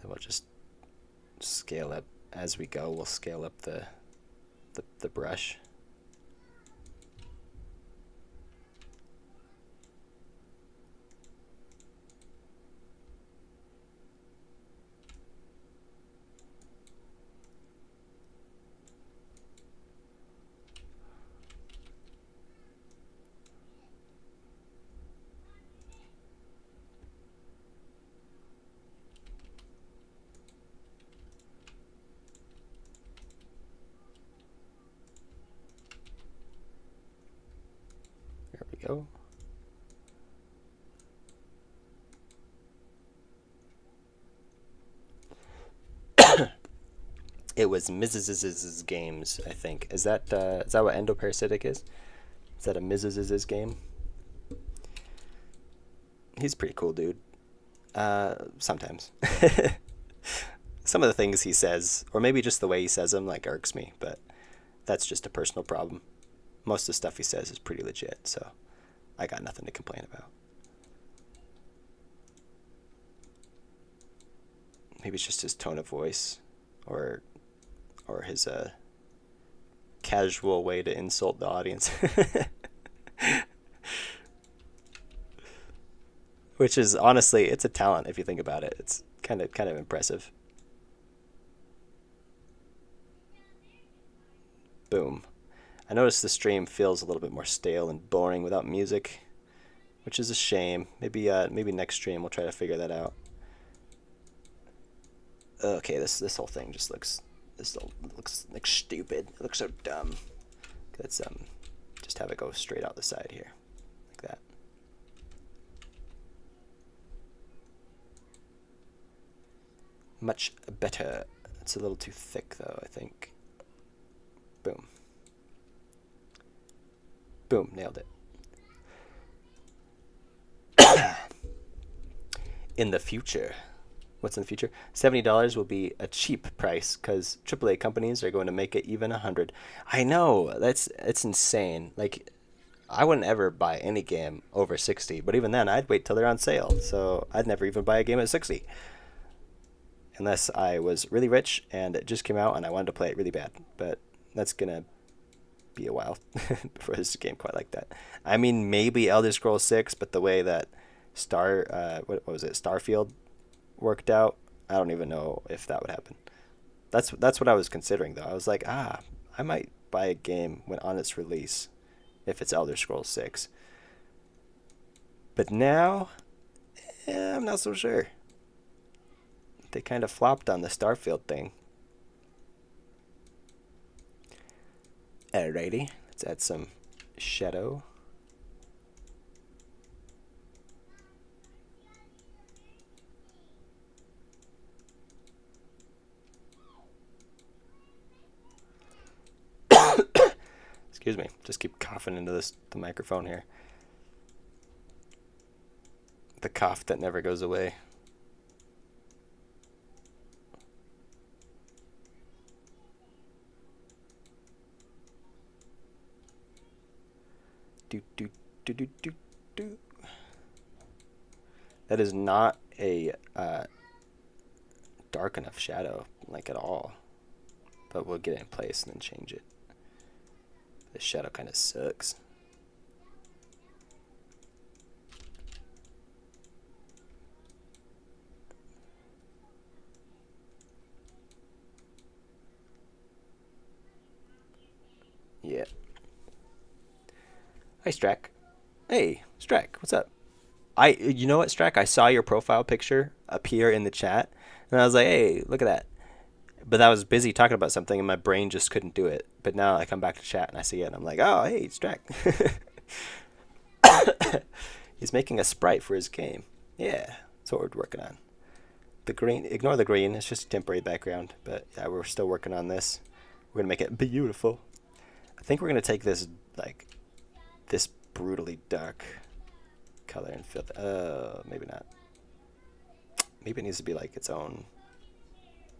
Then we'll just scale up as we go. We'll scale up the brush. There we go. It was Mrs.'s games, I think. Is that what Endoparasitic is? Is that a Mrs.'s game? He's a pretty cool dude. Sometimes. Some of the things he says, or maybe just the way he says them, like irks me, but that's just a personal problem. Most of the stuff he says is pretty legit, so I got nothing to complain about. Maybe it's just his tone of voice, or his casual way to insult the audience. Which is honestly, it's a talent if you think about it. It's kind of impressive. Boom. I noticed the stream feels a little bit more stale and boring without music, which is a shame. Maybe next stream we'll try to figure that out. Okay, this whole thing just looks like stupid. It looks so dumb. Let's just have it go straight out the side here, like that. Much better. It's a little too thick though, I think. Boom. Boom, nailed it. In the future. What's in the future? $70 will be a cheap price because AAA companies are going to make it even $100. I know, it's insane. Like, I wouldn't ever buy any game over $60, but even then, I'd wait till they're on sale. So I'd never even buy a game at $60, unless I was really rich and it just came out and I wanted to play it really bad. But that's gonna be a while before this game quite like that. I mean, maybe Elder Scrolls 6, but the way that what was it, Starfield worked out, I don't even know if that would happen. That's what I was considering though. I was like, I might buy a game when on its release if it's Elder Scrolls 6. But now, I'm not so sure. They kind of flopped on the Starfield thing. Alrighty, let's add some shadow. Excuse me, just keep coughing into the microphone here. The cough that never goes away. Do. That is not a dark enough shadow, like at all. But we'll get it in place and then change it. This shadow kind of sucks. Hey, Strack. Hey, Strack, what's up? You know what, Strack? I saw your profile picture appear in the chat, and I was like, hey, look at that. But I was busy talking about something, and my brain just couldn't do it. But now I come back to chat, and I see it, and I'm like, oh, hey, Strack. He's making a sprite for his game. Yeah, that's what we're working on. The green, ignore the green, it's just a temporary background. But yeah, we're still working on this. We're gonna make it beautiful. I think we're gonna take this, like, this brutally dark color and fill. Maybe not. Maybe it needs to be like its own.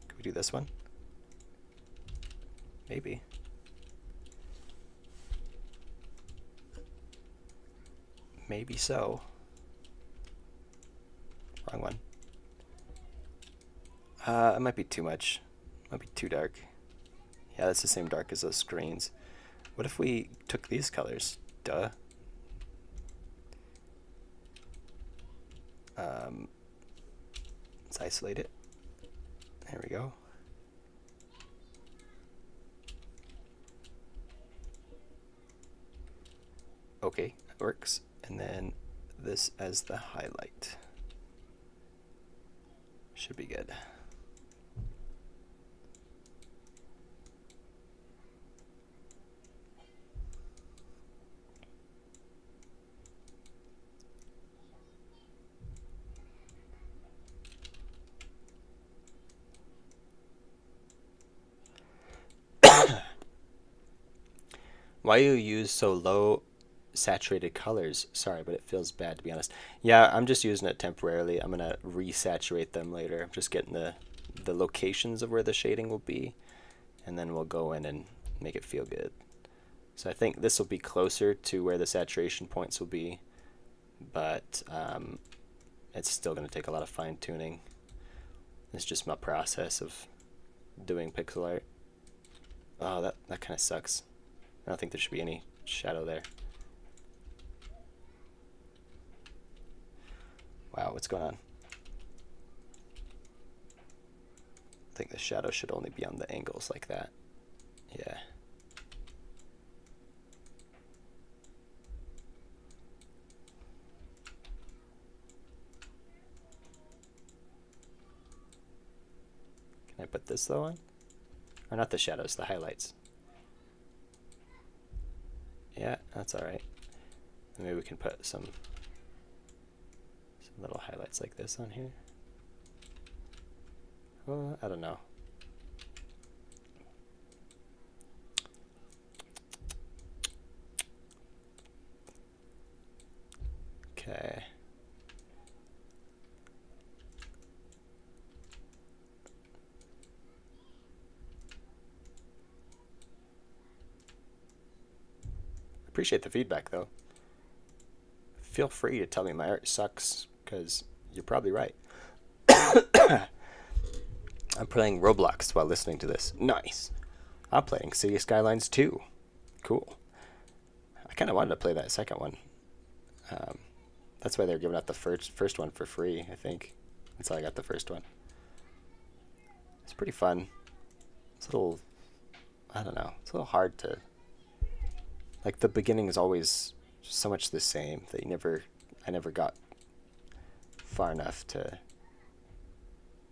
Can we do this one? Maybe. Maybe so. Wrong one. It might be too much. Might be too dark. Yeah, that's the same dark as those screens. What if we took these colors? Duh. Let's isolate it. There we go. Okay, that works. And then this as the highlight. Should be good. Why you use so low saturated colors? Sorry, but it feels bad, to be honest. Yeah, I'm just using it temporarily. I'm gonna resaturate them later. I'm just getting the locations of where the shading will be, and then we'll go in and make it feel good. So I think this will be closer to where the saturation points will be, but it's still gonna take a lot of fine tuning. It's just my process of doing pixel art. Oh, that kind of sucks. I don't think there should be any shadow there. Wow, what's going on? I think the shadow should only be on the angles like that. Yeah. Can I put this though on? Or not the shadows, the highlights. Yeah, that's alright. Maybe we can put some little highlights like this on here. Well, I don't know. Okay. Appreciate the feedback though. Feel free to tell me my art sucks, because you're probably right. I'm playing Roblox while listening to this. Nice. I'm playing City Skylines 2. Cool. I kind of wanted to play that second one. That's why they're giving out the first one for free, I think. That's how I got the first one. It's pretty fun. It's a little, I don't know, it's a little hard to, like, the beginning is always so much the same that I never got far enough to,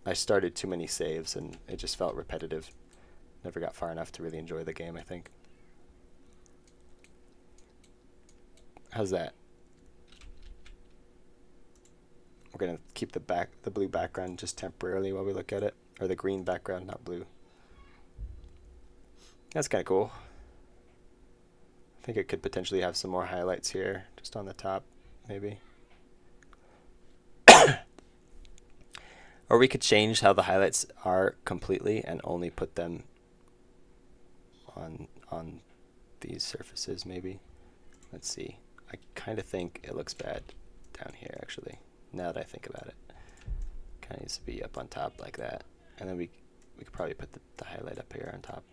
I started too many saves and it just felt repetitive. Never got far enough to really enjoy the game, I think. How's that? We're gonna keep the blue background just temporarily while we look at it, or the green background, not blue. That's kind of cool. I think it could potentially have some more highlights here, just on the top, maybe. Or we could change how the highlights are completely and only put them on these surfaces, maybe. Let's see. I kind of think it looks bad down here, actually, now that I think about it. Kind of needs to be up on top like that. And then we could probably put the highlight up here on top.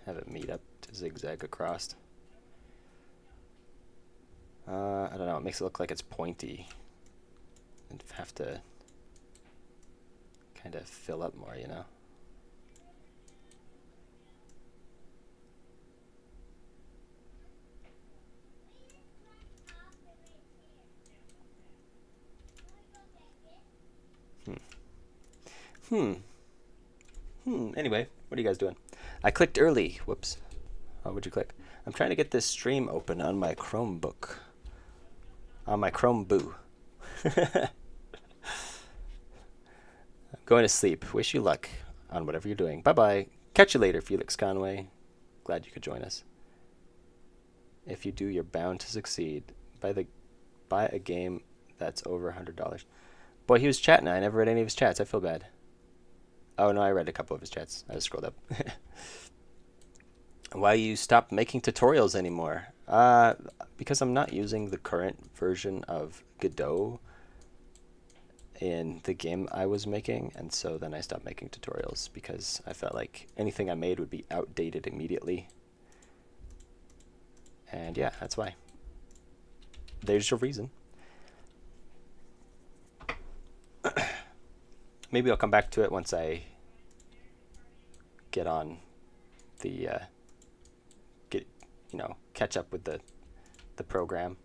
Have it meet up to zigzag across. I don't know, it makes it look like it's pointy. And have to kind of fill up more, you know. Anyway, what are you guys doing? I clicked early. Whoops. Oh, what'd you click? I'm trying to get this stream open on my Chromebook. On my Chromeboo. I'm going to sleep. Wish you luck on whatever you're doing. Bye-bye. Catch you later, Felix Conway. Glad you could join us. If you do, you're bound to succeed. Buy a game that's over $100. Boy, he was chatting. I never read any of his chats. I feel bad. Oh, no, I read a couple of his chats. I just scrolled up. Why you stopped making tutorials anymore? Because I'm not using the current version of Godot in the game I was making, and so then I stopped making tutorials because I felt like anything I made would be outdated immediately. And yeah, that's why. There's your reason. Maybe I'll come back to it once I get on the catch up with the program.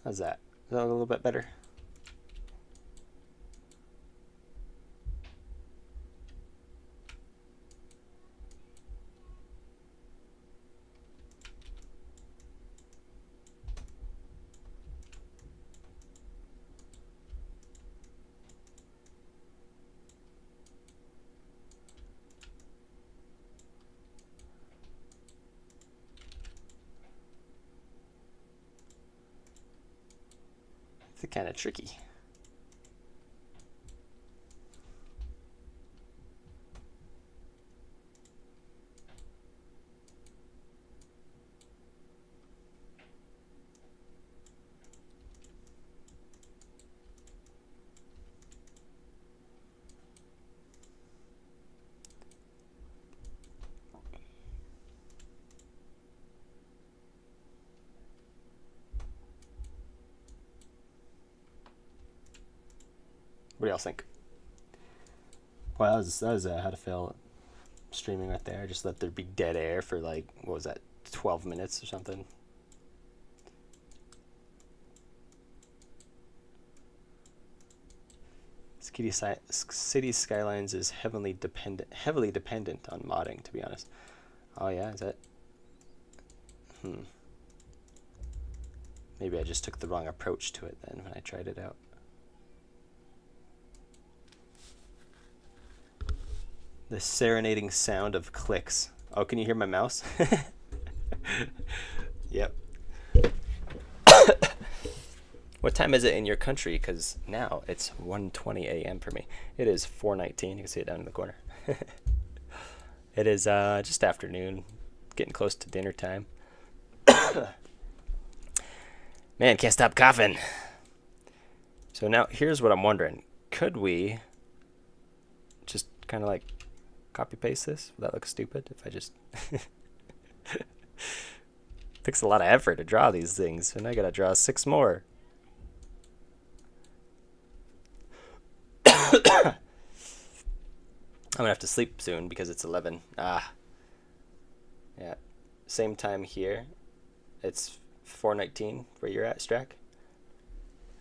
How's that? Is that a little bit better? It's kind of tricky. What do y'all think? Well, that was how to fail streaming right there. Just let there be dead air for like, what was that, 12 minutes or something? City Skylines is heavily dependent on modding, to be honest. Oh yeah, is that? Maybe I just took the wrong approach to it then when I tried it out. The serenading sound of clicks. Oh, can you hear my mouse? Yep. What time is it in your country? Because now it's 1:20 a.m. for me. It is 4:19. You can see it down in the corner. It is just afternoon, getting close to dinner time. Man, can't stop coughing. So now here's what I'm wondering. Could we just kind of like copy paste this? Would that look stupid if I just... Takes a lot of effort to draw these things, and I gotta draw 6 more. I'm gonna have to sleep soon because it's 11. Yeah. Same time here. It's 4:19 where you're at, Strack.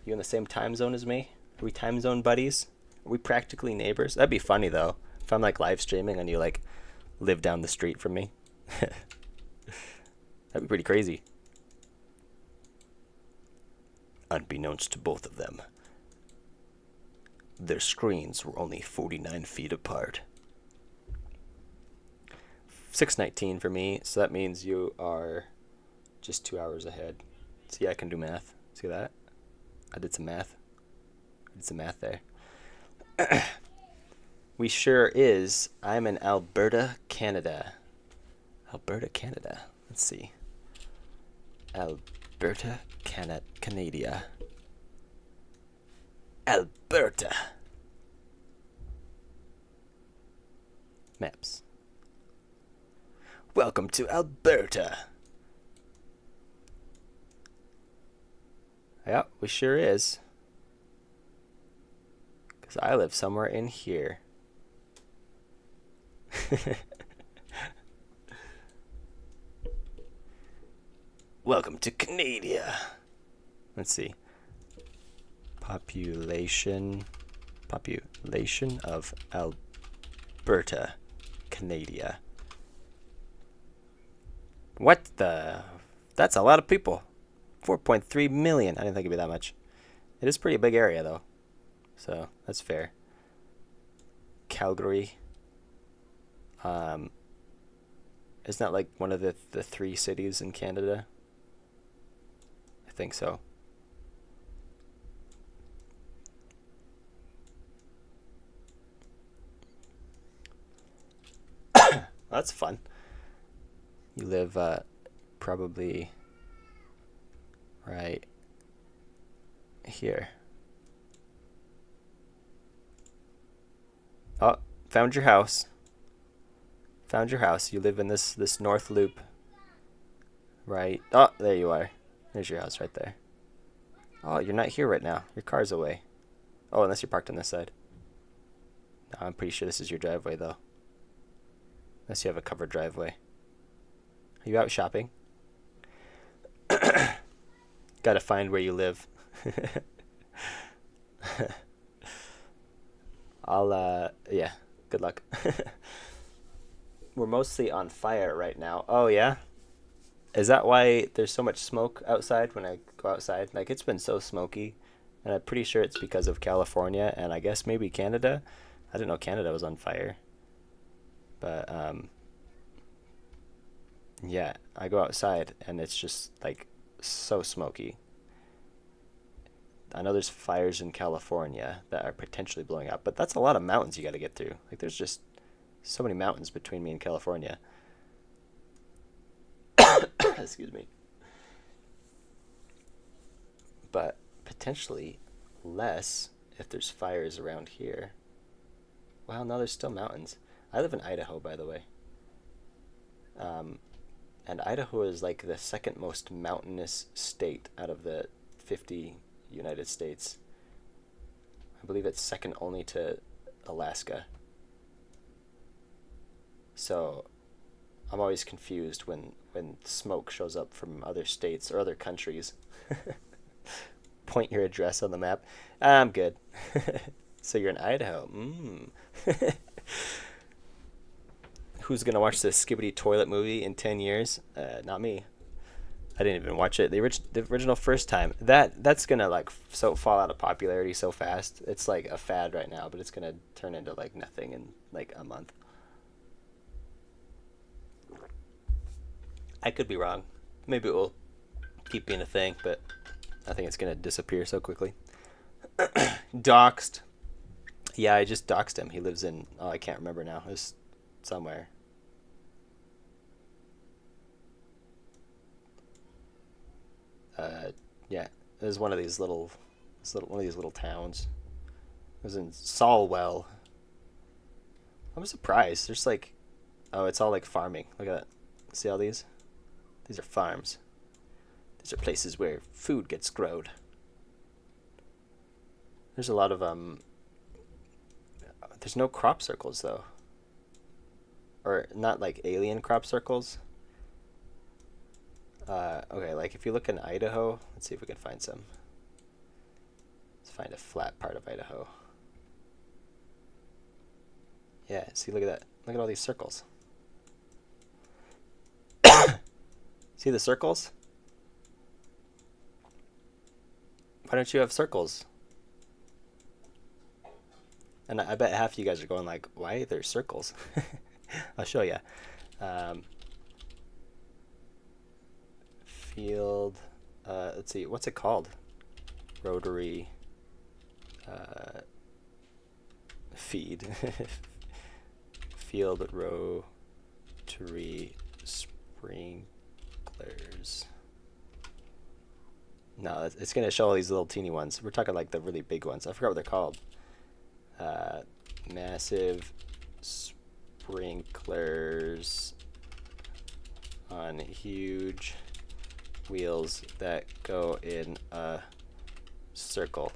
You in the same time zone as me? Are we time zone buddies? Are we practically neighbors? That'd be funny though. If I'm like live streaming and you like live down the street from me. That'd be pretty crazy. Unbeknownst to both of them, their screens were only 49 feet apart. 6:19 for me, so that means you are just 2 hours ahead. See, I can do math. See that? I did some math. There. We sure is. I'm in Alberta, Canada. Let's see. Alberta, Canada. Alberta. Maps. Welcome to Alberta. Yeah, we sure is. Because I live somewhere in here. Welcome to Canada. Let's see. Population of Alberta, Canada. What the? That's a lot of people. 4.3 million. I didn't think it'd be that much. It is a pretty big area though. So that's fair. Calgary. Isn't that like one of the 3 cities in Canada? I think so. That's fun. You live probably right here. Oh, found your house. Found your house. You live in this north loop. Right. Oh, there you are. There's your house right there. Oh, you're not here right now. Your car's away. Oh, unless you're parked on this side. No, I'm pretty sure this is your driveway though. Unless you have a covered driveway. Are you out shopping? Gotta find where you live. Yeah, good luck. We're mostly on fire right now. Oh, yeah? Is that why there's so much smoke outside when I go outside? Like, it's been so smoky. And I'm pretty sure it's because of California and I guess maybe Canada. I didn't know Canada was on fire. But, yeah, I go outside and it's just, like, so smoky. I know there's fires in California that are potentially blowing up, but that's a lot of mountains you got to get through. Like, there's just so many mountains between me and California. Excuse me. But potentially less if there's fires around here. Well, no, there's still mountains. I live in Idaho, by the way. And Idaho is like the second most mountainous state out of the 50 United States. I believe it's second only to Alaska. So I'm always confused when smoke shows up from other states or other countries. Point your address on the map. I'm good. So you're in Idaho. Who's going to watch the Skibbity Toilet movie in 10 years? Not me. I didn't even watch it. The original first time. That's going to like so fall out of popularity so fast. It's like a fad right now, but it's going to turn into like nothing in like a month. I could be wrong. Maybe it will keep being a thing, but I think it's going to disappear so quickly. Doxed. Yeah, I just doxed him. He lives in, oh, I can't remember now. It was somewhere. Yeah, it was one of these little towns. It was in Solwell. I'm surprised. There's like, oh, it's all like farming. Look at that. See all these? These are farms. These are places where food gets growed. There's a lot of there's no crop circles though. Or not like alien crop circles. Okay, like if you look in Idaho, let's see if we can find some. Let's find a flat part of Idaho. Yeah, see, look at that. Look at all these circles. See the circles? Why don't you have circles? And I bet half of you guys are going like, why are there circles? I'll show you. Field, let's see, what's it called? Rotary feed. Field rotary sprinklers. No, it's gonna show all these little teeny ones. We're talking like the really big ones. I forgot what they're called. Massive sprinklers on huge wheels that go in a circle.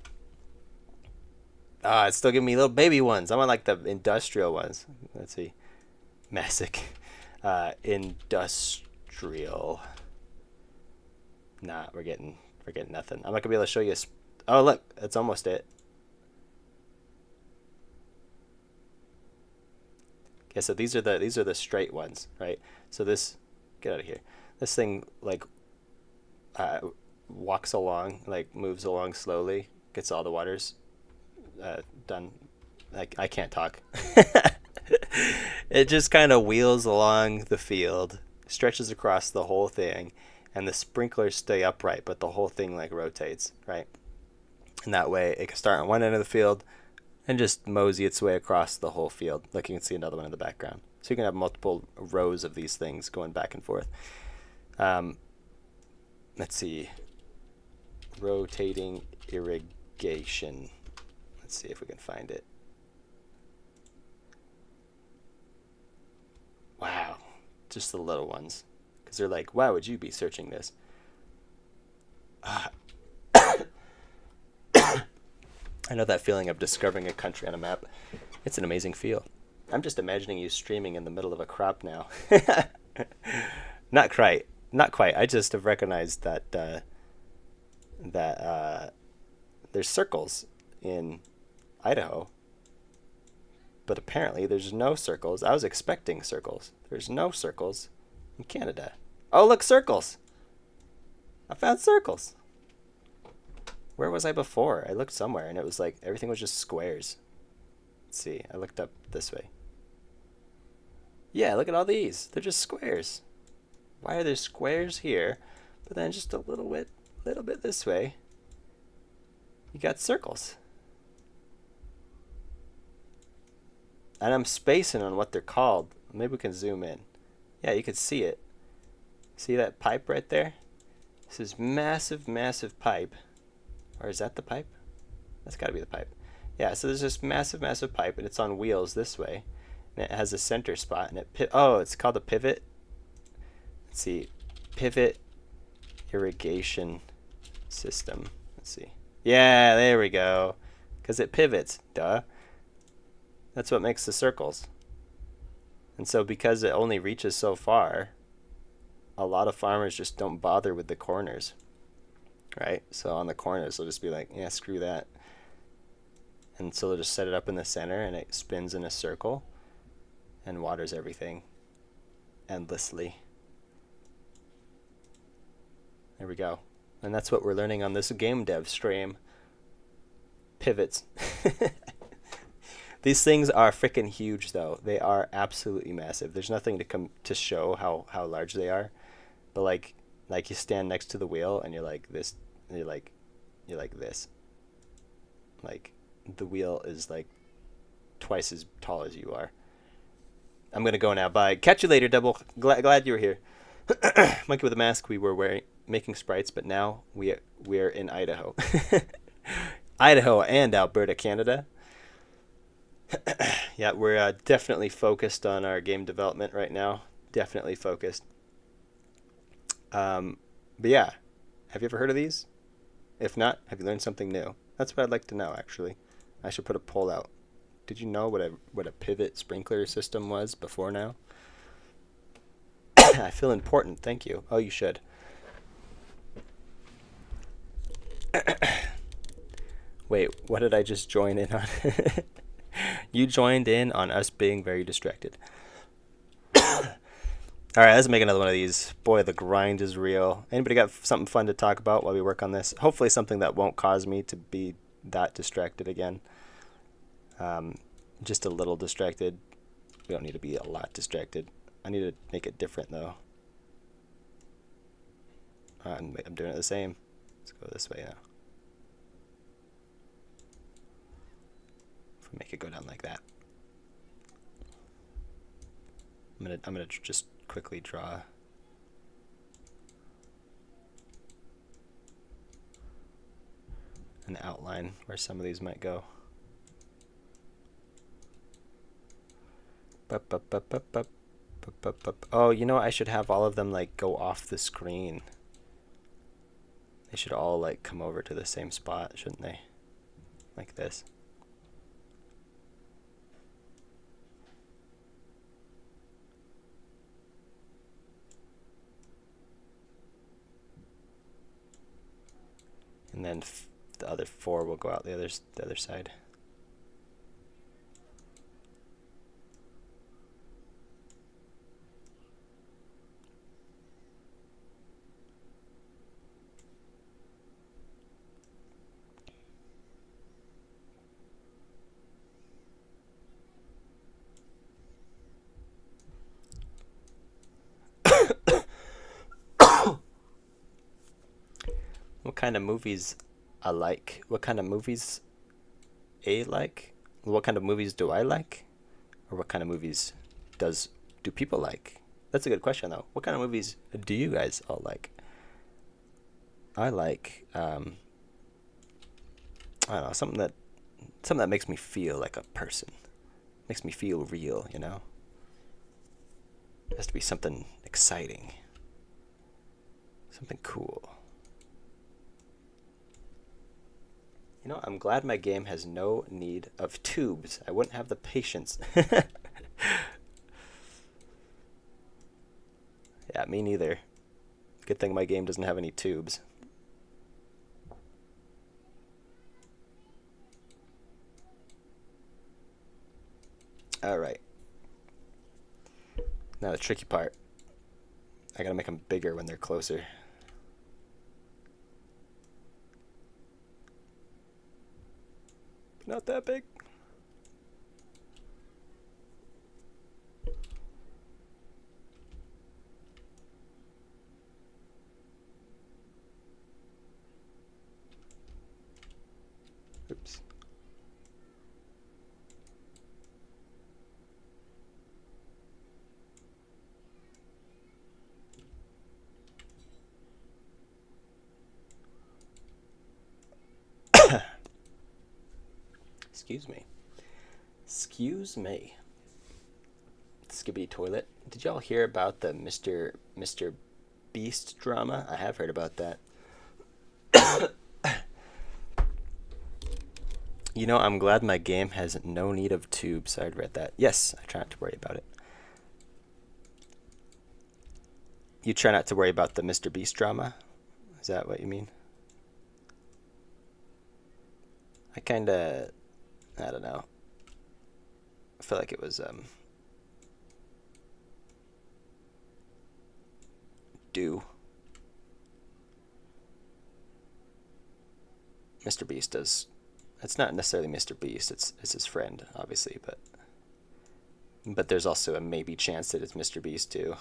Ah, it's still giving me little baby ones. I want like the industrial ones. Let's see. Massive industrial. Nah, we're getting nothing. I'm not gonna be able to show you. Oh, look, that's almost it. Okay, so these are the straight ones, right? So this, get out of here. This thing like walks along, like moves along slowly, gets all the waters done. Like I can't talk. It just kind of wheels along the field, stretches across the whole thing, and the sprinklers stay upright, but the whole thing like rotates, right? And that way it can start on one end of the field and just mosey its way across the whole field. Like you can see another one in the background. So you can have multiple rows of these things going back and forth. Let's see. Rotating irrigation. Let's see if we can find it. Wow. Just the little ones. Because they're like, why would you be searching this? I know that feeling of discovering a country on a map. It's an amazing feel. I'm just imagining you streaming in the middle of a crop now. Not quite. Not quite. I just have recognized that there's circles in Idaho. But apparently there's no circles. I was expecting circles. There's no circles in Canada. Oh, look, circles. I found circles. Where was I before? I looked somewhere and it was like everything was just squares. Let's see. I looked up this way. Yeah, look at all these. They're just squares. Why are there squares here? But then just a little bit this way, you got circles. And I'm spacing on what they're called. Maybe we can zoom in. Yeah, you can see it. See that pipe right there? This is massive, massive pipe. Or is that the pipe? That's got to be the pipe. Yeah, so there's this massive, massive pipe, and it's on wheels this way. And it has a center spot, and it's called a pivot. Let's see. Pivot irrigation system. Let's see. Yeah, there we go. Because it pivots. Duh. That's what makes the circles. And so because it only reaches so far, a lot of farmers just don't bother with the corners. Right? So on the corners, they'll just be like, yeah, screw that. And so they'll just set it up in the center, and it spins in a circle and waters everything endlessly. There we go. And that's what we're learning on this game dev stream. Pivots. These things are freaking huge, though. They are absolutely massive. There's nothing to show how large they are. But like you stand next to the wheel and you're like this, and you're like this. Like the wheel is like twice as tall as you are. I'm gonna go now. Bye. Catch you later, Double. Glad you were here. Monkey with a mask. We were making sprites, but now we're in Idaho. Idaho and Alberta, Canada. Yeah, we're definitely focused on our game development right now. Definitely focused. But yeah, have you ever heard of these? If not, have you learned something new? That's what I'd like to know, actually. I should put a poll out. Did you know what a pivot sprinkler system was before now? I feel important. Thank you. Oh, you should. Wait, what did I just join in on? You joined in on us being very distracted. All right, let's make another one of these. Boy, the grind is real. Anybody got something fun to talk about while we work on this? Hopefully something that won't cause me to be that distracted again. Just a little distracted. We don't need to be a lot distracted. I need to make it different, though. I'm doing it the same. Let's go this way now. If we make it go down like that. I'm gonna just quickly draw an outline where some of these might go. Oh, you know, I should have all of them like go off the screen. They should all like come over to the same spot, shouldn't they? Like this. And then the other 4 will go out the other side. What kind of movies I like? What kind of movies A like? What kind of movies do I like? Or what kind of movies do people like? That's a good question though. What kind of movies do you guys all like? I like I don't know, something that makes me feel like a person. Makes me feel real, you know? It has to be something exciting. Something cool. You know, I'm glad my game has no need of tubes. I wouldn't have the patience. Yeah, me neither. Good thing my game doesn't have any tubes. Alright. Now the tricky part. I gotta make them bigger when they're closer. Not that big. Oops. Excuse me. Excuse me. Skibbity toilet. Did y'all hear about the Mr. Beast drama? I have heard about that. You know, I'm glad my game has no need of tubes. I'd read that. Yes, I try not to worry about it. You try not to worry about the Mr. Beast drama? Is that what you mean? I kinda... I don't know. I feel like it was, due. Mr. Beast does... It's not necessarily Mr. Beast, it's his friend, obviously, but there's also a maybe chance that it's Mr. Beast, too.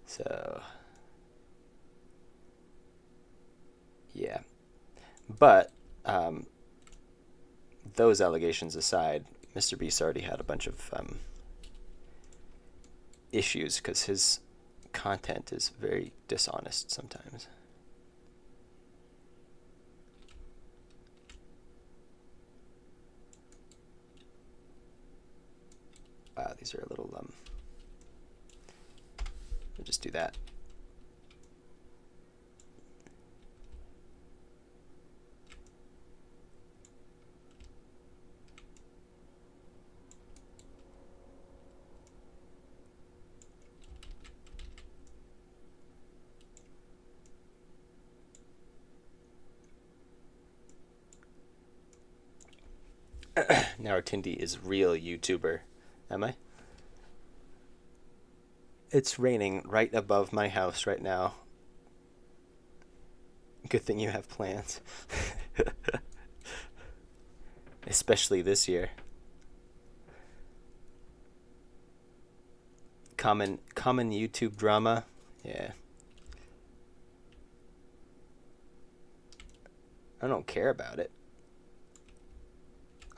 So... yeah. But, those allegations aside, Mr. Beast already had a bunch of issues because his content is very dishonest sometimes. Wow, these are a little we'll just do that. Now Artindi is real YouTuber. Am I? It's raining right above my house right now. Good thing you have plans. Especially this year. Common YouTube drama. Yeah. I don't care about it.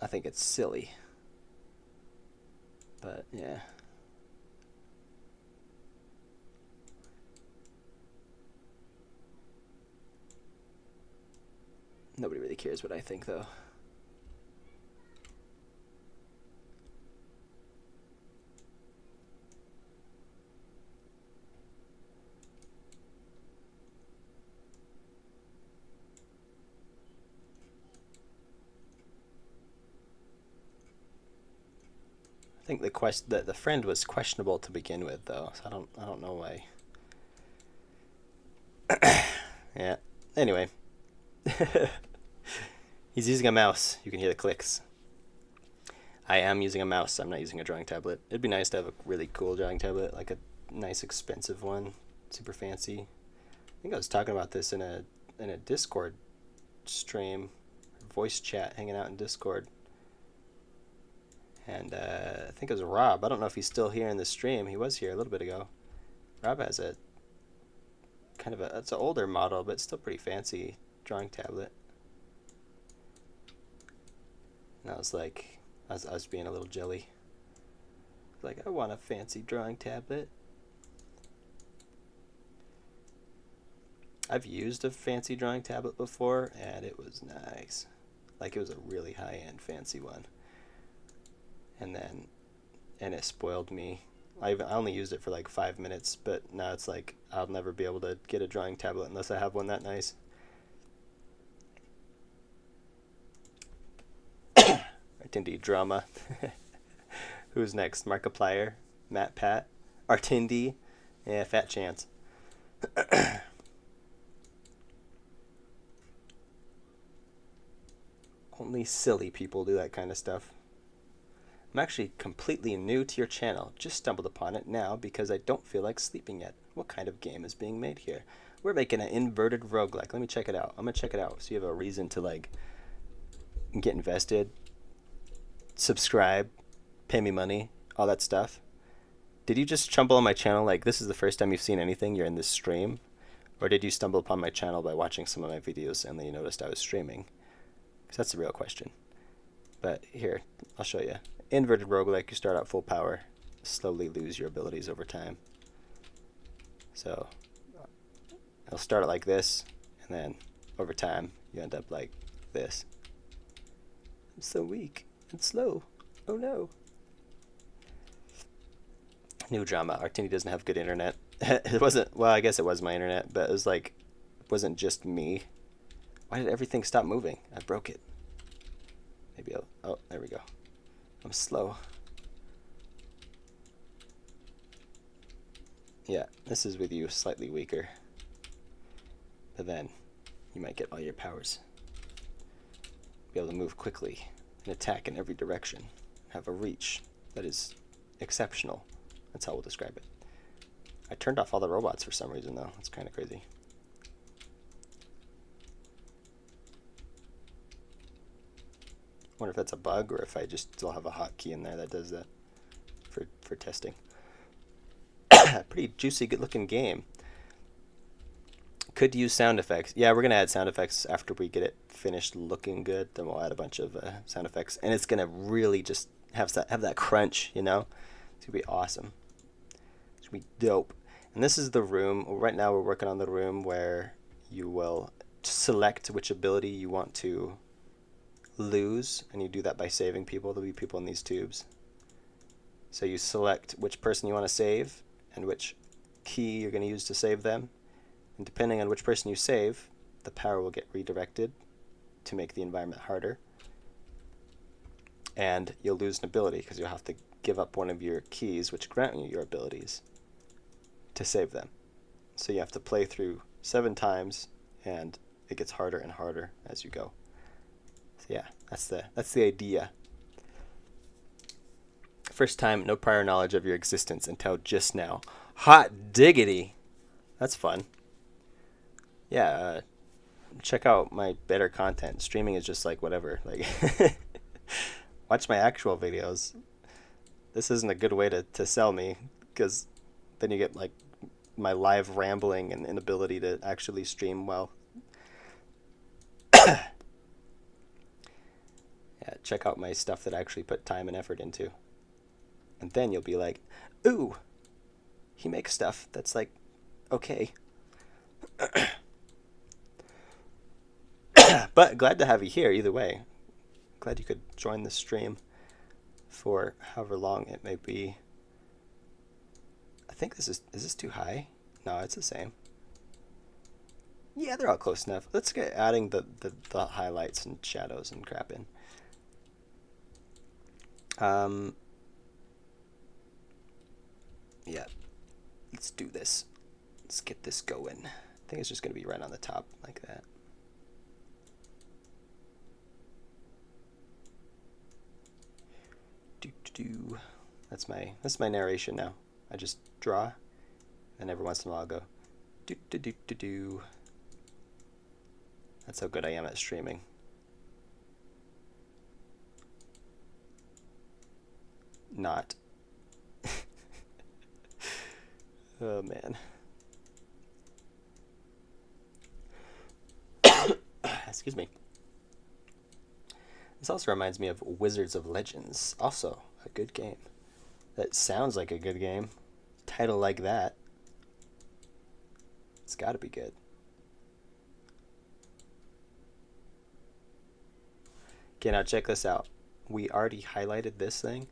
I think it's silly. But, yeah. Nobody really cares what I think, though. I think the friend was questionable to begin with, though, so I don't know why. Yeah. Anyway. He's using a mouse. You can hear the clicks. I am using a mouse. I'm not using a drawing tablet. It'd be nice to have a really cool drawing tablet, like a nice expensive one, super fancy. I think I was talking about this in a Discord stream, voice chat, hanging out in Discord. And I think it was Rob. I don't know if he's still here in the stream. He was here a little bit ago. Rob has a kind of it's an older model, but still pretty fancy drawing tablet. And I was like, I was being a little jelly. Like, I want a fancy drawing tablet. I've used a fancy drawing tablet before, and it was nice. Like, it was a really high-end fancy one. And it spoiled me. I only used it for like 5 minutes, but now it's like I'll never be able to get a drawing tablet unless I have one that nice. Artindi drama. Who's next? Markiplier, Matt Pat, Artindi, yeah, fat chance. Only silly people do that kind of stuff. I'm actually completely new to your channel. Just stumbled upon it now because I don't feel like sleeping yet. What kind of game is being made here? We're making an inverted roguelike. Let me check it out. I'm gonna check it out so you have a reason to like get invested, subscribe, pay me money, all that stuff. Did you just stumble on my channel like this is the first time you've seen anything? You're in this stream? Or did you stumble upon my channel by watching some of my videos and then you noticed I was streaming? Because that's the real question. But here, I'll show you. Inverted roguelike, you start out full power, slowly lose your abilities over time. So, it'll start like this, and then over time, you end up like this. I'm so weak and slow. Oh no. New drama. Artindi doesn't have good internet. It wasn't, well, I guess it was my internet, but it was like, it wasn't just me. Why did everything stop moving? I broke it. Maybe I'll, oh, there we go. I'm slow. Yeah, this is with you slightly weaker. But then you might get all your powers. Be able to move quickly and attack in every direction. Have a reach that is exceptional. That's how we'll describe it. I turned off all the robots for some reason though. That's kind of crazy. I wonder if that's a bug or if I just still have a hotkey in there that does that for testing. Pretty juicy, good-looking game. Could use sound effects. Yeah, we're gonna add sound effects after we get it finished looking good. Then we'll add a bunch of sound effects, and it's gonna really just have that crunch, you know. It's gonna be awesome. It's gonna be dope. And this is the room. Right now, we're working on the room where you will select which ability you want to lose, and you do that by saving people. There'll be people in these tubes. So you select which person you want to save and which key you're going to use to save them. And depending on which person you save, the power will get redirected to make the environment harder. And you'll lose an ability because you'll have to give up one of your keys which grant you your abilities to save them. So you have to play through 7 times, and it gets harder and harder as you go. So yeah, that's the idea. First time, no prior knowledge of your existence until just now. Hot diggity. That's fun. Yeah, check out my better content. Streaming is just like whatever. Like, watch my actual videos. This isn't a good way to sell me, because then you get like my live rambling and inability to actually stream well. Yeah, check out my stuff that I actually put time and effort into. And then you'll be like, ooh, he makes stuff that's like, okay. But glad to have you here either way. Glad you could join the stream for however long it may be. I think is this too high? No, it's the same. Yeah, they're all close enough. Let's get adding the highlights and shadows and crap in. Yeah, let's do this. Let's get this going. I think it's just going to be right on the top like that. That's my narration now. I just draw, and every once in a while I'll go do do do do do. That's how good I am at streaming. Not. Oh man. Excuse me. This also reminds me of Wizards of Legends. Also a good game. That sounds like a good game. Title like that. It's got to be good. Okay, now check this out. We already highlighted this thing,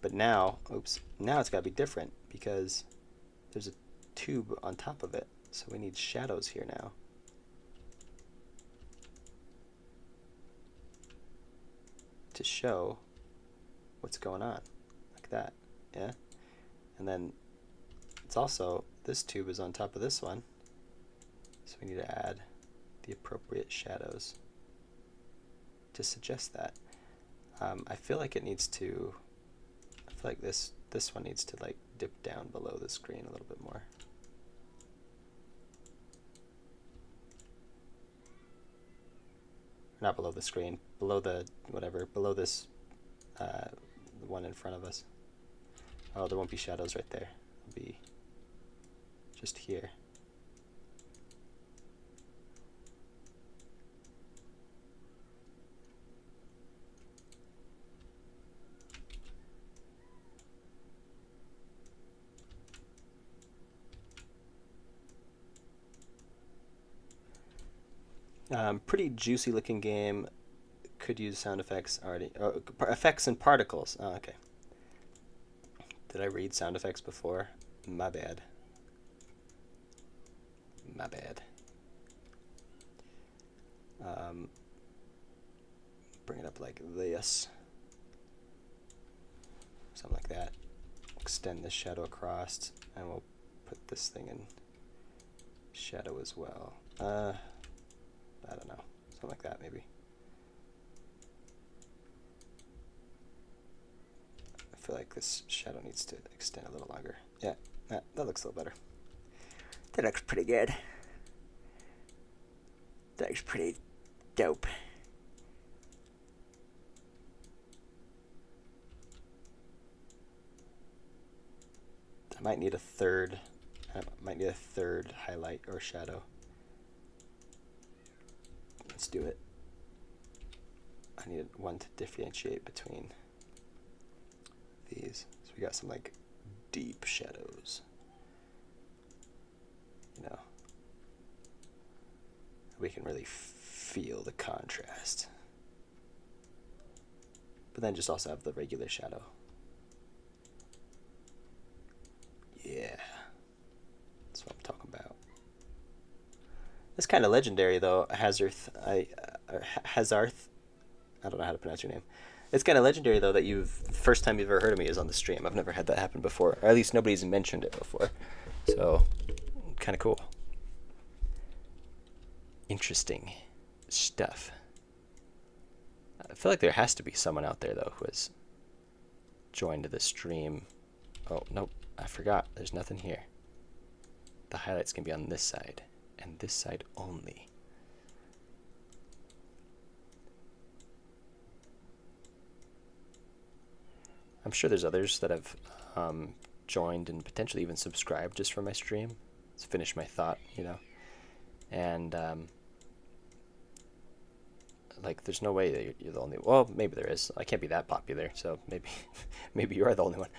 but now, now it's got to be different because there's a tube on top of it. So we need shadows here now. To show what's going on, like that, yeah? And then it's also, this tube is on top of this one, so we need to add the appropriate shadows to suggest that. I feel like it needs to, I feel like this one needs to like dip down below the screen a little bit more. Not below the screen, below the, whatever, below this, the one in front of us. Oh, there won't be shadows right there. It'll be just here. Pretty juicy looking game. Could use sound effects already. Oh, effects and particles. Oh, okay. Did I read sound effects before? My bad. My bad. Bring it up like this. Something like that. Extend the shadow across, and we'll put this thing in shadow as well. I don't know. Something like that, maybe. I feel like this shadow needs to extend a little longer. Yeah, that looks a little better. That looks pretty good. That looks pretty dope. I might need a third highlight or shadow. Let's do it. I need one to differentiate between these. So we got some like deep shadows. You know, we can really feel the contrast. But then just also have the regular shadow. Yeah, that's what I'm talking about. It's kind of legendary though, Hazarth. Hazarth. I don't know how to pronounce your name. It's kind of legendary though that first time you've ever heard of me is on the stream. I've never had that happen before, or at least nobody's mentioned it before. So, kind of cool. Interesting stuff. I feel like there has to be someone out there though who has joined the stream. Oh nope, I forgot. There's nothing here. The highlights can be on this side. And this side only. I'm sure there's others that have joined and potentially even subscribed just for my stream. Let's finish my thought, you know. And like, there's no way that you're the only. Well, maybe there is. I can't be that popular, so maybe you are the only one.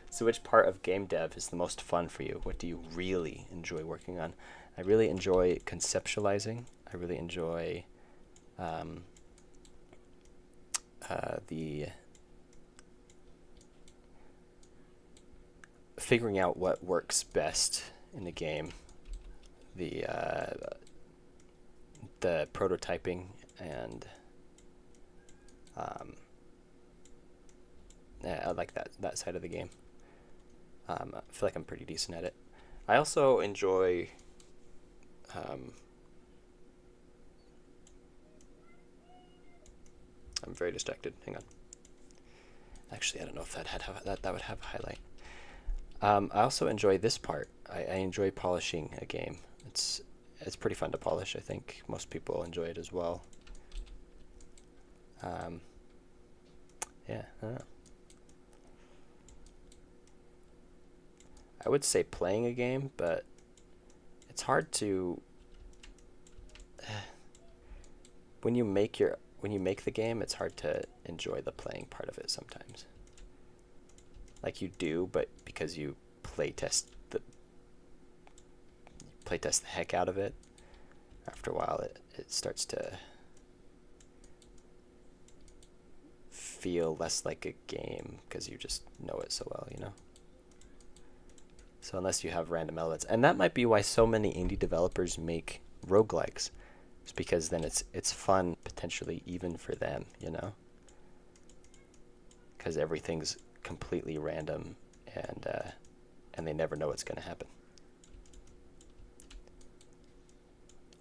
So, which part of game dev is the most fun for you? What do you really enjoy working on? I really enjoy conceptualizing. I really enjoy um, the figuring out what works best in the game, the prototyping, and yeah, I like that side of the game. I feel like I'm pretty decent at it. I also enjoy I'm very distracted. Hang on. Actually, I don't know if that would have a highlight. I also enjoy this part. I enjoy polishing a game. It's pretty fun to polish. I think most people enjoy it as well. Yeah, I don't know. I would say playing a game, but it's hard to when you make the game, it's hard to enjoy the playing part of it sometimes. Like you do, but because you playtest the heck out of it, after a while it starts to feel less like a game because you just know it so well, you know? So unless you have random elements, and that might be why so many indie developers make roguelikes, it's because then it's fun potentially even for them, you know? Because everything's completely random and they never know what's going to happen.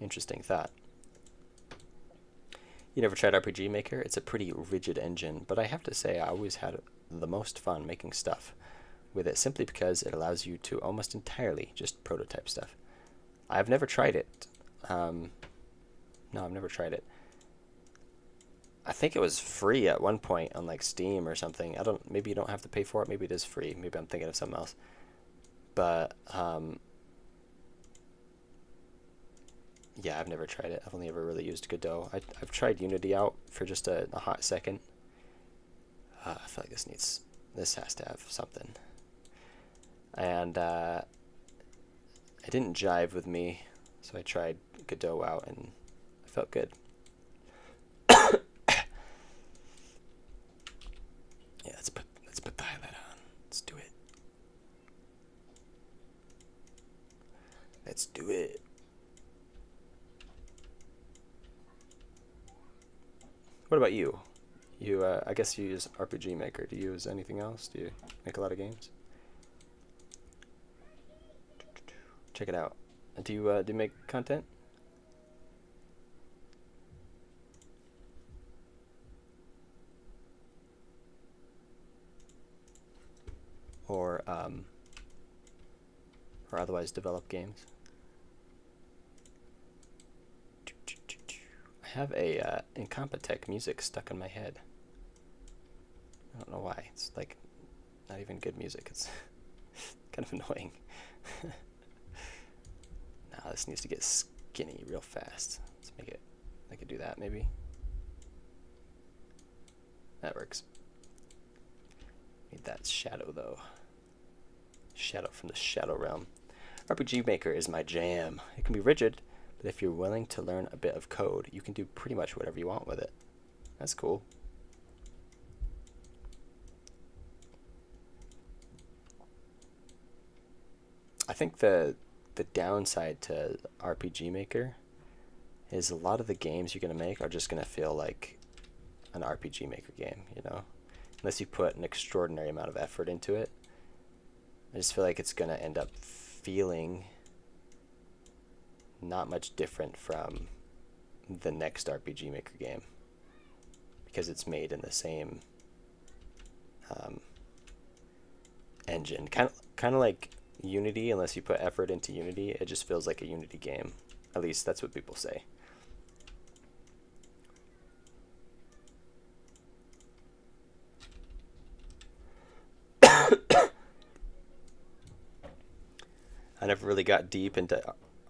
Interesting thought. You never tried RPG Maker? It's a pretty rigid engine, but I have to say I always had the most fun making stuff with it simply because it allows you to almost entirely just prototype stuff. I've never tried it. No, I've never tried it. I think it was free at one point on like Steam or something. Maybe you don't have to pay for it. Maybe it is free. Maybe I'm thinking of something else. But yeah, I've never tried it. I've only ever really used Godot. I've tried Unity out for just a hot second. I feel like this has to have something. And it didn't jive with me, so I tried Godot out and I felt good. Yeah, let's put the highlight on. Let's do it. Let's do it. What about you? I guess you use RPG Maker. Do you use anything else? Do you make a lot of games? Check it out. Do you make content? Or otherwise develop games? I have a Incompetech music stuck in my head. I don't know why. It's like not even good music. It's kind of annoying. Now this needs to get skinny real fast. Let's make it do that maybe. That works. Need that shadow though. Shadow from the shadow realm. RPG Maker is my jam. It can be rigid, but if you're willing to learn a bit of code, you can do pretty much whatever you want with it. That's cool. I think the downside to RPG Maker is a lot of the games you're going to make are just going to feel like an RPG Maker game, you know? Unless you put an extraordinary amount of effort into it. I just feel like it's going to end up feeling not much different from the next RPG Maker game because it's made in the same engine. Kind of like Unity. Unless you put effort into Unity, it just feels like a Unity game. At least that's what people say. I never really got deep into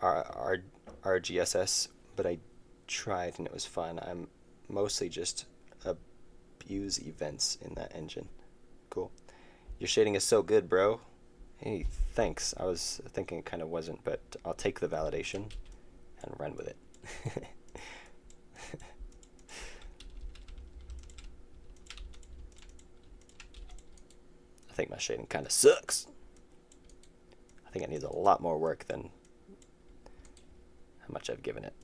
RGSS, but I tried and it was fun. I'm mostly just abuse events in that engine. Cool. Your shading is so good, bro. Hey, thanks. I was thinking it kind of wasn't, but I'll take the validation and run with it. think my shading kind of sucks. I think it needs a lot more work than how much I've given it.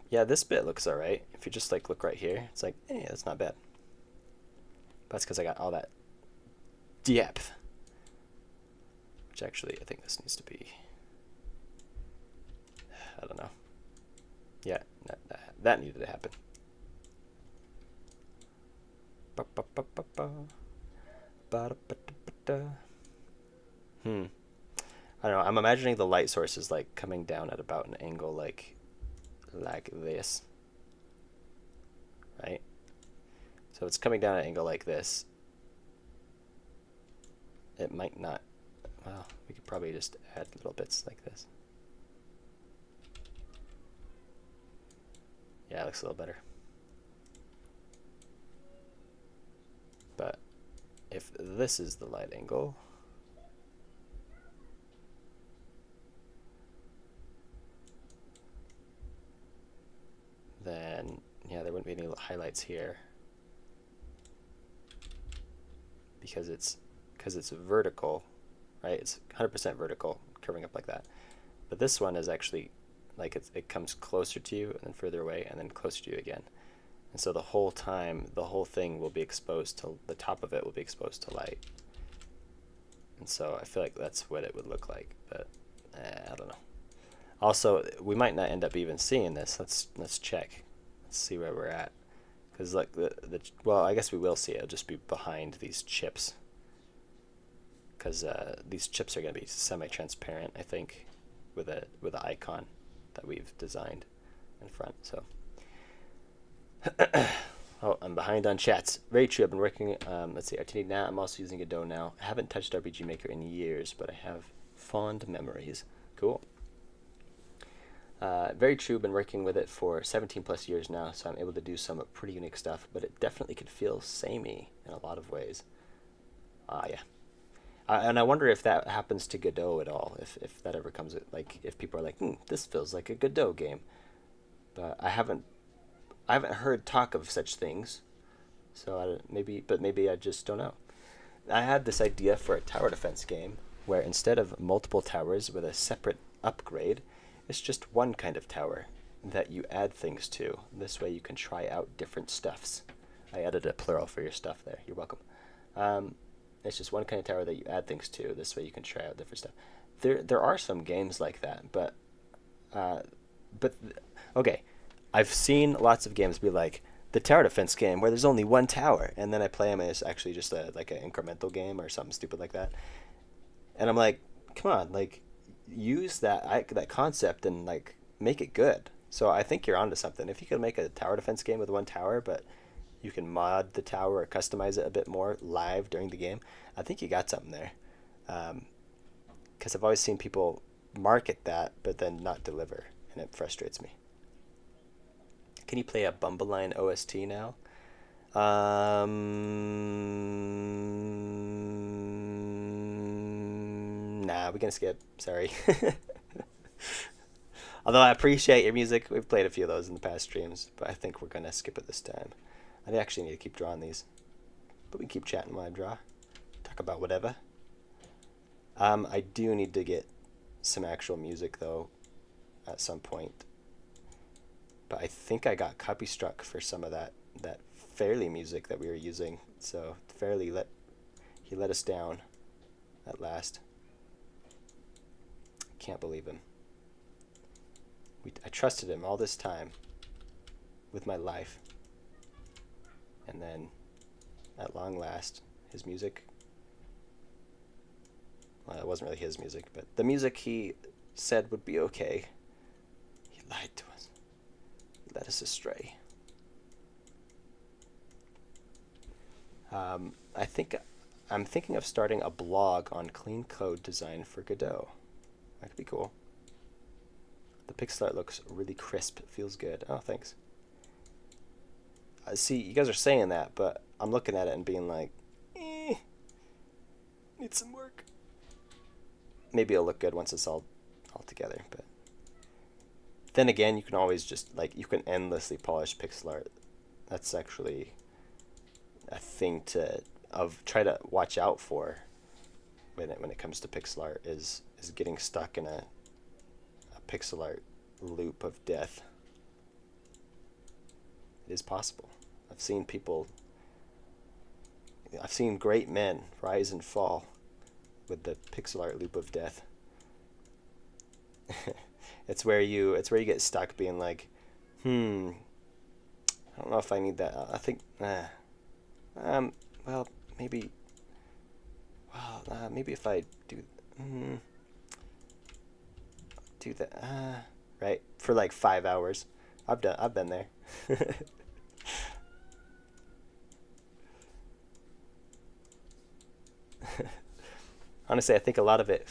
Yeah, this bit looks alright. If you just like look right here, it's like, hey, that's not bad. But that's because I got all that depth. Which actually, I think this needs to be, I don't know. Yeah, that needed to happen. I don't know. I'm imagining the light source is like coming down at about an angle like this, right? So it's coming down at an angle like this. It might not. Well, we could probably just add little bits like this. Yeah, it looks a little better. But if this is the light angle, then yeah, there wouldn't be any highlights here because it's vertical, right? It's 100% vertical, curving up like that. But this one is actually like it comes closer to you and then further away and then closer to you again. And so the whole time, the whole thing will be exposed to, the top of it will be exposed to light. And so I feel like that's what it would look like, but I don't know. Also, we might not end up even seeing this. Let's check. Let's see where we're at. Because like well, I guess we will see it. It'll just be behind these chips. Because these chips are going to be semi-transparent, I think, with an icon that we've designed in front. So, oh, I'm behind on chats. Very true. I've been working. Let's see, Artindi now. I'm also using Godot now. I haven't touched RPG Maker in years, but I have fond memories. Cool. Very true, been working with it for 17 plus years now, so I'm able to do some pretty unique stuff, but it definitely could feel samey in a lot of ways. Yeah. And I wonder if that happens to Godot at all, if that ever comes, like, if people are like, this feels like a Godot game. But I haven't heard talk of such things, so maybe I just don't know. I had this idea for a tower defense game, where instead of multiple towers with a separate upgrade, it's just one kind of tower that you add things to. This way you can try out different stuffs. I added a plural for your stuff there. You're welcome. It's just one kind of tower that you add things to. This way you can try out different stuff. There are some games like that, but okay. I've seen lots of games be like the tower defense game where there's only one tower, and then I play them and it's actually just like an incremental game or something stupid like that. And I'm like, come on, like, use that concept and like make it good. So I think you're onto something. If you could make a tower defense game with one tower, but you can mod the tower or customize it a bit more live during the game, I think you got something there. Because I've always seen people market that but then not deliver, and it frustrates me. Can you play a Bumbleline OST now? Nah, we can skip. Sorry. Although I appreciate your music. We've played a few of those in the past streams, but I think we're going to skip it this time. I actually need to keep drawing these. But we can keep chatting while I draw. Talk about whatever. I do need to get some actual music, though, at some point. But I think I got copy struck for some of that Fairly music that we were using. So Fairly let us down at last. Can't believe him. I trusted him all this time with my life. And then, at long last, his music, well, it wasn't really his music, but the music he said would be okay, he lied to us. He led us astray. I'm thinking of starting a blog on clean code design for Godot. That could be cool. The pixel art looks really crisp. It feels good. Oh, thanks. See, you guys are saying that, but I'm looking at it and being like, Needs some work. Maybe it'll look good once it's all together, but then again, you can always just like you can endlessly polish pixel art. That's actually a thing to try to watch out for when it comes to pixel art is getting stuck in a pixel art loop of death. It is possible. I've seen great men rise and fall with the pixel art loop of death. it's where you get stuck being like, I don't know if I need that. I think, well, maybe if I do that, right, for like 5 hours. I've been there. Honestly, I think a lot of it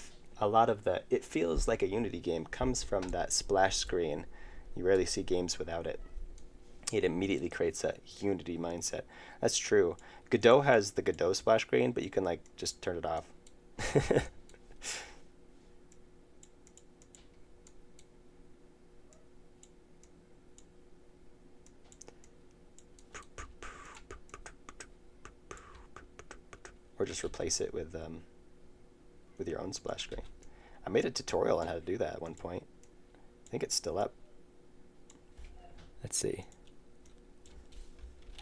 feels like a Unity game comes from that splash screen. You rarely see games without it. It immediately creates that Unity mindset. That's true. Godot has the Godot splash screen, but you can like just turn it off. Or just replace it with your own splash screen. I made a tutorial on how to do that at one point. I think it's still up. Let's see.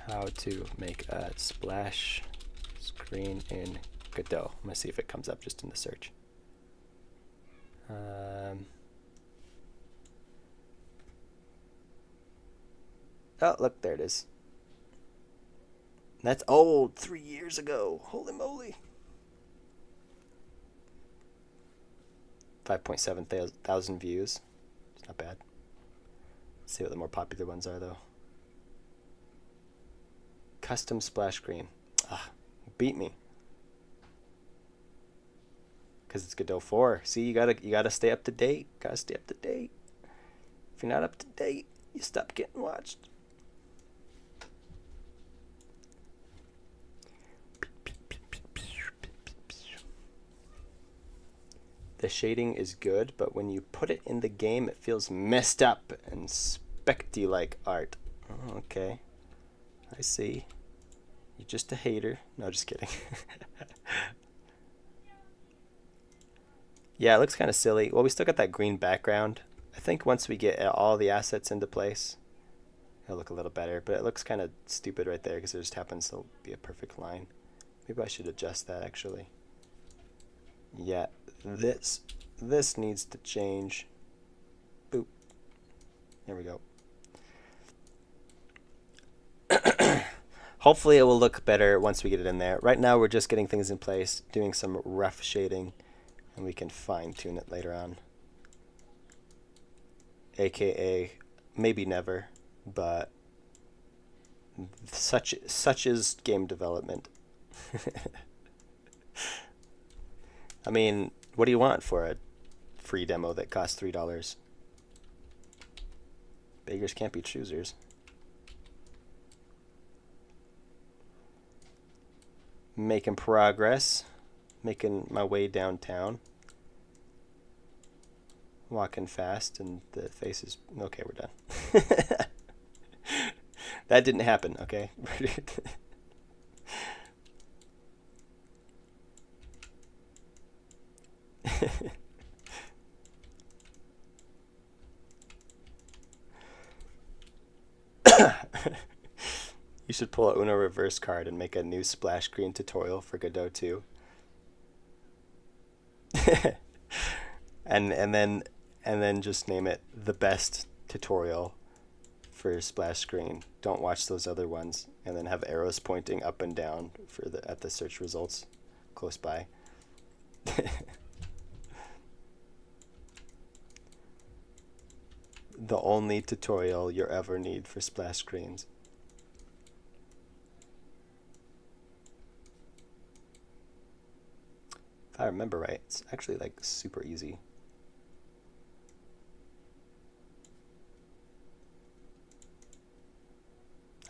How to make a splash screen in Godot. I'm gonna see if it comes up just in the search. Oh, look, there it is. That's old, 3 years ago. Holy moly. 5.7 thousand views. It's not bad. Let's see what the more popular ones are, though. Custom splash screen. Ah, beat me. Because it's Godot 4. See, you gotta stay up to date. Gotta stay up to date. If you're not up to date, you stop getting watched. The shading is good, but when you put it in the game, it feels messed up and specty-like art. Oh, okay. I see. You're just a hater. No, just kidding. Yeah, it looks kind of silly. Well, we still got that green background. I think once we get all the assets into place, it'll look a little better, but it looks kind of stupid right there because it just happens to be a perfect line. Maybe I should adjust that, actually. Yeah, this needs to change. Boop. There we go. Hopefully it will look better once we get it in there. Right now we're just getting things in place, doing some rough shading, and we can fine-tune it later on. AKA, maybe never, but such is game development. I mean, what do you want for a free demo that costs $3? Beggars can't be choosers. Making progress. Making my way downtown. Walking fast and the face is... Okay, we're done. That didn't happen, okay? You should pull a Uno reverse card and make a new splash screen tutorial for Godot 2. and then just name it the best tutorial for splash screen. Don't watch those other ones, and then have arrows pointing up and down for at the search results close by. The only tutorial you'll ever need for splash screens. If I remember right, it's actually like super easy.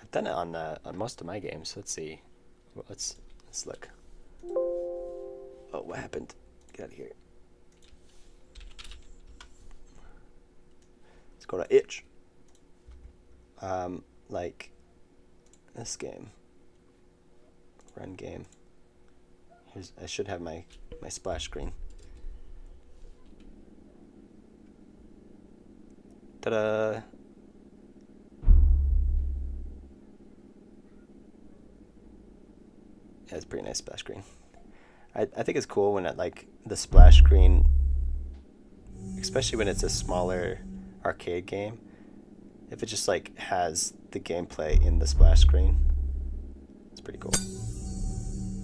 I've done it on most of my games. Let's see. Let's look. Oh, what happened? Get out of here. Let's go to itch. Like this game. Run game. I should have my splash screen. Ta-da! Yeah, it's a pretty nice splash screen. I think it's cool when like the splash screen, especially when it's a smaller arcade game, if it just like has the gameplay in the splash screen. It's pretty cool.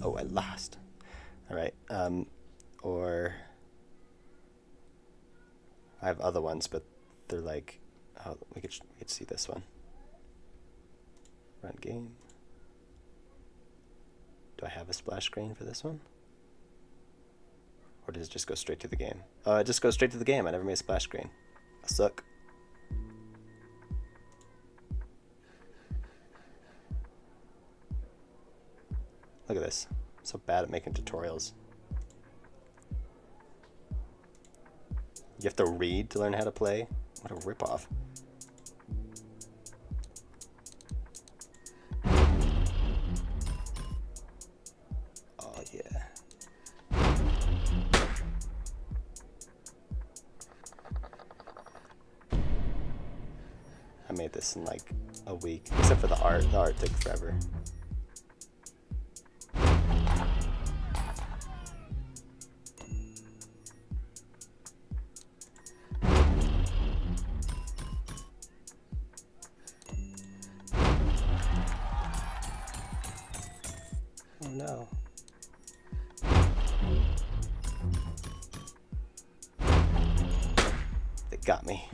Oh, I lost. All right. Or I have other ones, but they're like, oh, we could see this one. Run game. Do I have a splash screen for this one? Or does it just go straight to the game? Oh, it just goes straight to the game. I never made a splash screen. I suck. Look at this. I'm so bad at making tutorials. You have to read to learn how to play? What a ripoff. Oh, yeah. I made this in like a week, except for the art. The art took forever. Oh no. They got me.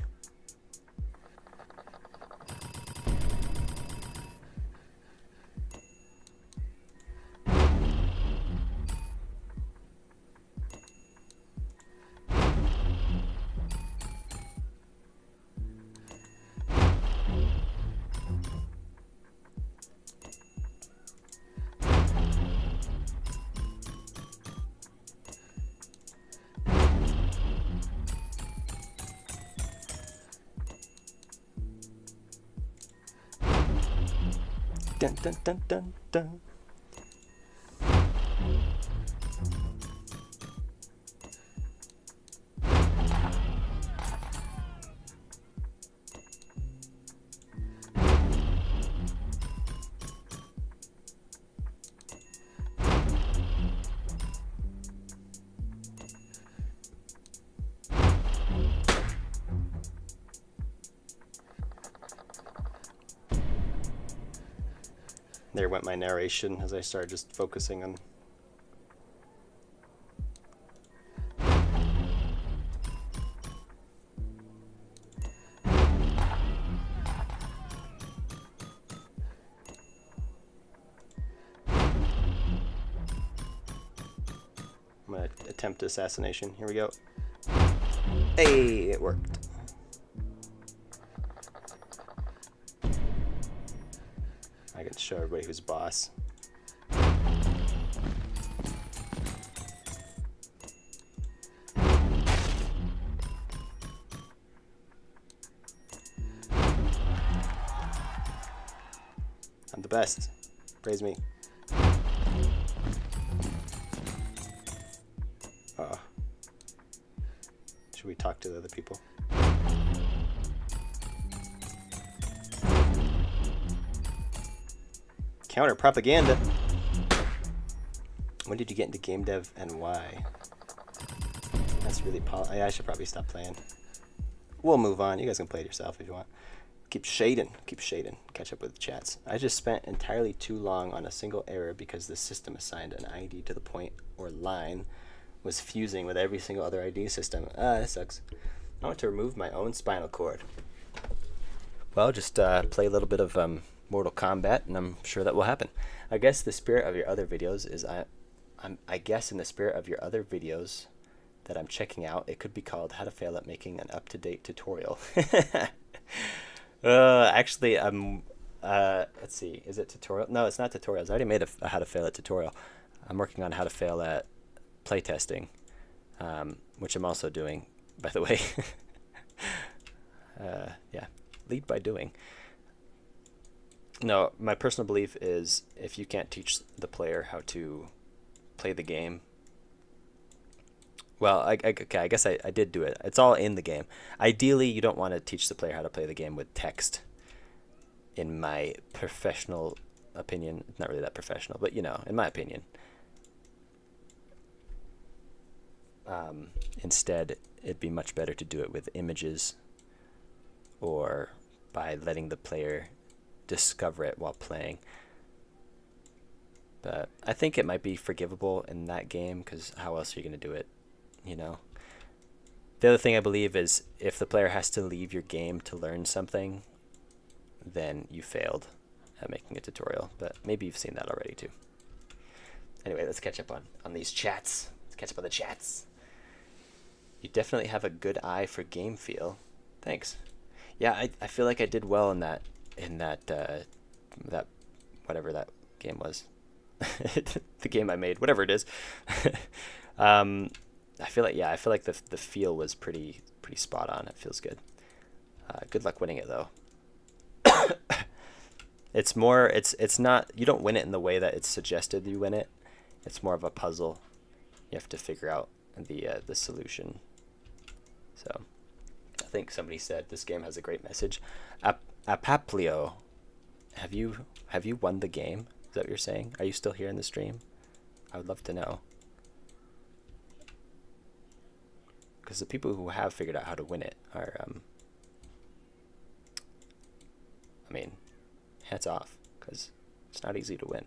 Dun dun dun dun dun. There went my narration as I started just focusing on. I'm gonna attempt assassination. Here we go. Hey, it worked. I can show everybody who's boss. I'm the best. Praise me. Should we talk to the other people? Counter propaganda. When did you get into game dev and why? That's really I should probably stop playing. We'll move on. You guys can play it yourself if you want. Keep shading. Keep shading. Catch up with the chats. I just spent entirely too long on a single error because the system assigned an ID to the point or line was fusing with every single other ID system. That sucks. I want to remove my own spinal cord. Well, just play a little bit of Mortal Kombat, and I'm sure that will happen. I guess the spirit of your other videos is I guess in the spirit of your other videos that I'm checking out, it could be called How to Fail at Making an Up-to-Date Tutorial. Actually, let's see, is it tutorial? No, it's not tutorials. I already made a How to Fail at tutorial. I'm working on How to Fail at playtesting, which I'm also doing, by the way. Yeah, lead by doing. No, my personal belief is if you can't teach the player how to play the game, well, okay, I guess I did do it. It's all in the game. Ideally, you don't want to teach the player how to play the game with text. In my professional opinion, it's not really that professional, but in my opinion. Instead, it'd be much better to do it with images or by letting the player discover it while playing. But I think it might be forgivable in that game because how else are you going to do it? The other thing I believe is if the player has to leave your game to learn something, then you failed at making a tutorial. But maybe you've seen that already too. Anyway, let's catch up on these chats. Let's catch up on the chats. You definitely have a good eye for game feel. Thanks. Yeah, I feel like I did well in that that whatever that game was. The game I made, whatever it is. I feel like the feel was pretty spot on. It feels good. Good luck winning it though. It's not, you don't win it in the way that it's suggested you win it. It's more of a puzzle. You have to figure out the solution. So I think somebody said this game has a great message. Apaplio, have you won the game? Is that what you're saying? Are you still here in the stream? I would love to know. Because the people who have figured out how to win it are, I mean, hats off, because it's not easy to win.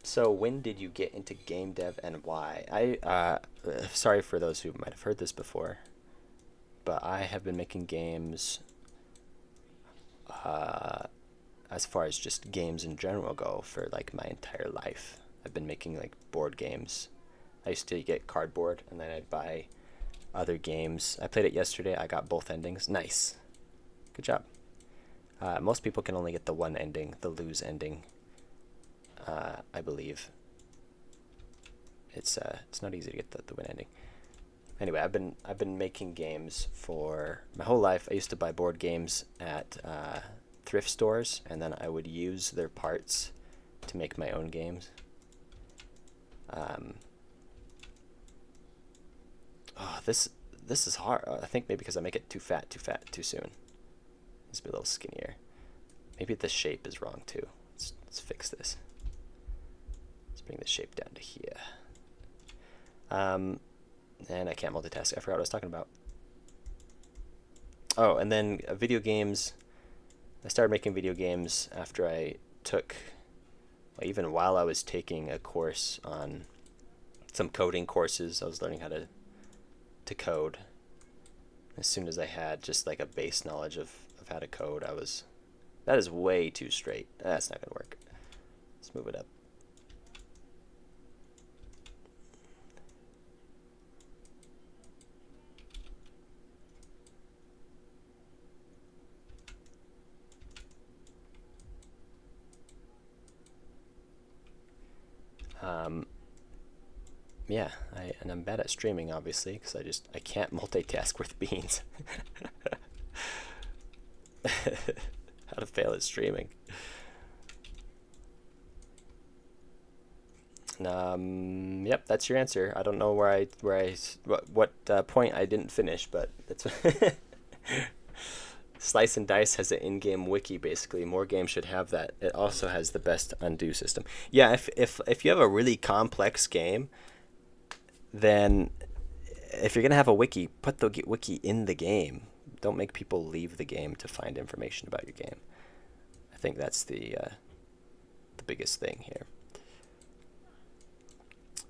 So when did you get into game dev and why? Sorry for those who might have heard this before, but I have been making games as far as just games in general go for like my entire life. I've been making like board games. I used to get cardboard and then I'd buy other games. I played it yesterday. I got both endings. Nice. Good job. Most people can only get the one ending, the lose ending. I believe. It's not easy to get the win ending. Anyway, I've been making games for my whole life. I used to buy board games at thrift stores, and then I would use their parts to make my own games. This is hard. I think maybe because I make it too fat too soon. Let's be a little skinnier. Maybe the shape is wrong too. Let's fix this. Let's bring the shape down to here. And I can't multitask. I forgot what I was talking about. Oh, and then video games. I started making video games after I took, well, even while I was taking a course on some coding courses. I was learning how to code. As soon as I had just like a base knowledge of how to code, that is way too straight. That's not gonna work. Let's move it up. Yeah, I'm bad at streaming, obviously, because I can't multitask with beans. How to fail at streaming. Yep, that's your answer. I don't know what point I didn't finish, but that's Slice and Dice has an in-game wiki. Basically, more games should have that. It also has the best undo system. Yeah, if you have a really complex game, then if you're gonna have a wiki, put the wiki in the game. Don't make people leave the game to find information about your game. I think that's the biggest thing here,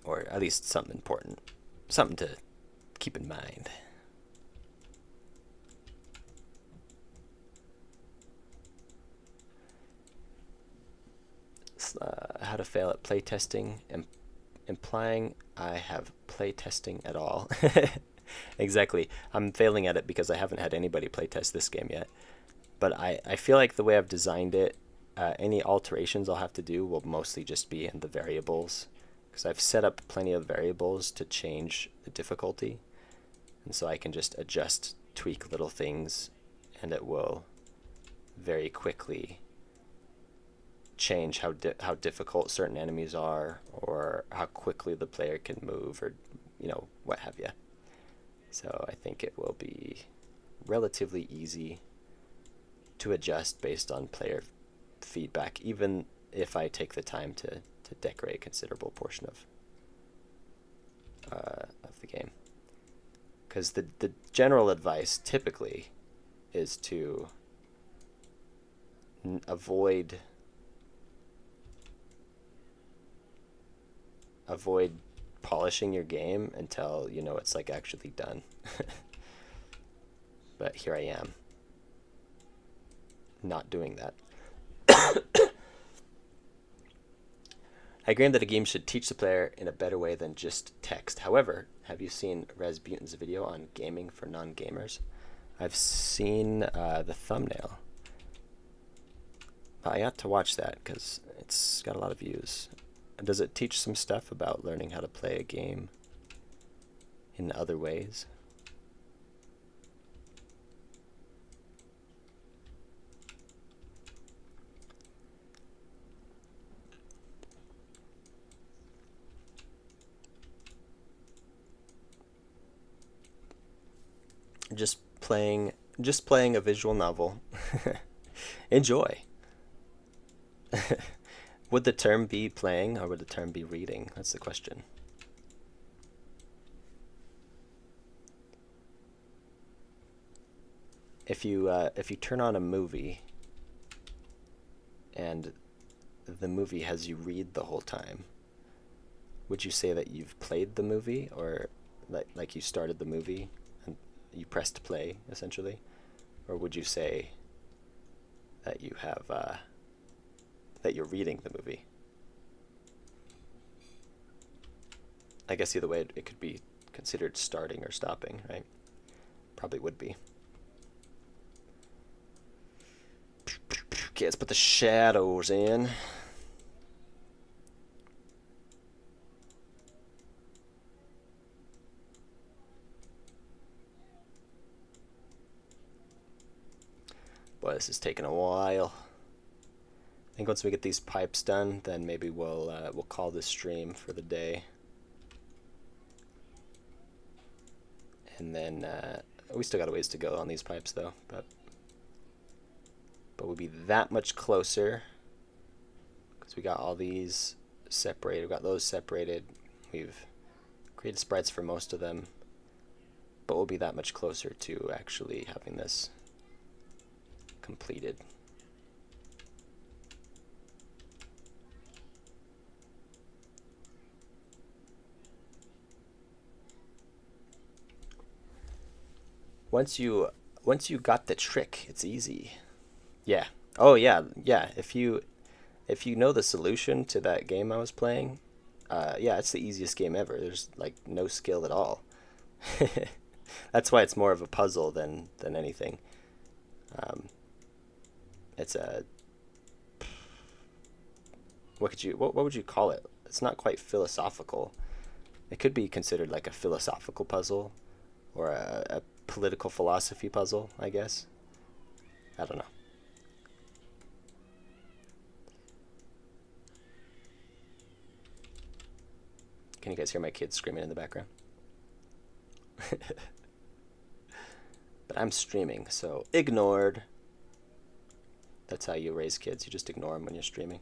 or at least something important, something to keep in mind. How to fail at playtesting, implying I have playtesting at all. Exactly. I'm failing at it because I haven't had anybody playtest this game yet. But I feel like the way I've designed it Any alterations I'll have to do will mostly just be in the variables, because I've set up plenty of variables to change the difficulty, and so I can just adjust, tweak little things, and it will very quickly change how difficult certain enemies are, or how quickly the player can move, or what have you. So I think it will be relatively easy to adjust based on player feedback, even if I take the time to decorate a considerable portion of the game. Because the general advice typically is to avoid polishing your game until it's like actually done. But here I am, not doing that. I agree that a game should teach the player in a better way than just text. However, have you seen Resbuten's video on gaming for non-gamers? I've seen the thumbnail. I ought to watch that because it's got a lot of views. Does it teach some stuff about learning how to play a game in other ways? Just playing a visual novel. Enjoy. Would the term be playing, or would the term be reading? That's the question. If you turn on a movie and the movie has you read the whole time, would you say that you've played the movie, or like you started the movie and you pressed play essentially, or would you say that you have that you're reading the movie? I guess either way it could be considered starting or stopping, right? Probably would be. Okay, let's put the shadows in. Boy, this is taking a while. I think once we get these pipes done, then maybe we'll call this stream for the day. And then we still got a ways to go on these pipes though, but we'll be that much closer because we got all these separated. We got those separated. We've created sprites for most of them, but we'll be that much closer to actually having this completed. Once you got the trick, it's easy. Yeah. Oh yeah, yeah. If you know the solution to that game I was playing, yeah, it's the easiest game ever. There's like no skill at all. That's why it's more of a puzzle than anything. It's a what would you call it? It's not quite philosophical. It could be considered like a philosophical puzzle, or a political philosophy puzzle, I guess. I don't know. Can you guys hear my kids screaming in the background? But I'm streaming, so ignored. That's how you raise kids. You just ignore them when you're streaming.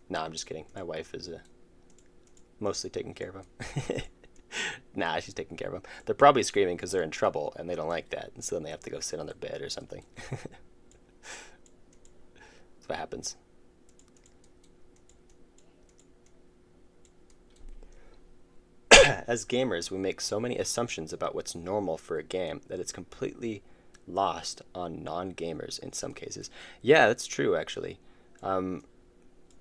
Nah, I'm just kidding. My wife is mostly taking care of them. Nah, she's taking care of them. They're probably screaming because they're in trouble and they don't like that, and so then they have to go sit on their bed or something. That's what happens. As gamers, we make so many assumptions about what's normal for a game that it's completely lost on non-gamers in some cases. Yeah, that's true, actually.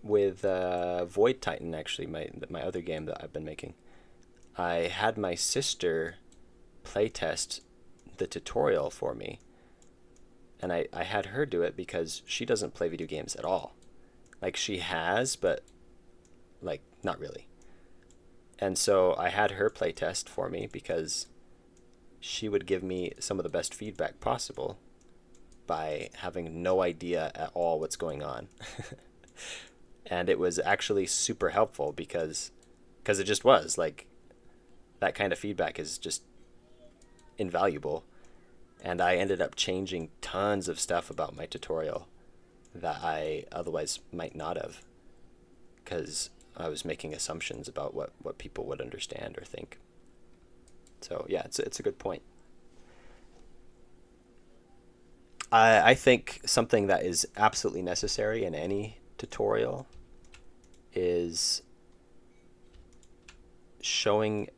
With Void Titan, actually, my other game that I've been making, I had my sister playtest the tutorial for me, And I had her do it because she doesn't play video games at all. Like, she has, but like not really. And so I had her play test for me because she would give me some of the best feedback possible by having no idea at all what's going on. And it was actually super helpful because it just was like, that kind of feedback is just invaluable. And I ended up changing tons of stuff about my tutorial that I otherwise might not have, because I was making assumptions about what people would understand or think. So yeah, it's a good point. I think something that is absolutely necessary in any tutorial is showing,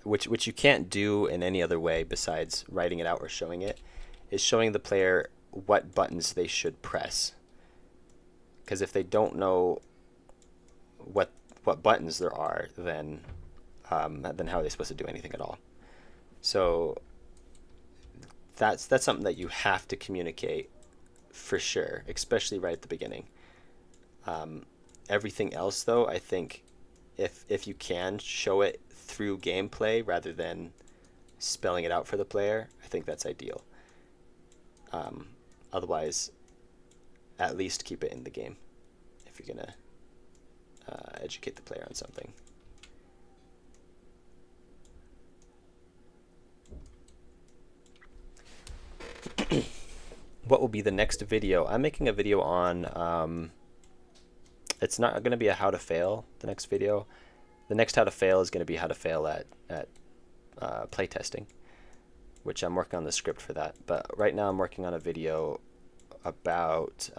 which you can't do in any other way besides writing it out or showing it, is showing the player what buttons they should press. Because if they don't know what buttons there are, then how are they supposed to do anything at all? So that's something that you have to communicate for sure, especially right at the beginning. Everything else, though, I think if you can show it through gameplay rather than spelling it out for the player, I think that's ideal. Otherwise, at least keep it in the game if you're gonna educate the player on something. What will be the next video? I'm making a video on, it's not going to be a how to fail, the next video. The next how to fail is going to be how to fail at playtesting, which I'm working on the script for that. But right now I'm working on a video about,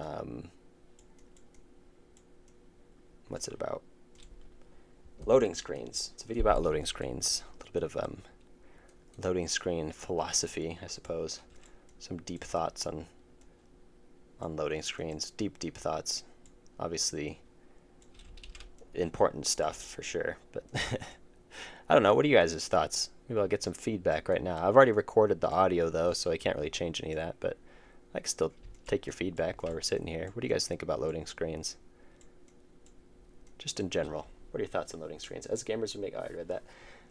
what's it about? Loading screens. It's a video about loading screens. A little bit of loading screen philosophy, I suppose. Some deep thoughts on loading screens. Deep thoughts. Obviously important stuff for sure, but I don't know. What are you guys' thoughts? Maybe I'll get some feedback right now. I've already recorded the audio though, so I can't really change any of that, but I can still take your feedback while we're sitting here. What do you guys think about loading screens? Just in general. What are your thoughts on loading screens? As gamers we make, oh, I read that.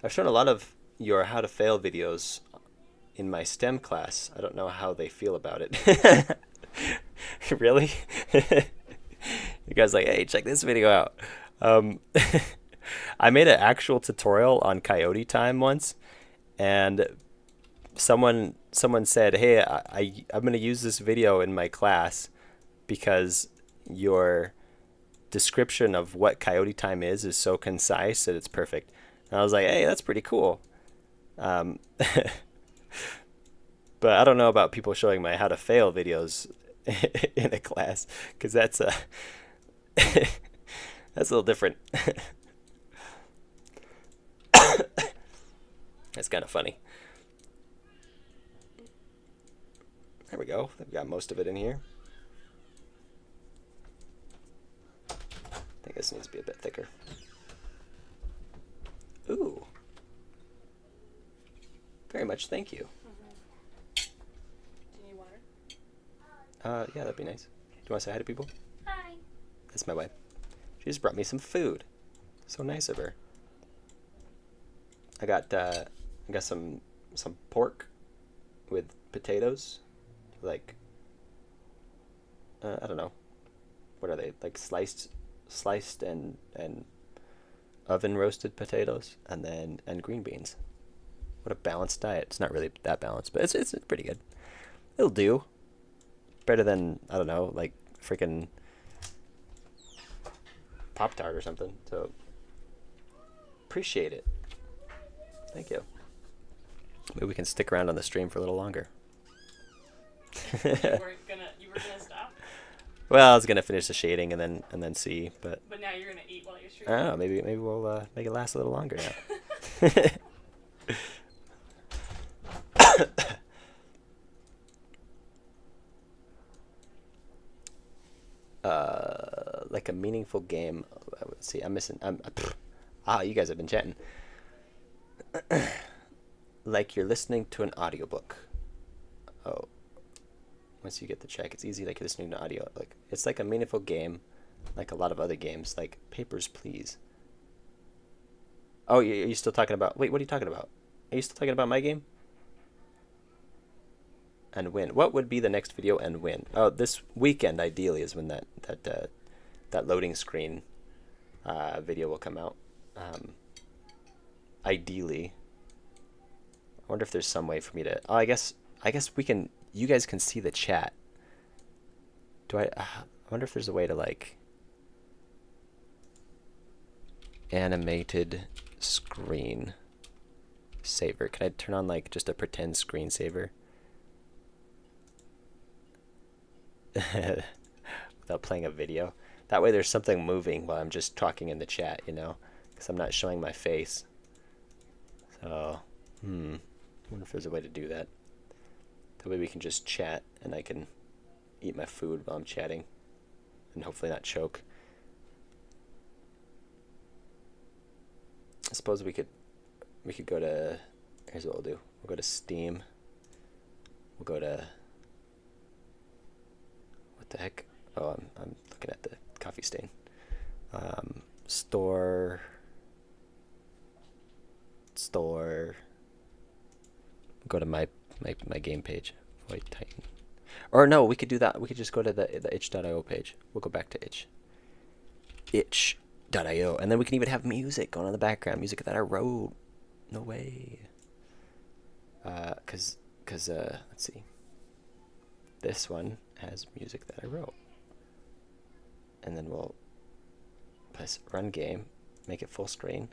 I've shown a lot of your how to fail videos in my STEM class. I don't know how they feel about it. Really? You guys like, hey, check this video out. I made an actual tutorial on coyote time once, and someone said, hey, I'm going to use this video in my class because your description of what coyote time is so concise that it's perfect. And I was like, hey, that's pretty cool. But I don't know about people showing my how to fail videos in a class, because that's that's a little different. That's kind of funny. There we go. I've got most of it in here. I think this needs to be a bit thicker. Ooh. Very much, thank you. Do you need water? Yeah, that'd be nice. Do you want to say hi to people? Hi. That's my wife. She just brought me some food. So nice of her. I got some pork with potatoes, like I don't know, what are they, like sliced and oven roasted potatoes, and green beans. What a balanced diet. It's not really that balanced, but it's pretty good. It'll do. Better than, I don't know, like freaking Pop-Tart or something. So appreciate it. Thank you. Maybe we can stick around on the stream for a little longer. You were gonna stop? Well, I was gonna finish the shading and then see, but now you're gonna eat while you're streaming. I don't know. Maybe we'll make it last a little longer now. Like a meaningful game. Let's see, I'm missing. You guys have been chatting. Like you're listening to an audiobook. Oh, once you get the check, it's easy like listening to audio. Like it's like a meaningful game, like a lot of other games, like Papers, Please. Oh, are you still talking about? Wait, what are you talking about? Are you still talking about my game? And when? What would be the next video and when? Oh, this weekend ideally is when that loading screen video will come out. Ideally. I wonder if there's some way for me to. Oh, I guess we can. You guys can see the chat. Do I? I wonder if there's a way to like animated screen saver. Can I turn on like just a pretend screensaver without playing a video? That way there's something moving while I'm just talking in the chat, you know, because I'm not showing my face. So, I wonder if there's a way to do that. That way we can just chat and I can eat my food while I'm chatting and hopefully not choke. I suppose we could go to, here's what we'll do. We'll go to Steam. We'll go to, what the heck? Oh, I'm looking at the coffee stain. Store. Go to my game page. White Titan. Or no, we could do that. We could just go to the itch.io page. We'll go back to itch. Itch.io. And then we can even have music going on in the background. Music that I wrote. No way. Cause let's see. This one has music that I wrote. And then we'll press run game, make it full screen.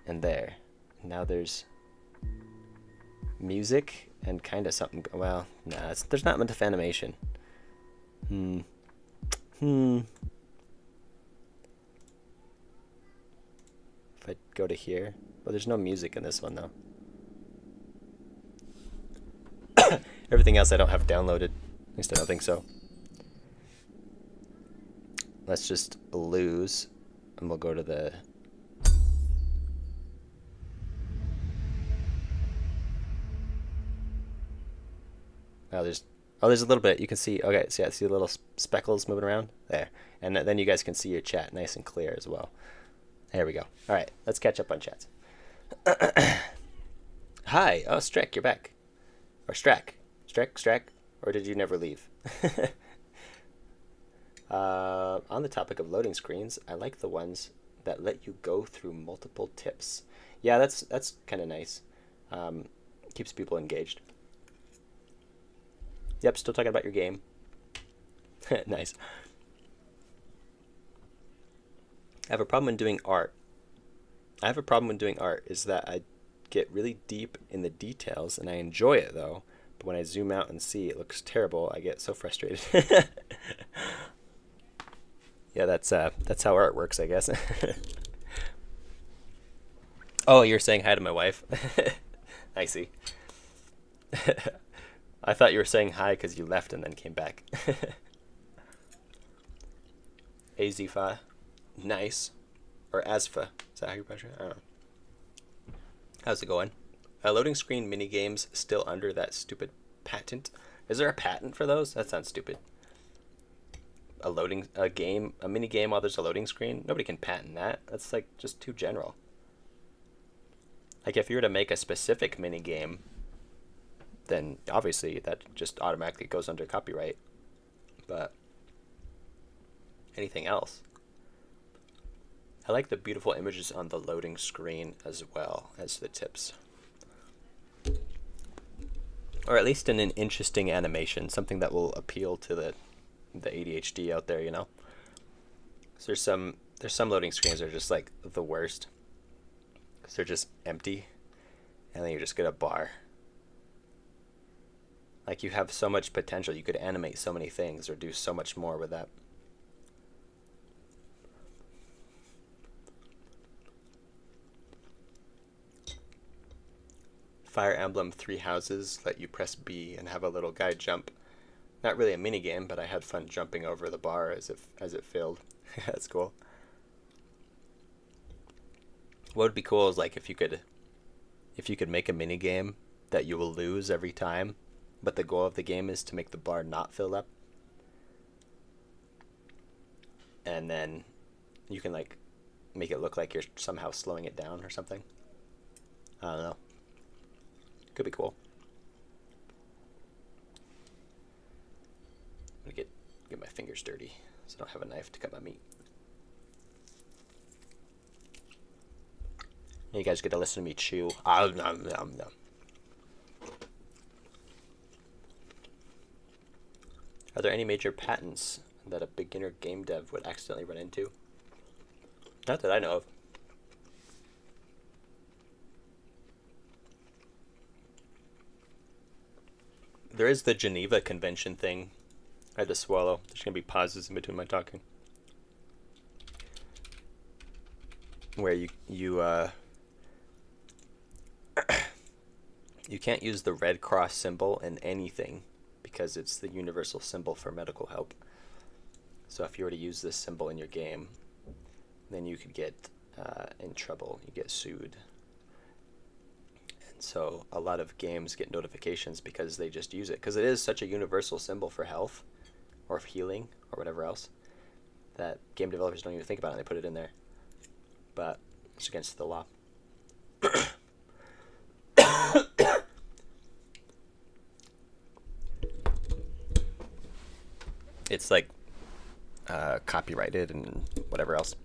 And there. Now there's music and kind of something. Well, nah, there's not much of animation. If I go to here, well, there's no music in this one though. Everything else I don't have downloaded. At least I don't think so. Let's just lose, and we'll go to the. Oh, there's a little bit. You can see. Okay, so yeah, see the little speckles moving around there, and then you guys can see your chat nice and clear as well. There we go. All right, let's catch up on chats. Hi. Oh, Strek, you're back. Or Strack, or did you never leave? On the topic of loading screens, I like the ones that let you go through multiple tips. Yeah, that's kind of nice. Keeps people engaged. Yep, still talking about your game. Nice. I have a problem when doing art. Is that I get really deep in the details and I enjoy it though. But when I zoom out and see it looks terrible, I get so frustrated. Yeah, that's how art works, I guess. Oh, you're saying hi to my wife? I see. I thought you were saying hi because you left and then came back. Azfa. Nice. Or Asfa. Is that how you pronounce it? I don't know. How's it going? Loading screen mini games still under that stupid patent. Is there a patent for those? That sounds stupid. A mini game while there's a loading screen? Nobody can patent that. That's like just too general. Like if you were to make a specific mini game, then obviously that just automatically goes under copyright. But anything else? I like the beautiful images on the loading screen as well as the tips. Or at least in an interesting animation, something that will appeal to the ADHD out there, you know? So there's some loading screens that are just like the worst. Because they're just empty. And then you just get a bar. Like you have so much potential. You could animate so many things or do so much more with that. Fire Emblem 3 Houses let you press B and have a little guy jump. Not really a mini game, but I had fun jumping over the bar as it filled. That's cool. What would be cool is like if you could make a mini game that you will lose every time, but the goal of the game is to make the bar not fill up. And then you can like make it look like you're somehow slowing it down or something. I don't know. Could be cool. I'm gonna get my fingers dirty so I don't have a knife to cut my meat. You guys get to listen to me chew. Are there any major patents that a beginner game dev would accidentally run into? Not that I know of. There is the Geneva Convention thing. I had to swallow. There's going to be pauses in between my talking. Where you can't use the Red Cross symbol in anything because it's the universal symbol for medical help. So if you were to use this symbol in your game, then you could get in trouble. You get sued. And so a lot of games get notifications because they just use it. Because it is such a universal symbol for health or healing or whatever else that game developers don't even think about it. They put it in there. But it's against the law. It's like copyrighted and whatever else.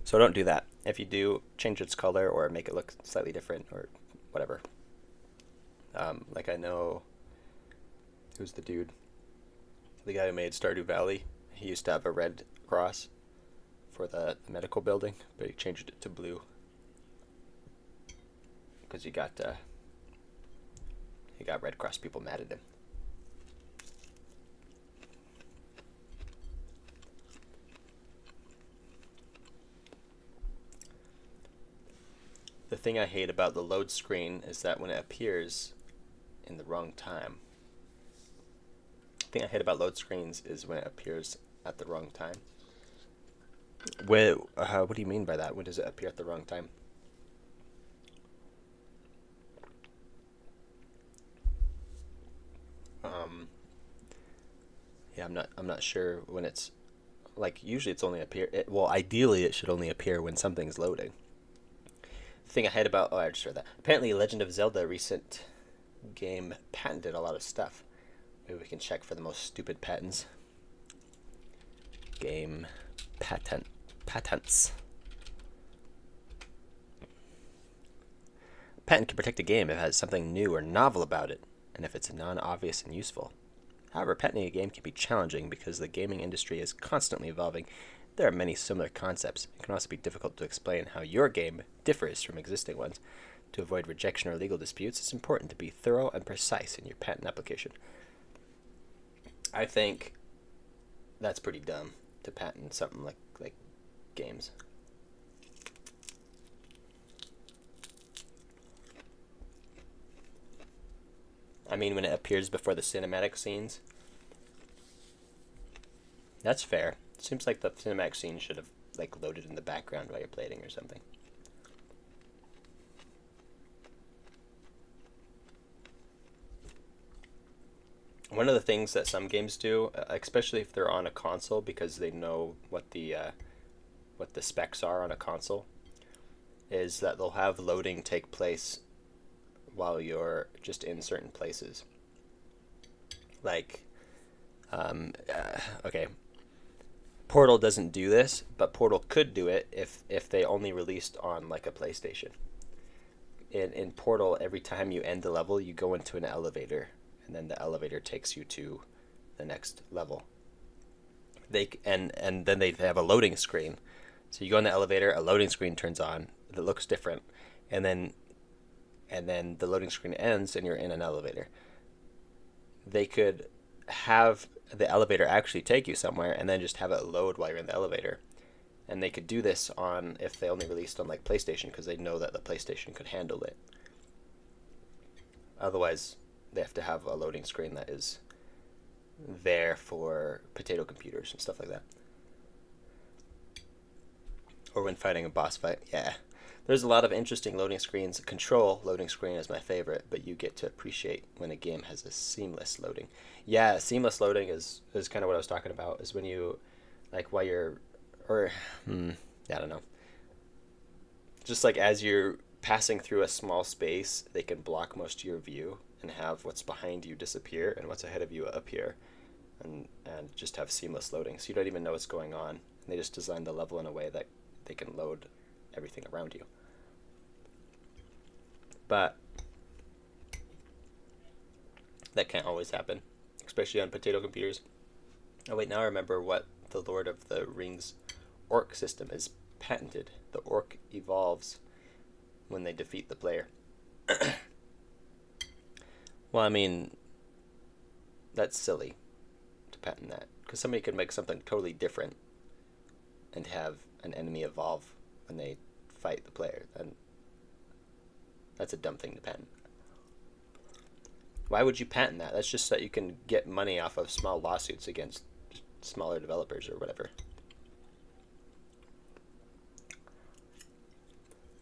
So don't do that. If you do, change its color or make it look slightly different or whatever. Like I know, who's the dude? The guy who made Stardew Valley. He used to have a red cross for the medical building, but he changed it to blue because he got Red Cross people mad at him. The thing I hate about the load screen is that when it appears in the wrong time. The thing I hate about load screens is when it appears at the wrong time. What do you mean by that? When does it appear at the wrong time? Yeah, I'm not sure when it's like usually it's only well, ideally it should only appear when something's loading. The thing I hate about I just read that. Apparently Legend of Zelda recent game patented a lot of stuff. Maybe we can check for the most stupid patents. Game patents. A patent can protect a game if it has something new or novel about it, and if it's non-obvious and useful. However, patenting a game can be challenging because the gaming industry is constantly evolving. There are many similar concepts. It can also be difficult to explain how your game differs from existing ones. To avoid rejection or legal disputes, it's important to be thorough and precise in your patent application. I think that's pretty dumb to patent something like games. I mean, when it appears before the cinematic scenes, that's fair. Seems like the cinematic scene should have loaded in the background while you're playing or something. One of the things that some games do, especially if they're on a console, because they know what the specs are on a console, is that they'll have loading take place while you're just in certain places. Okay, Portal doesn't do this, but Portal could do it if they only released on a PlayStation. In Portal, every time you end the level, you go into an elevator, and then the elevator takes you to the next level. And then they have a loading screen. So you go in the elevator, a loading screen turns on that looks different, and then the loading screen ends and you're in an elevator. They could have the elevator actually take you somewhere and then just have it load while you're in the elevator. And they could do this if they only released on PlayStation, because they know that the PlayStation could handle it. Otherwise, they have to have a loading screen that is there for potato computers and stuff like that. Or when fighting a boss fight, yeah. There's a lot of interesting loading screens. Control loading screen is my favorite, but you get to appreciate when a game has a seamless loading. Yeah, seamless loading is kind of what I was talking about, is when you, like, while you're, or, I don't know. Just like as you're passing through a small space, they can block most of your view and have what's behind you disappear and what's ahead of you appear, and just have seamless loading. So you don't even know what's going on. And they just design the level in a way that they can load everything around you. But that can't always happen, especially on potato computers. Oh wait, now I remember what the Lord of the Rings orc system is patented. The orc evolves when they defeat the player. Well, I mean, that's silly to patent that, because somebody could make something totally different and have an enemy evolve when they fight the player. And that's a dumb thing to patent. Why would you patent that? That's just so that you can get money off of small lawsuits against smaller developers or whatever.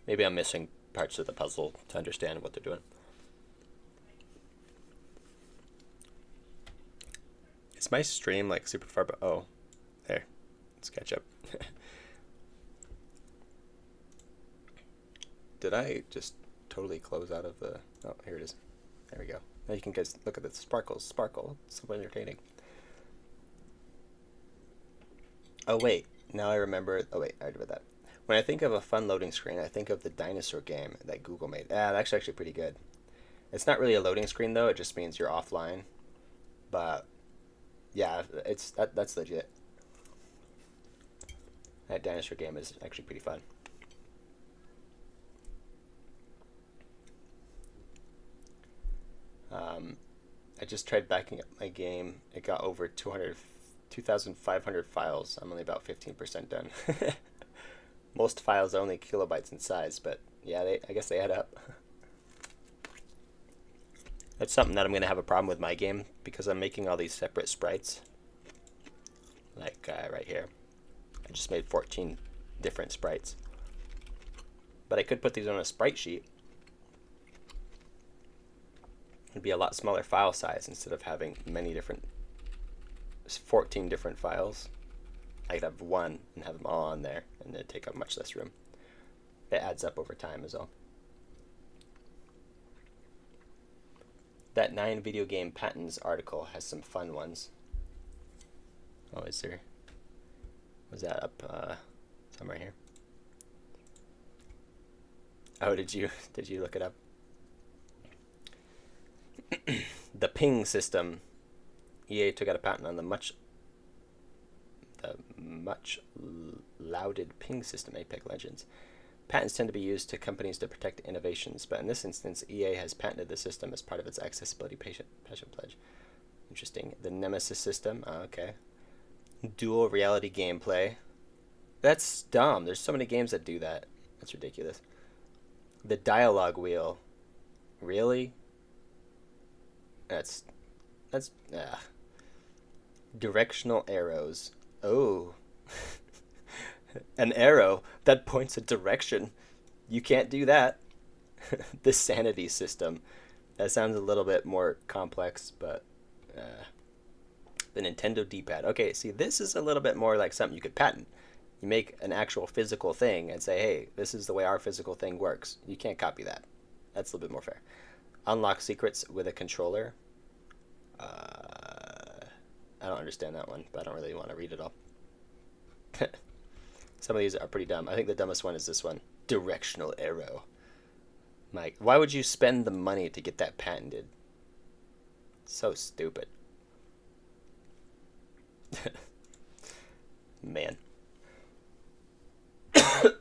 Maybe I'm missing parts of the puzzle to understand what they're doing. Is my stream like super far? Oh, there. Let's catch up. Did I just totally close out of the... Oh, here it is. There we go. Now you can guys look at the sparkles. Sparkle. It's so entertaining. Oh, wait. Now I remember... Oh, wait. I already read that. When I think of a fun loading screen, I think of the dinosaur game that Google made. That's actually pretty good. It's not really a loading screen, though. It just means you're offline. But, yeah, that's legit. That dinosaur game is actually pretty fun. I just tried backing up my game. It got over 2,500 files. I'm only about 15% done. Most files are only kilobytes in size, but yeah, I guess they add up. That's something that I'm going to have a problem with my game, because I'm making all these separate sprites. Like right here. I just made 14 different sprites. But I could put these on a sprite sheet. It'd be a lot smaller file size instead of having 14 different files. I could have one and have them all on there, and it'd take up much less room. It adds up over time as well. That 9 video game patents article has some fun ones. Oh, is there? Was that up somewhere here? Oh, did you look it up? The ping system. EA took out a patent on the much lauded ping system, Apex Legends. Patents tend to be used to companies to protect innovations, but in this instance, EA has patented the system as part of its accessibility passion pledge. Interesting. The Nemesis system. Oh, okay. Dual reality gameplay. That's dumb. There's so many games that do that. That's ridiculous. The dialogue wheel. Really? That's directional arrows. Oh. An arrow that points a direction. You can't do that. The sanity system. That sounds a little bit more complex, but the Nintendo D-pad. Okay, see, this is a little bit more like something you could patent. You make an actual physical thing and say, hey, this is the way our physical thing works. You can't copy that. That's a little bit more fair. Unlock secrets with a controller. I don't understand that one, but I don't really want to read it all. Some of these are pretty dumb. I think the dumbest one is this one. Directional arrow. Mike, why would you spend the money to get that patented? So stupid. Man. Do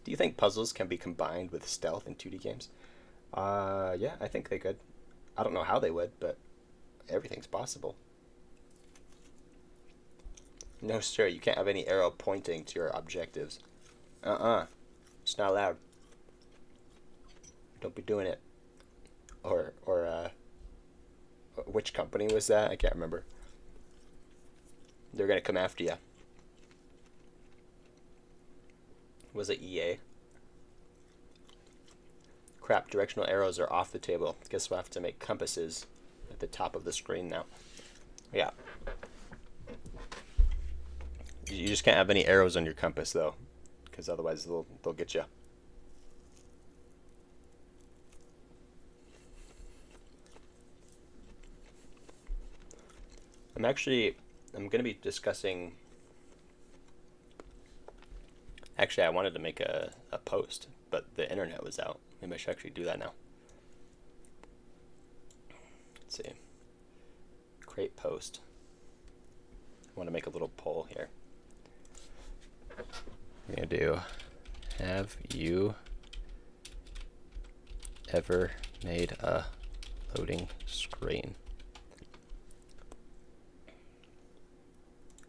you think puzzles can be combined with stealth in 2D games? Yeah, I think they could. I don't know how they would, but everything's possible. No, sir, you can't have any arrow pointing to your objectives. It's not allowed. Don't be doing it. Or which company was that? I can't remember. They're gonna come after you. Was it EA? crap, directional arrows are off the table. Guess we'll have to make compasses at the top of the screen now. Yeah. You just can't have any arrows on your compass, though, because otherwise they'll get you. I'm going to be discussing... Actually, I wanted to make a post, but the internet was out. Maybe I should actually do that now. Let's see. Create post. I want to make a little poll here. I'm going to do, have you ever made a loading screen?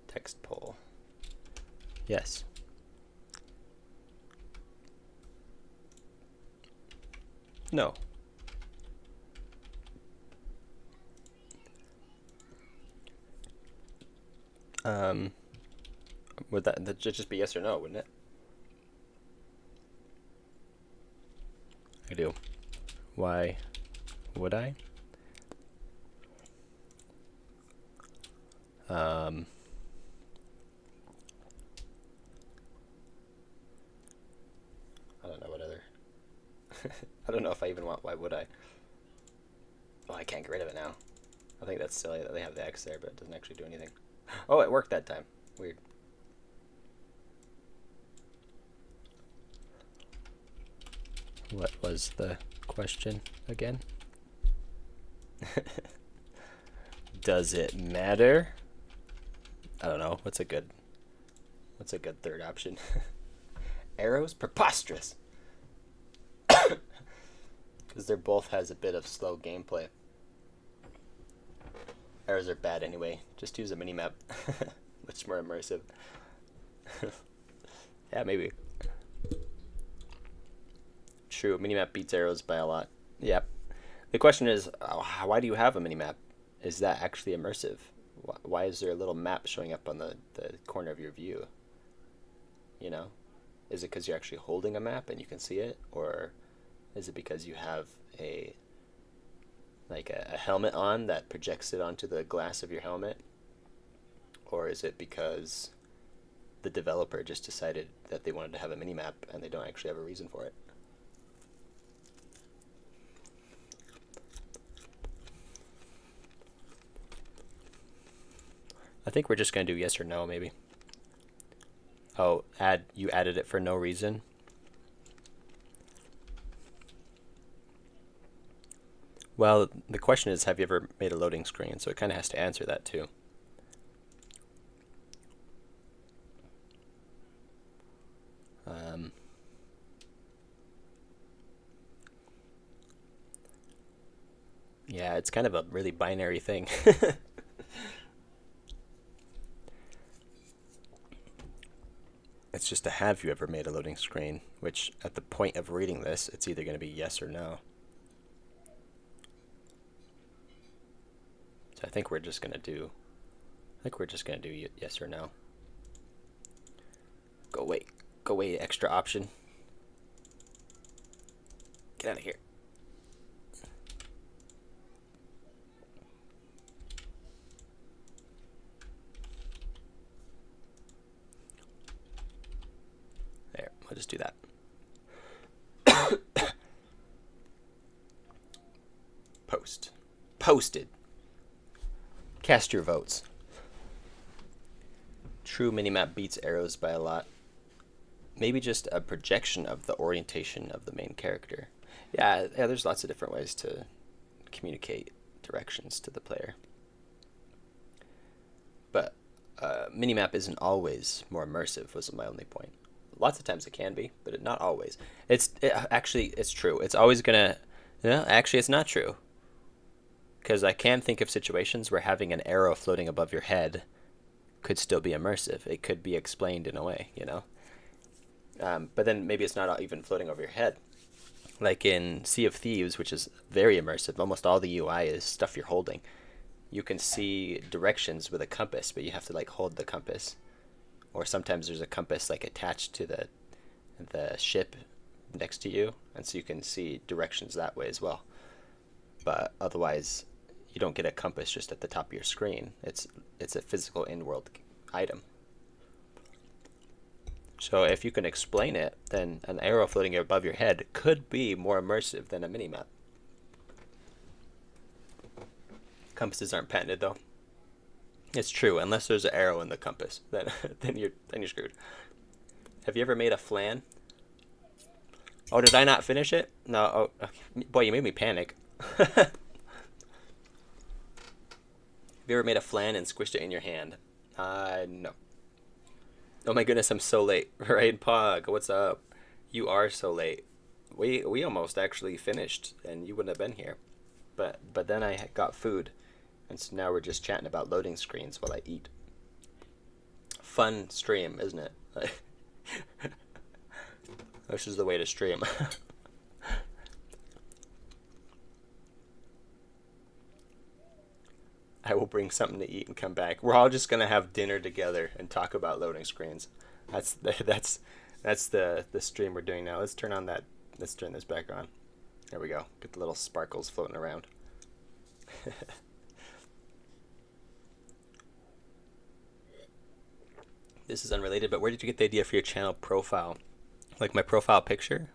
Text poll. Yes. No. Would that just be yes or no, wouldn't it? I do. Why would I? I don't know what other. I don't know if I even want why would I. Oh, I can't get rid of it now. I think that's silly that they have the X there, but it doesn't actually do anything. Oh, it worked that time. Weird. What was the question again? Does it matter? I don't know. What's a good third option? Arrows? Preposterous. Because they're both has a bit of slow gameplay. Arrows are bad anyway. Just use a minimap. Much more immersive. Yeah, maybe. True, minimap beats arrows by a lot. Yep. The question is, why do you have a minimap? Is that actually immersive? Why is there a little map showing up on the corner of your view? You know? Is it because you're actually holding a map and you can see it? Or is it because you have a helmet on that projects it onto the glass of your helmet? Or is it because the developer just decided that they wanted to have a minimap and they don't actually have a reason for it? I think we're just going to do yes or no, maybe. Oh, you added it for no reason? Well, the question is, have you ever made a loading screen? So it kind of has to answer that too. Yeah, it's kind of a really binary thing. It's just a have you ever made a loading screen, which at the point of reading this, it's either going to be yes or no. So I think we're just going to do yes or no. Go away, extra option. Get out of here. There, I'll just do that. Posted. Cast your votes. True minimap beats arrows by a lot. Maybe just a projection of the orientation of the main character. Yeah, there's lots of different ways to communicate directions to the player. But minimap isn't always more immersive, was my only point. Lots of times it can be, but not always. Actually, it's true. It's always gonna... No, actually, it's not true. Because I can think of situations where having an arrow floating above your head could still be immersive. It could be explained in a way, you know? But then maybe it's not even floating over your head. Like in Sea of Thieves, which is very immersive, almost all the UI is stuff you're holding. You can see directions with a compass, but you have to like hold the compass. Or sometimes there's a compass like attached to the ship next to you, and so you can see directions that way as well. But otherwise, you don't get a compass just at the top of your screen. It's a physical in-world item. So if you can explain it, then an arrow floating above your head could be more immersive than a mini-map. Compasses aren't patented though. It's true, unless there's an arrow in the compass, then then you're screwed. Have you ever made a flan? Oh, did I not finish it? No. Oh, okay. Boy, you made me panic. Have you ever made a flan and squished it in your hand? No. Oh my goodness, I'm so late. Right, Pog, what's up? You are so late. We almost actually finished, and you wouldn't have been here. But then I got food, and so now we're just chatting about loading screens while I eat. Fun stream, isn't it? This is the way to stream. I will bring something to eat and come back. We're all just gonna have dinner together and talk about loading screens. That's the stream we're doing now. Let's turn on that. Let's turn this back on. There we go. Get the little sparkles floating around. This is unrelated, but where did you get the idea for your channel profile? Like my profile picture?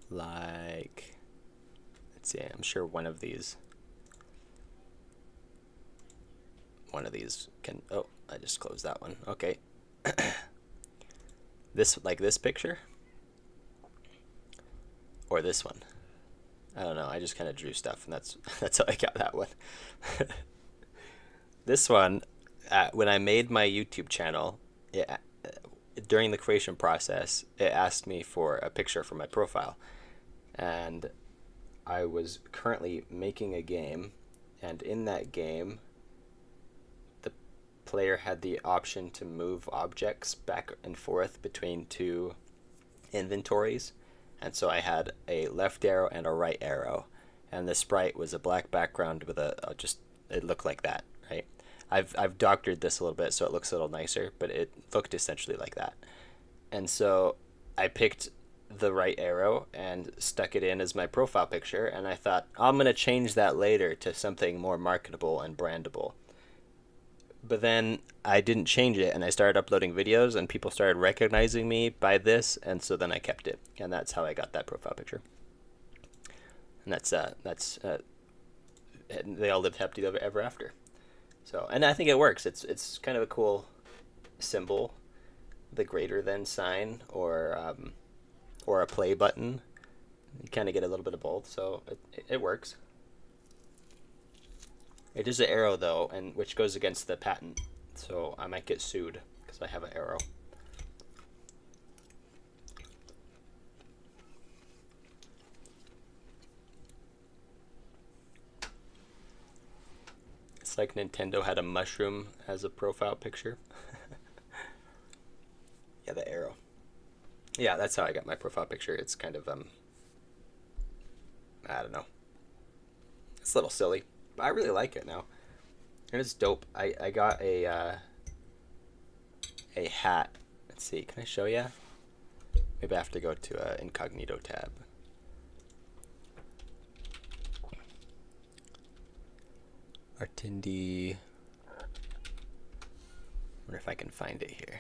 Like, let's see, I'm sure one of these can, oh, I just closed that one. Okay. This picture? Or this one? I don't know, I just kind of drew stuff, and that's how I got that one. This one, when I made my YouTube channel, during the creation process, it asked me for a picture for my profile. And I was currently making a game, and in that game, the player had the option to move objects back and forth between two inventories. And so I had a left arrow and a right arrow, and the sprite was a black background with it looked like that, right? I've doctored this a little bit so it looks a little nicer, but it looked essentially like that. And so I picked the right arrow and stuck it in as my profile picture, and I thought, I'm going to change that later to something more marketable and brandable. But then I didn't change it, and I started uploading videos, and people started recognizing me by this, and so then I kept it, and that's how I got that profile picture. And they all lived happily ever after. So, and I think it works. It's kind of a cool symbol, the greater than sign, or a play button. You kind of get a little bit of both, so it works. It is an arrow though, and which goes against the patent, so I might get sued because I have an arrow. It's like Nintendo had a mushroom as a profile picture. Yeah, the arrow. Yeah, that's how I got my profile picture. It's kind of I don't know. It's a little silly, but I really like it now. And it's dope. I got a hat. Let's see, can I show you? Maybe I have to go to a incognito tab. Artindi. Wonder if I can find it here.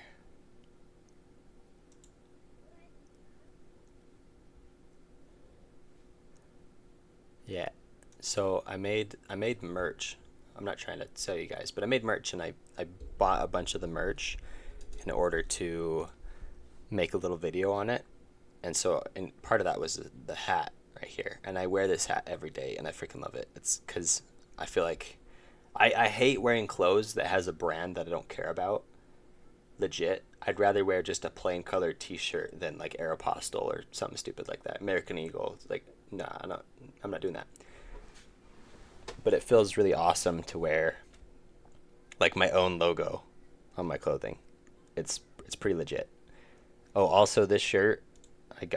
Yeah. So I made merch. I'm not trying to sell you guys, but I made merch, and I bought a bunch of the merch in order to make a little video on it. And so, and part of that was the hat right here. And I wear this hat every day, and I freaking love it. It's because I feel like I hate wearing clothes that has a brand that I don't care about. Legit. I'd rather wear just a plain colored t-shirt than like Aeropostale or something stupid like that. American Eagle. Like, nah, I'm not doing that. But it feels really awesome to wear like my own logo on my clothing. It's pretty legit. Oh, also this shirt,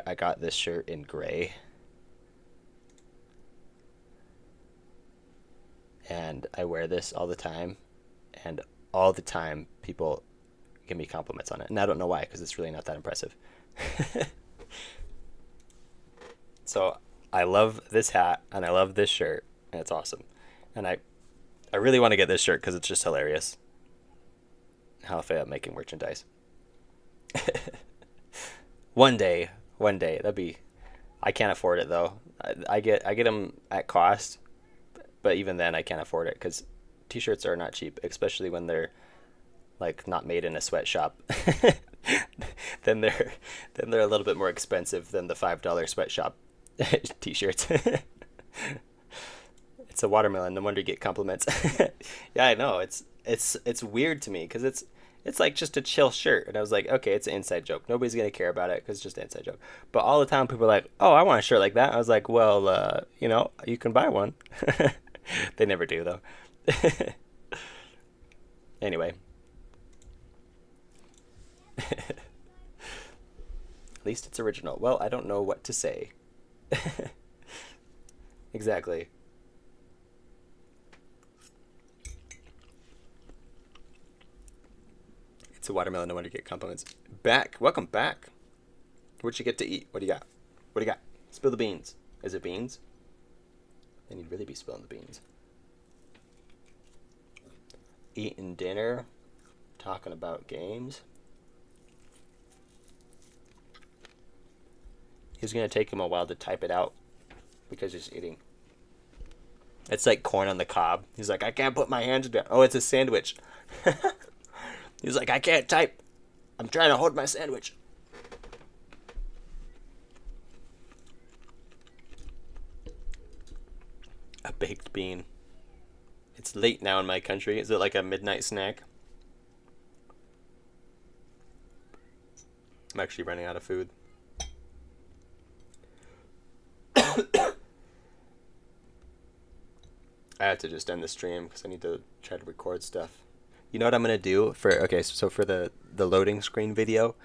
I got this shirt in gray. And I wear this all the time, and all the time people give me compliments on it, and I don't know why, because it's really not that impressive. So I love this hat, and I love this shirt, and it's awesome. And I really want to get this shirt because it's just hilarious. How I fail at making merchandise. One day, that'd be. I can't afford it though. I get them at cost, but even then I can't afford it because t-shirts are not cheap, especially when they're like not made in a sweatshop. then they're a little bit more expensive than the $5 sweatshop t-shirts. It's a watermelon. No wonder you get compliments. Yeah, I know. It's weird to me because it's like just a chill shirt, and I was like, okay, it's an inside joke. Nobody's gonna care about it because it's just an inside joke. But all the time, people are like, oh, I want a shirt like that. I was like, well, you can buy one. They never do though. Anyway. At least it's original. Well, I don't know what to say. Exactly. It's a watermelon. No wonder you get compliments. Welcome back. What'd you get to eat? What do you got? What do you got? Spill the beans. Is it beans? Then you'd really be spilling the beans. Eating dinner. Talking about games. He's going to take him a while to type it out because he's eating. It's like corn on the cob. He's like, I can't put my hands down. Oh, it's a sandwich. He's like, I can't type. I'm trying to hold my sandwich. A baked bean. It's late now in my country. Is it like a midnight snack? I'm actually running out of food. I have to just end the stream because I need to try to record stuff. You know what I'm going to do? For the loading screen video,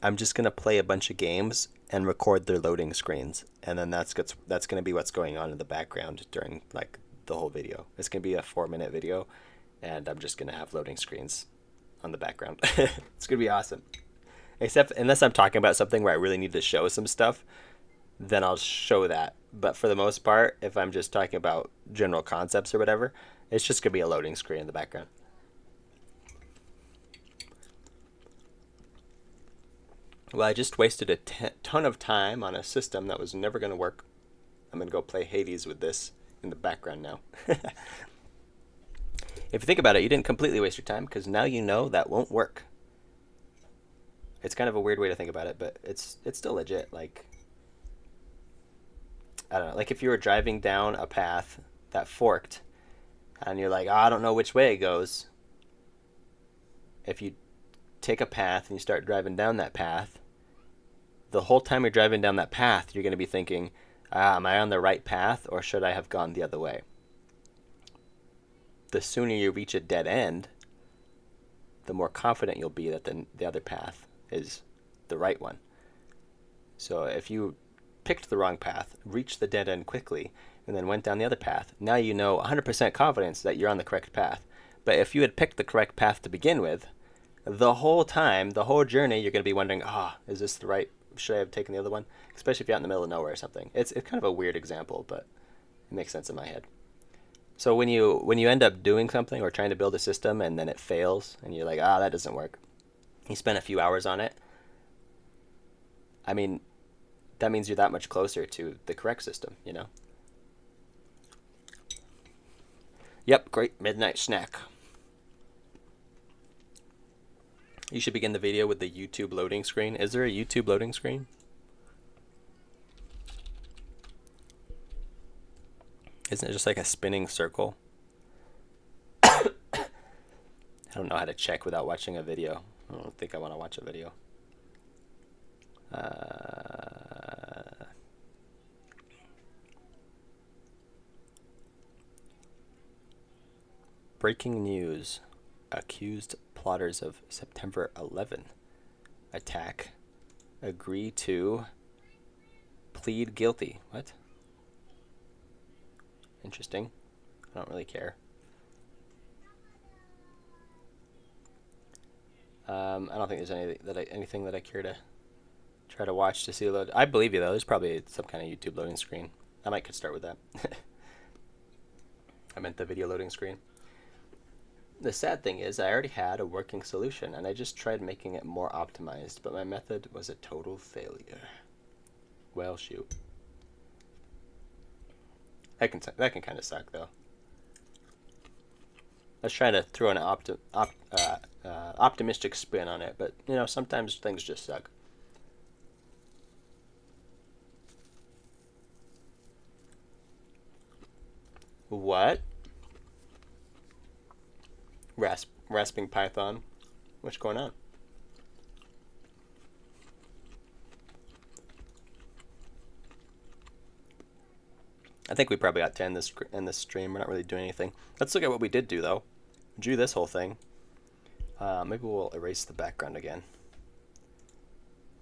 I'm just going to play a bunch of games and record their loading screens. And then that's going to be what's going on in the background during like the whole video. It's going to be a 4-minute video, and I'm just going to have loading screens on the background. It's going to be awesome. Except unless I'm talking about something where I really need to show some stuff, then I'll show that. But for the most part, if I'm just talking about general concepts or whatever, it's just going to be a loading screen in the background. Well, I just wasted a ton of time on a system that was never going to work. I'm going to go play Hades with this in the background now. If you think about it, you didn't completely waste your time because now you know that won't work. It's kind of a weird way to think about it, but it's still legit. Like, I don't know, like if you were driving down a path that forked and you're like, oh, I don't know which way it goes. If you take a path and you start driving down that path, the whole time you're driving down that path, you're going to be thinking, am I on the right path or should I have gone the other way? The sooner you reach a dead end, the more confident you'll be that the other path is the right one. So if you picked the wrong path, reached the dead end quickly, and then went down the other path, now you know 100% confidence that you're on the correct path. But if you had picked the correct path to begin with, the whole time, the whole journey, you're going to be wondering, is this the right, should I have taken the other one? Especially if you're out in the middle of nowhere or something. It's kind of a weird example, but it makes sense in my head. So when you end up doing something or trying to build a system and then it fails and you're like, that doesn't work. You spend a few hours on it. I mean, that means you're that much closer to the correct system, you know? Yep, great midnight snack. You should begin the video with the YouTube loading screen. Is there a YouTube loading screen? Isn't it just like a spinning circle? I don't know how to check without watching a video. I don't think I want to watch a video. Breaking news. Accused plotters of September 11 attack agree to plead guilty. What? Interesting. I don't really care. I don't think there's anything that I care to try to watch to see load. I believe you though. There's probably some kind of YouTube loading screen. I might could start with that. I meant the video loading screen. The sad thing is I already had a working solution and I just tried making it more optimized, but my method was a total failure. Well, shoot. That can kind of suck though. I was trying to throw an optimistic spin on it, but you know, sometimes things just suck. What? Rasping Python? What's going on? I think we probably got 10 in this stream. We're not really doing anything. Let's look at what we did do though. We drew this whole thing. Maybe we'll erase the background again.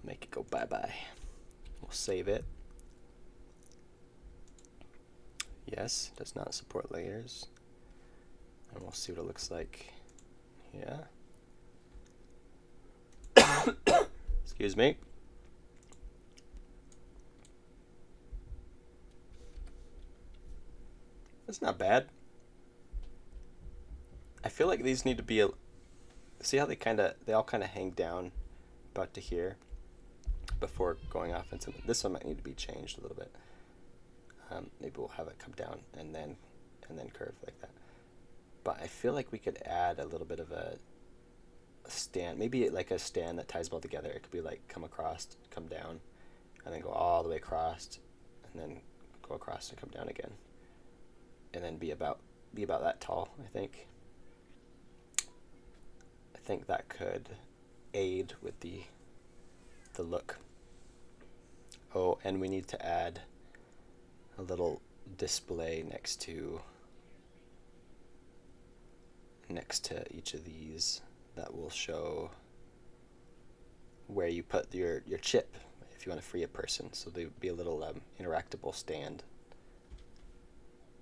Make it go bye-bye. We'll save it. Yes, does not support layers. And we'll see what it looks like. Yeah. Excuse me. That's not bad. I feel like these need to be see how they all kind of hang down about to here before going off into this one might need to be changed a little bit. Maybe we'll have it come down and then curve like that. But I feel like we could add a little bit of a stand, maybe like a stand that ties them all together. It could be like come across, come down, and then go all the way across, and then go across and come down again, and then be about that tall. I think that could aid with the look. Oh, and we need to add a little display next to each of these that will show where you put your chip if you want to free a person. So there would be a little interactable stand,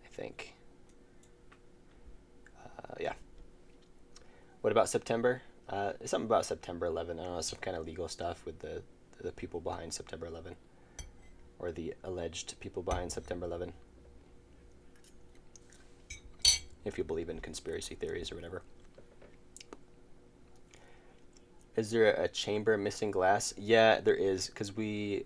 I think. Yeah. What about September? Something about September 11. I don't know, some kind of legal stuff with the people behind September 11. Or the alleged people behind September 11. If you believe in conspiracy theories or whatever. Is there a chamber missing glass? Yeah, there is, because we...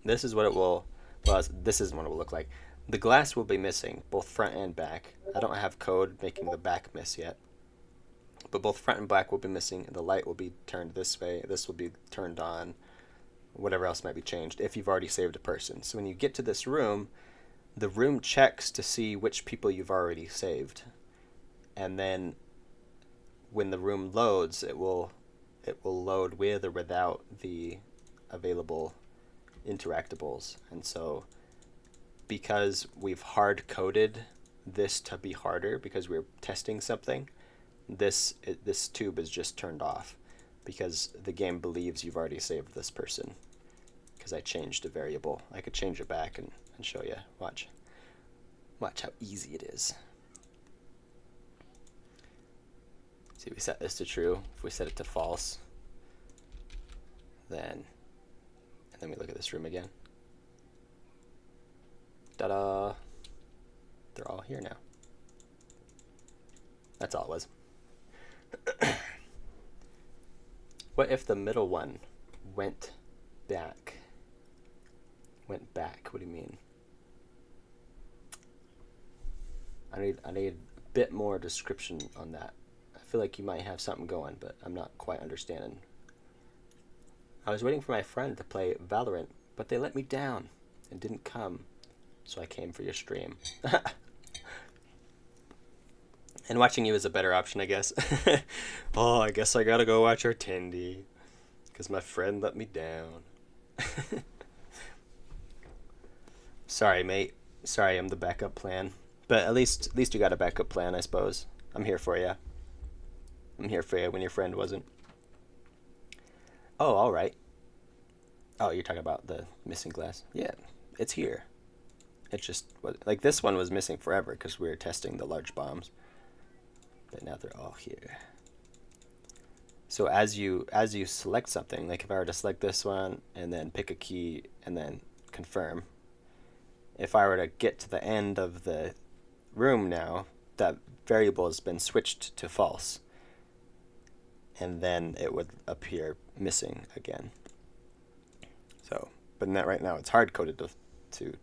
this is what it will... Well, this isn't what it will look like. The glass will be missing, both front and back. I don't have code making the back miss yet. But both front and back will be missing. The light will be turned this way. This will be turned on. Whatever else might be changed if you've already saved a person. So when you get to this room, the room checks to see which people you've already saved. And then when the room loads, it will load with or without the available interactables. And so because we've hard coded this to be harder because we're testing something, this tube is just turned off because the game believes you've already saved this person because I changed a variable. I could change it back and show you. Watch how easy it is. See, we set this to true. If we set it to false, then we look at this room again. Ta-da! They're all here now. That's all it was. What if the middle one went back? Went back, what do you mean? I need a bit more description on that. I feel like you might have something going, but I'm not quite understanding. I was waiting for my friend to play Valorant, but they let me down and didn't come, so I came for your stream. And watching you is a better option, I guess. Oh, I guess I gotta go watch Artindi, because my friend let me down. Sorry, mate. Sorry, I'm the backup plan. But at least you got a backup plan, I suppose. I'm here for you. I'm here for you when your friend wasn't. Oh, all right. Oh, you're talking about the missing glass? Yeah, it's here. It just like this one was missing forever because we were testing the large bombs. But now they're all here. So as you select something, like if I were to select this one and then pick a key and then confirm, if I were to get to the end of the room now, that variable has been switched to false, and then it would appear missing again. So, but right now it's hard coded to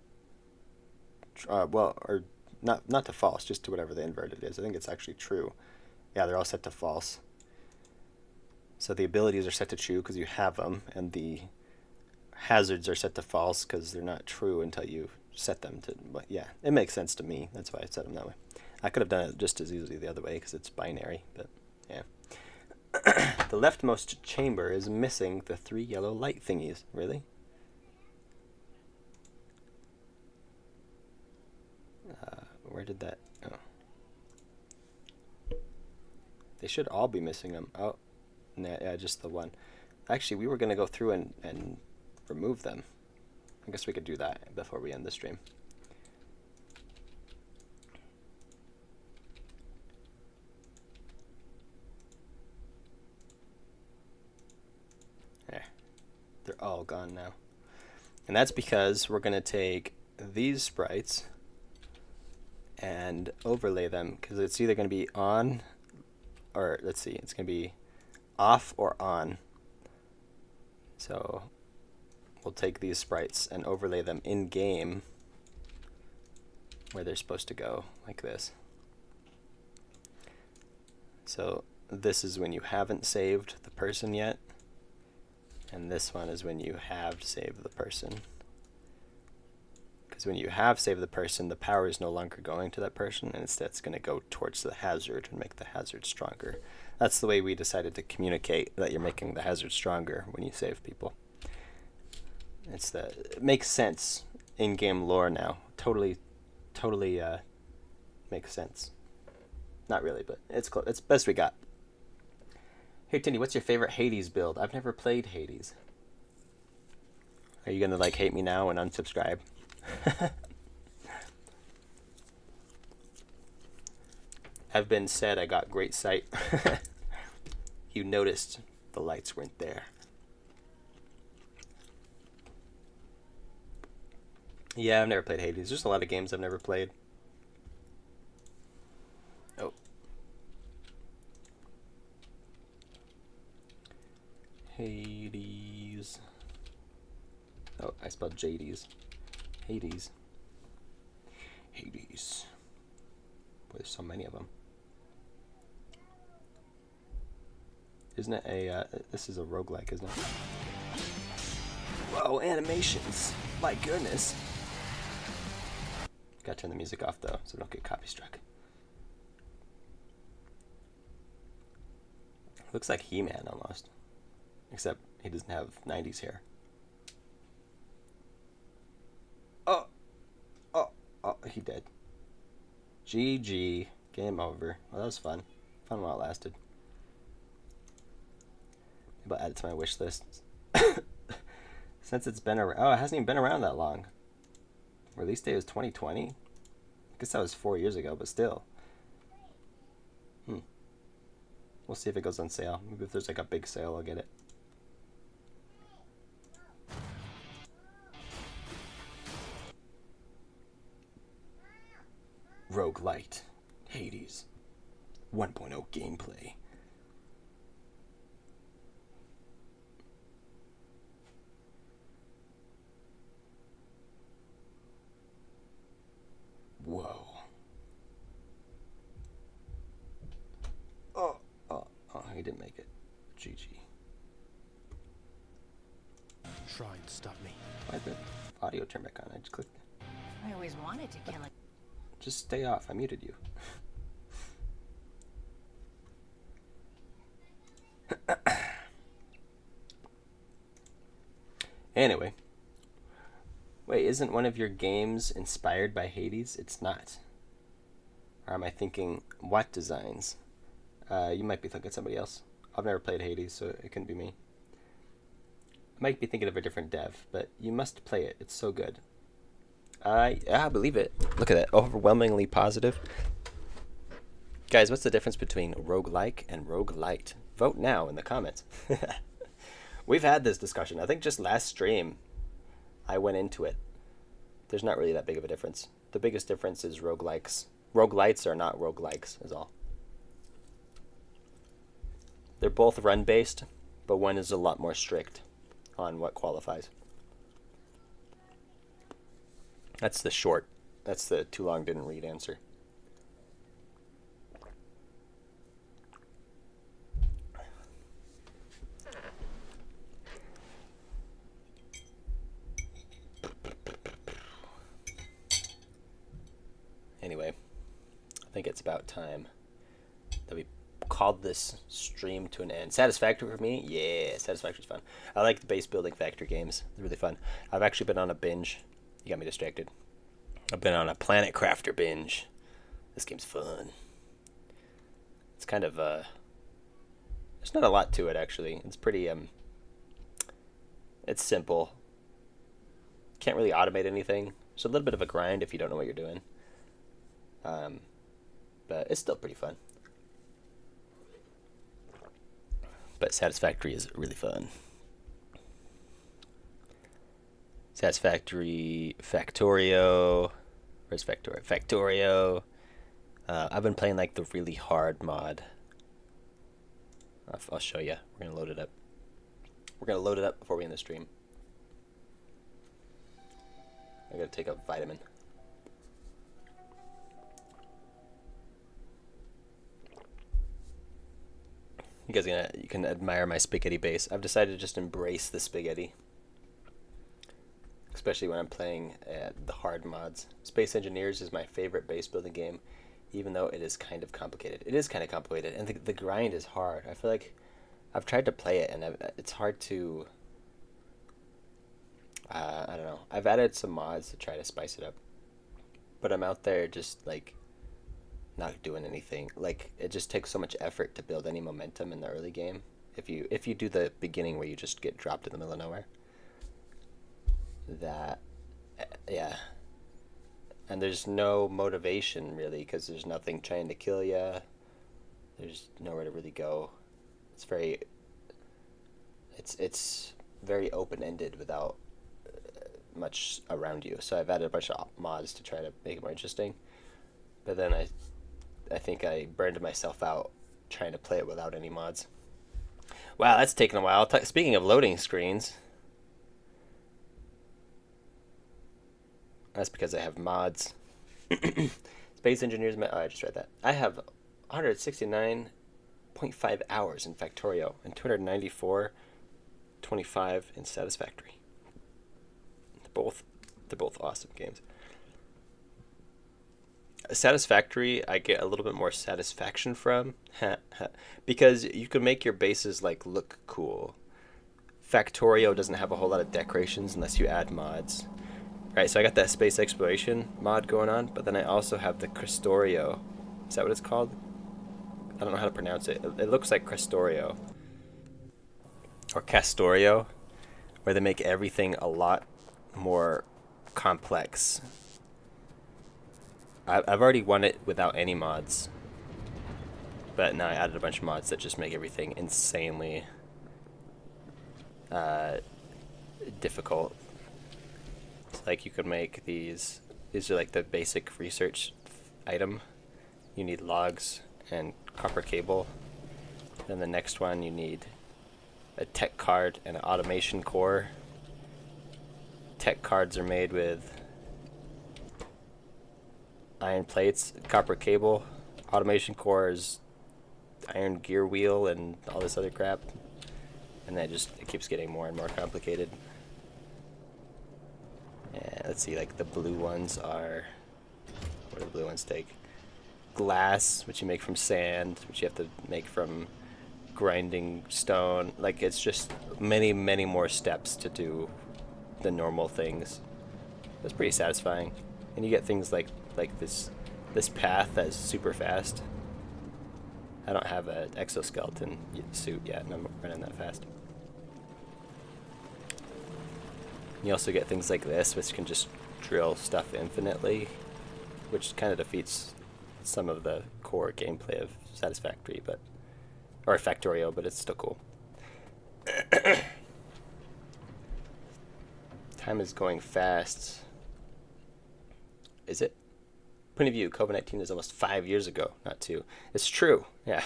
well, or not to false, just to whatever the inverted is. I think it's actually true. Yeah, they're all set to false. So the abilities are set to true because you have them, and the hazards are set to false because they're not true until you set them to. But yeah, it makes sense to me. That's why I set them that way. I could have done it just as easily the other way because it's binary, but yeah. The leftmost chamber is missing the 3 yellow light thingies. Really? Where did that... Oh. They should all be missing them. Oh, nah, yeah, just the one. Actually, we were going to go through and remove them. I guess we could do that before we end the stream. There. They're all gone now. And that's because we're going to take these sprites and overlay them, because it's either going to be on, or let's see, it's going to be off or on. So we'll take these sprites and overlay them in game where they're supposed to go, like this. So this is when you haven't saved the person yet, and this one is when you have saved the person. Because when you have saved the person, the power is no longer going to that person, and instead it's going to go towards the hazard and make the hazard stronger. That's the way we decided to communicate that you're making the hazard stronger when you save people. It makes sense in-game lore now. Totally makes sense. Not really, but it's close. It's best we got. Hey, Tindy, what's your favorite Hades build? I've never played Hades. Are you going to, like, hate me now and unsubscribe? Have been said I got great sight. You noticed the lights weren't there. Yeah, I've never played Hades. There's a lot of games I've never played. Oh. Hades. Oh, I spelled Jades. Hades. Hades. Boy, there's so many of them. Isn't it a, this is a roguelike, isn't it? Whoa, animations. My goodness. Gotta turn the music off though, so don't get copy struck. Looks like He-Man almost. Except he doesn't have 90s hair. Oh, he did. GG. Game over. Well, that was fun. Fun while it lasted. Maybe I'll add it to my wish list. Since it's been around. Oh, it hasn't even been around that long. Release date was 2020? I guess that was 4 years ago, but still. We'll see if it goes on sale. Maybe if there's like a big sale, I'll get it. Roguelite. Hades. 1.0 gameplay. Whoa. Oh, he didn't make it. GG. Try and stop me. Why'd the audio turn back on? I just clicked. I always wanted to kill it. Just stay off. I muted you. Anyway. Wait, isn't one of your games inspired by Hades? It's not. Or am I thinking what designs? You might be thinking somebody else. I've never played Hades, so it couldn't be me. I might be thinking of a different dev, but you must play it. It's so good. I believe it. Look at that. Overwhelmingly positive. Guys, what's the difference between roguelike and roguelite? vote now in the comments. We've had this discussion. I think just last stream, I went into it. There's not really that big of a difference. The biggest difference is roguelikes. Roguelites are not roguelikes, is all. They're both run-based, but one is a lot more strict on what qualifies. That's the short. That's the too long didn't read answer. Anyway, I think it's about time that we called this stream to an end. Satisfactory for me? Yeah, Satisfactory's fun. I like the base building factor games. They're really fun. I've actually been on a binge. You got me distracted. I've been on a Planet Crafter binge. This game's fun. It's kind of, there's not a lot to it, actually. It's pretty, it's simple. Can't really automate anything. It's a little bit of a grind if you don't know what you're doing. But it's still pretty fun. But Satisfactory is really fun. Satisfactory, Factorio. Where's Factorio? Factorio. I've been playing like the really hard mod. I'll show you. We're gonna load it up. We're gonna load it up before we end the stream. I gotta take a vitamin. You can admire my spaghetti base. I've decided to just embrace the spaghetti. Especially when I'm playing the hard mods. Space Engineers is my favorite base building game, even though it is kind of complicated. It is kind of complicated, and the grind is hard. I feel like I've tried to play it, and it's hard to... I don't know. I've added some mods to try to spice it up. But I'm out there just, like, not doing anything. Like, it just takes so much effort to build any momentum in the early game. If you do the beginning where you just get dropped in the middle of nowhere. That, yeah. And there's no motivation, really, because there's nothing trying to kill you. There's nowhere to really go. It's very open-ended without much around you. So I've added a bunch of mods to try to make it more interesting. But then I think I burned myself out trying to play it without any mods. Wow, that's taken a while. Speaking of loading screens, that's because I have mods. Space Engineers, I just read that. I have 169.5 hours in Factorio and 294.25 in Satisfactory. They're both awesome games. Satisfactory, I get a little bit more satisfaction from, because you can make your bases like look cool. Factorio doesn't have a whole lot of decorations unless you add mods. Right, so I got that space exploration mod going on, but then I also have the Crestorio. Is that what it's called? I don't know how to pronounce it. It looks like Crestorio. Or Castorio, where they make everything a lot more complex. I've already won it without any mods, but now I added a bunch of mods that just make everything insanely difficult. It's like you could make these are like the basic research item. You need logs and copper cable. Then the next one you need a tech card and an automation core. Tech cards are made with iron plates, copper cable. Automation core is iron gear wheel and all this other crap. And then it keeps getting more and more complicated. Yeah, let's see, like the blue ones are... What do the blue ones take? Glass, which you make from sand, which you have to make from grinding stone. Like, it's just many, many more steps to do the normal things. It's pretty satisfying. And you get things like this path that's super fast. I don't have an exoskeleton suit yet, and I'm running that fast. You also get things like this, which can just drill stuff infinitely, which kind of defeats some of the core gameplay of Satisfactory, or Factorio, but it's still cool. Time is going fast. Is it? Point of view, COVID-19 is almost 5 years ago, not 2. It's true, yeah.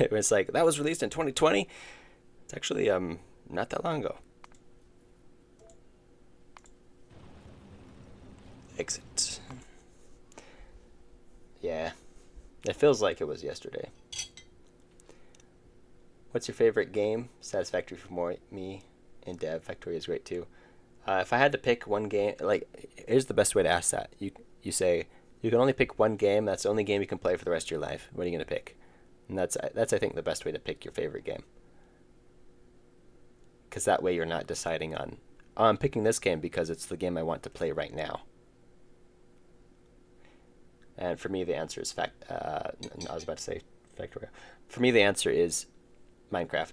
It was like, that was released in 2020. It's actually not that long ago. Exit. Yeah, it feels like it was yesterday. What's your favorite game? Satisfactory for me in dev. Factory is great too. If I had to pick one game, like, here's the best way to ask that. You say you can only pick one game. That's the only game you can play for the rest of your life. What are you gonna pick? And that's I think the best way to pick your favorite game. Because that way you're not deciding on, oh, I'm picking this game because it's the game I want to play right now. And for me, the answer is I was about to say Factorio. For me, the answer is Minecraft.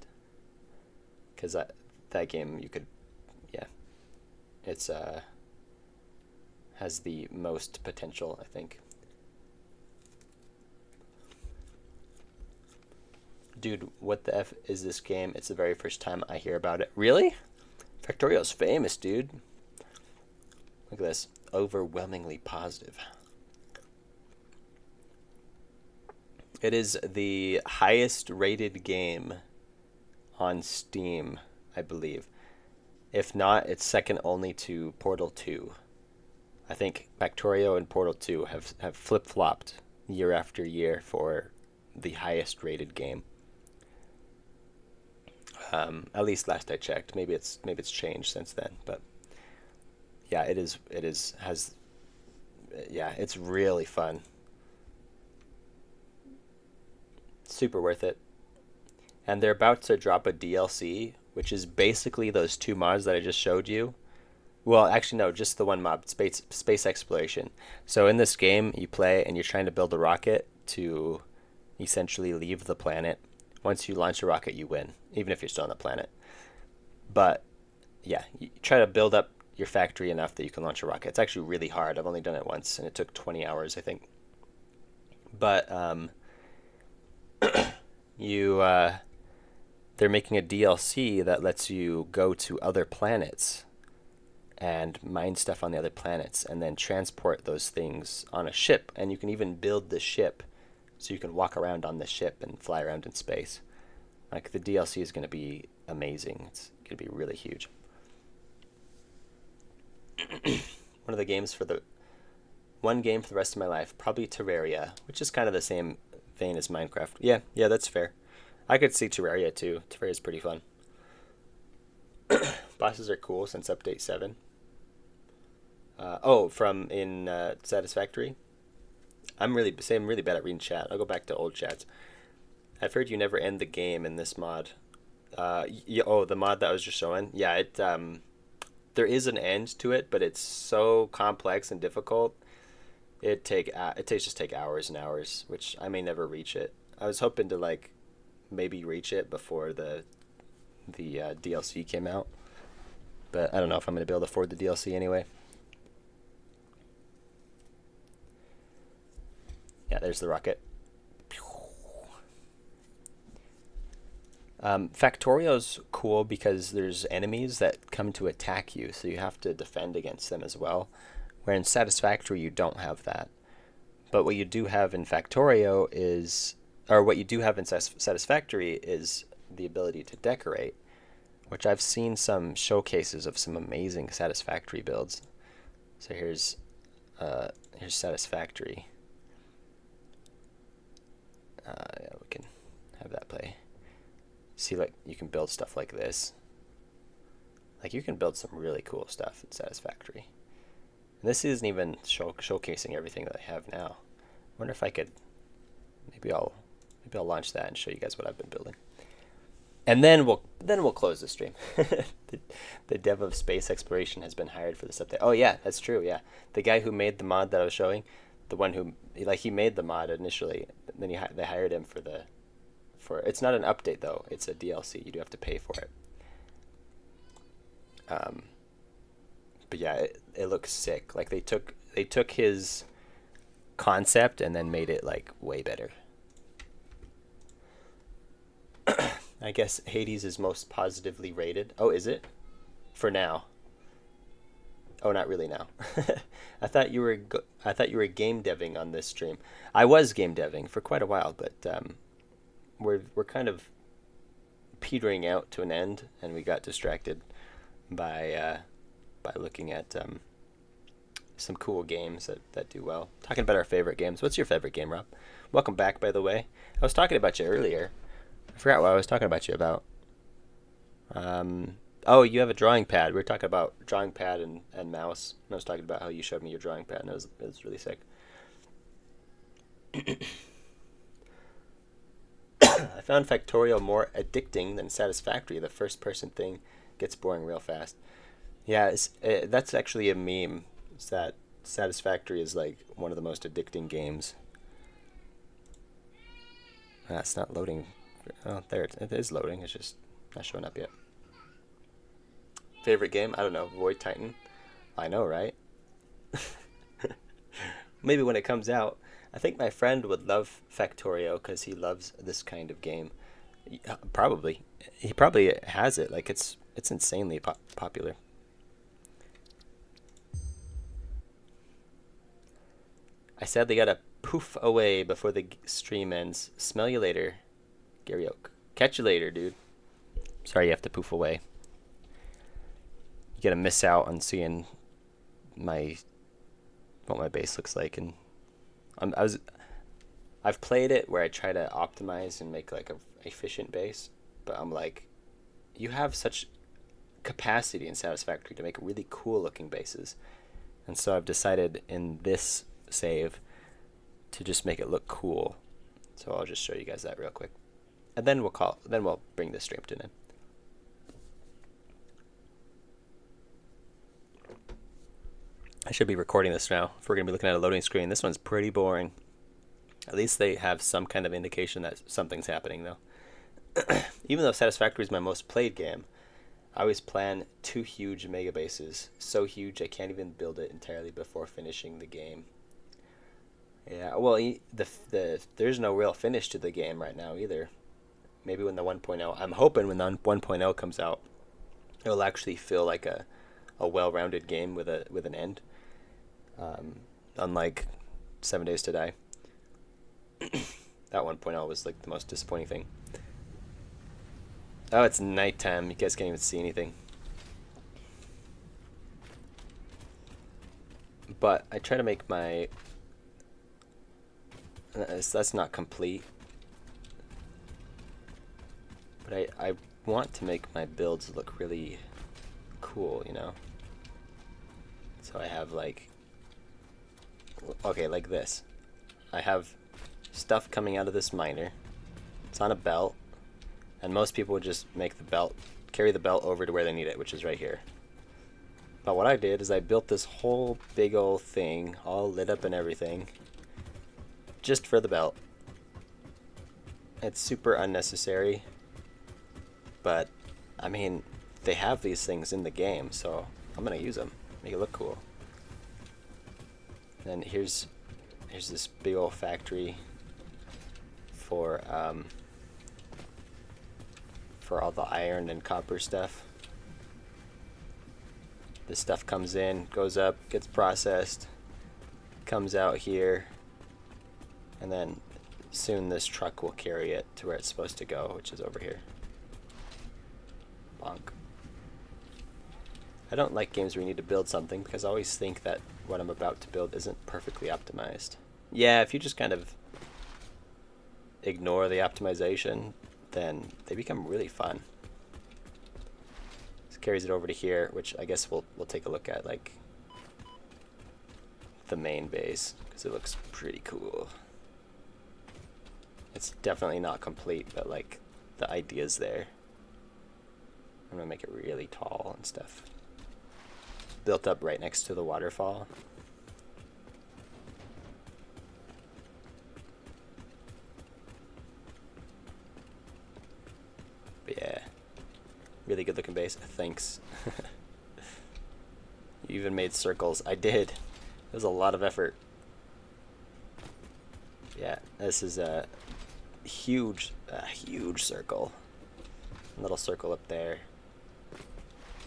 Because that game, you could, yeah, it's has the most potential, I think. Dude, what the F is this game? It's the very first time I hear about it. Really? Factorio's famous, dude. Look at this. Overwhelmingly positive. It is the highest rated game on Steam, I believe. If not, it's second only to Portal 2. I think Factorio and Portal 2 have flip-flopped year after year for the highest rated game. At least last I checked. Maybe it's changed since then, but yeah, it's really fun. Super worth it. And they're about to drop a DLC, which is basically those 2 mods that I just showed you. Well, actually, no, just the one mod, space exploration. So in this game, you play and you're trying to build a rocket to essentially leave the planet. Once you launch a rocket, you win, even if you're still on the planet. But yeah, you try to build up your factory enough that you can launch a rocket. It's actually really hard. I've only done it once, and it took 20 hours, I think. But they're making a DLC that lets you go to other planets and mine stuff on the other planets and then transport those things on a ship. And you can even build the ship so you can walk around on the ship and fly around in space. Like, the DLC is going to be amazing. It's going to be really huge. One game for the rest of my life, probably Terraria, which is kind of the same vein as Minecraft. Yeah, that's fair. I could see Terraria too. Terraria is pretty fun. Bosses are cool since update 7. From in Satisfactory. I'm really bad at reading chat. I'll go back to old chats. I've heard you never end the game in this mod. The mod that I was just showing. Yeah, there is an end to it, but it's so complex and difficult. It take hours and hours, which I may never reach it. I was hoping to maybe reach it before the DLC came out, but I don't know if I'm going to be able to afford the DLC anyway. Yeah, there's the rocket. Factorio's cool because there's enemies that come to attack you, so you have to defend against them as well. Where in Satisfactory, you don't have that. But what you do have in Factorio is, or what you do have in Satisfactory is the ability to decorate, which I've seen some showcases of some amazing Satisfactory builds. So here's Satisfactory. Yeah, we can have that play. See, you can build stuff like this. You can build some really cool stuff in Satisfactory. And this isn't even showcasing everything that I have now. I wonder if I could, maybe I'll launch that and show you guys what I've been building. And then we'll close the stream. The dev of space exploration has been hired for this update. Oh yeah, that's true. Yeah, the guy who made the mod that I was showing, the one who he made the mod initially, then they hired him for it's not an update though. It's a DLC. You do have to pay for it. But yeah, it looks sick. They took his concept and then made it way better. I guess Hades is most positively rated. Oh, is it? For now. Oh, not really now. I thought you were game deving on this stream. I was game deving for quite a while, but we're kind of petering out to an end, and we got distracted by looking at some cool games that do well. Talking about our favorite games. What's your favorite game, Rob? Welcome back, by the way. I was talking about you earlier. I forgot what I was talking about you about. Oh, you have a drawing pad. We were talking about drawing pad and mouse. And I was talking about how you showed me your drawing pad, and it was really sick. I found Factorial more addicting than Satisfactory. The first-person thing gets boring real fast. Yeah, that's actually a meme. It's that Satisfactory is like one of the most addicting games. It's not loading. Oh, there it is loading. It's just not showing up yet. Favorite game? I don't know. Void Titan. I know, right? Maybe when it comes out. I think my friend would love Factorio because he loves this kind of game. Probably. He probably has it. Like it's insanely popular. I sadly gotta poof away before the stream ends. Smell you later, Gary Oak. Catch you later, dude. Sorry you have to poof away. You gotta miss out on seeing what my base looks like, and I've played it where I try to optimize and make like a efficient base, but I'm like, you have such capacity and Satisfactory to make really cool looking bases, and so I've decided in this save to just make it look cool. So I'll just show you guys that real quick, and then we'll bring this stream to an end. I should be recording this now if we're going to be looking at a loading screen. This one's pretty boring. At least they have some kind of indication that something's happening, though. Even though Satisfactory is my most played game, I always plan 2 huge mega bases. So huge I can't even build it entirely before finishing the game. Yeah, well, there's no real finish to the game right now either. Maybe when the 1.0, I'm hoping when the 1.0 comes out, it'll actually feel like a well-rounded game with an end. Unlike 7 Days to Die. That 1.0 was like the most disappointing thing. Oh, it's nighttime. You guys can't even see anything. But I try to make my... That's not complete. But I want to make my builds look really cool, you know? So I have like... Okay, like this. I have stuff coming out of this miner. It's on a belt. And most people would just make the belt, carry the belt over to where they need it, which is right here. But what I did is I built this whole big old thing, all lit up and everything, just for the belt. It's super unnecessary. But, I mean, they have these things in the game, so I'm gonna use them. Make it look cool. Then here's this big old factory for all the iron and copper stuff. This stuff comes in, goes up, gets processed, comes out here, and then soon this truck will carry it to where it's supposed to go, which is over here. Bonk. I don't like games where you need to build something because I always think that what I'm about to build isn't perfectly optimized. Yeah, if you just kind of ignore the optimization, then they become really fun. This carries it over to here, which I guess we'll take a look at, like the main base, because it looks pretty cool. It's definitely not complete, but like the idea's there. I'm gonna make it really tall and stuff. Built up right next to the waterfall. But yeah, really good looking base. Thanks. You even made circles. I did. It was a lot of effort. Yeah, this is a huge circle. little circle up there.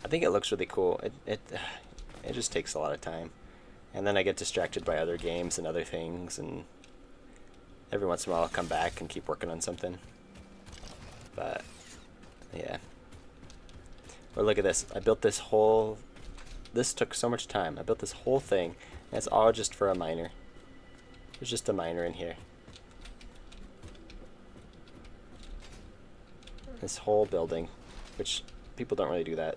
I think it looks really cool. It just takes a lot of time. And then I get distracted by other games and other things, and every once in a while I'll come back and keep working on something. But, yeah. Or look at this. I built this whole... This took so much time. I built this whole thing, and it's all just for a miner. There's just a miner in here. This whole building, which people don't really do that.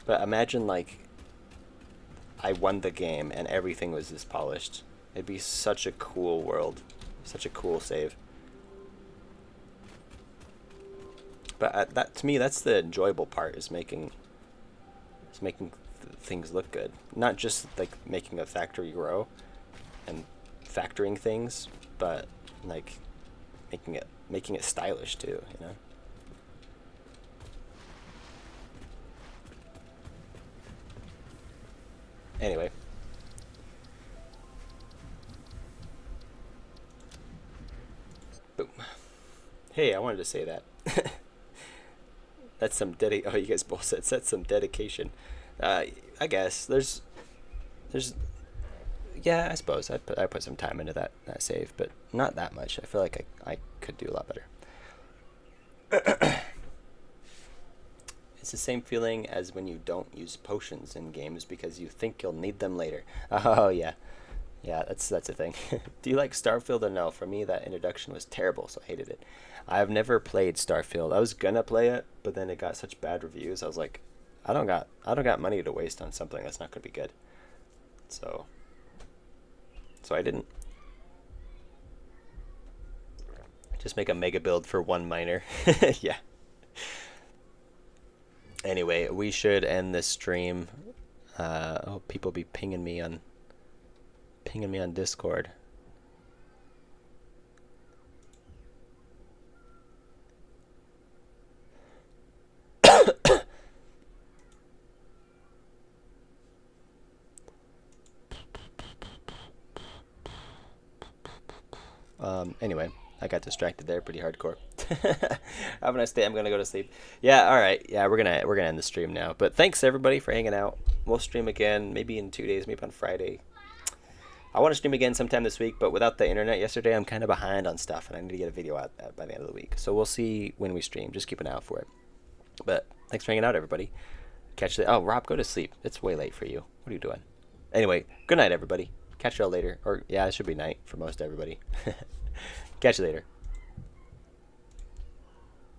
But imagine, like, I won the game and everything was this polished. It'd be such a cool world. Such a cool save. But that, to me, that's the enjoyable part, is making things look good. Not just like making a factory grow and factoring things, but like making it stylish too, you know? Anyway. Boom. Hey, I wanted to say that. That's some oh, you guys both said that's some dedication. I guess there's yeah, I suppose I put some time into that save, but not that much. I feel like I could do a lot better. It's the same feeling as when you don't use potions in games because you think you'll need them later. Oh yeah. Yeah, that's a thing. Do you like Starfield or no? For me, that introduction was terrible, so I hated it. I've never played Starfield. I was gonna play it, but then it got such bad reviews. I was like, I don't got money to waste on something that's not gonna be good. So I didn't. Just make a mega build for one miner. Yeah. Anyway, we should end this stream. Oh, people be pinging me on Discord. Anyway, I got distracted there pretty hardcore. Have a nice day. I'm gonna go to sleep. Yeah, all right. Yeah, we're gonna end the stream now. But thanks everybody for hanging out. We'll stream again maybe in 2 days, maybe on Friday. I want to stream again sometime this week, but without the internet yesterday, I'm kind of behind on stuff, and I need to get a video out by the end of the week. So we'll see when we stream. Just keep an eye out for it. But thanks for hanging out, everybody. Catch you. Oh, Rob, go to sleep. It's way late for you. What are you doing? Anyway, good night, everybody. Catch y'all later. Or yeah, it should be night for most everybody. Catch you later.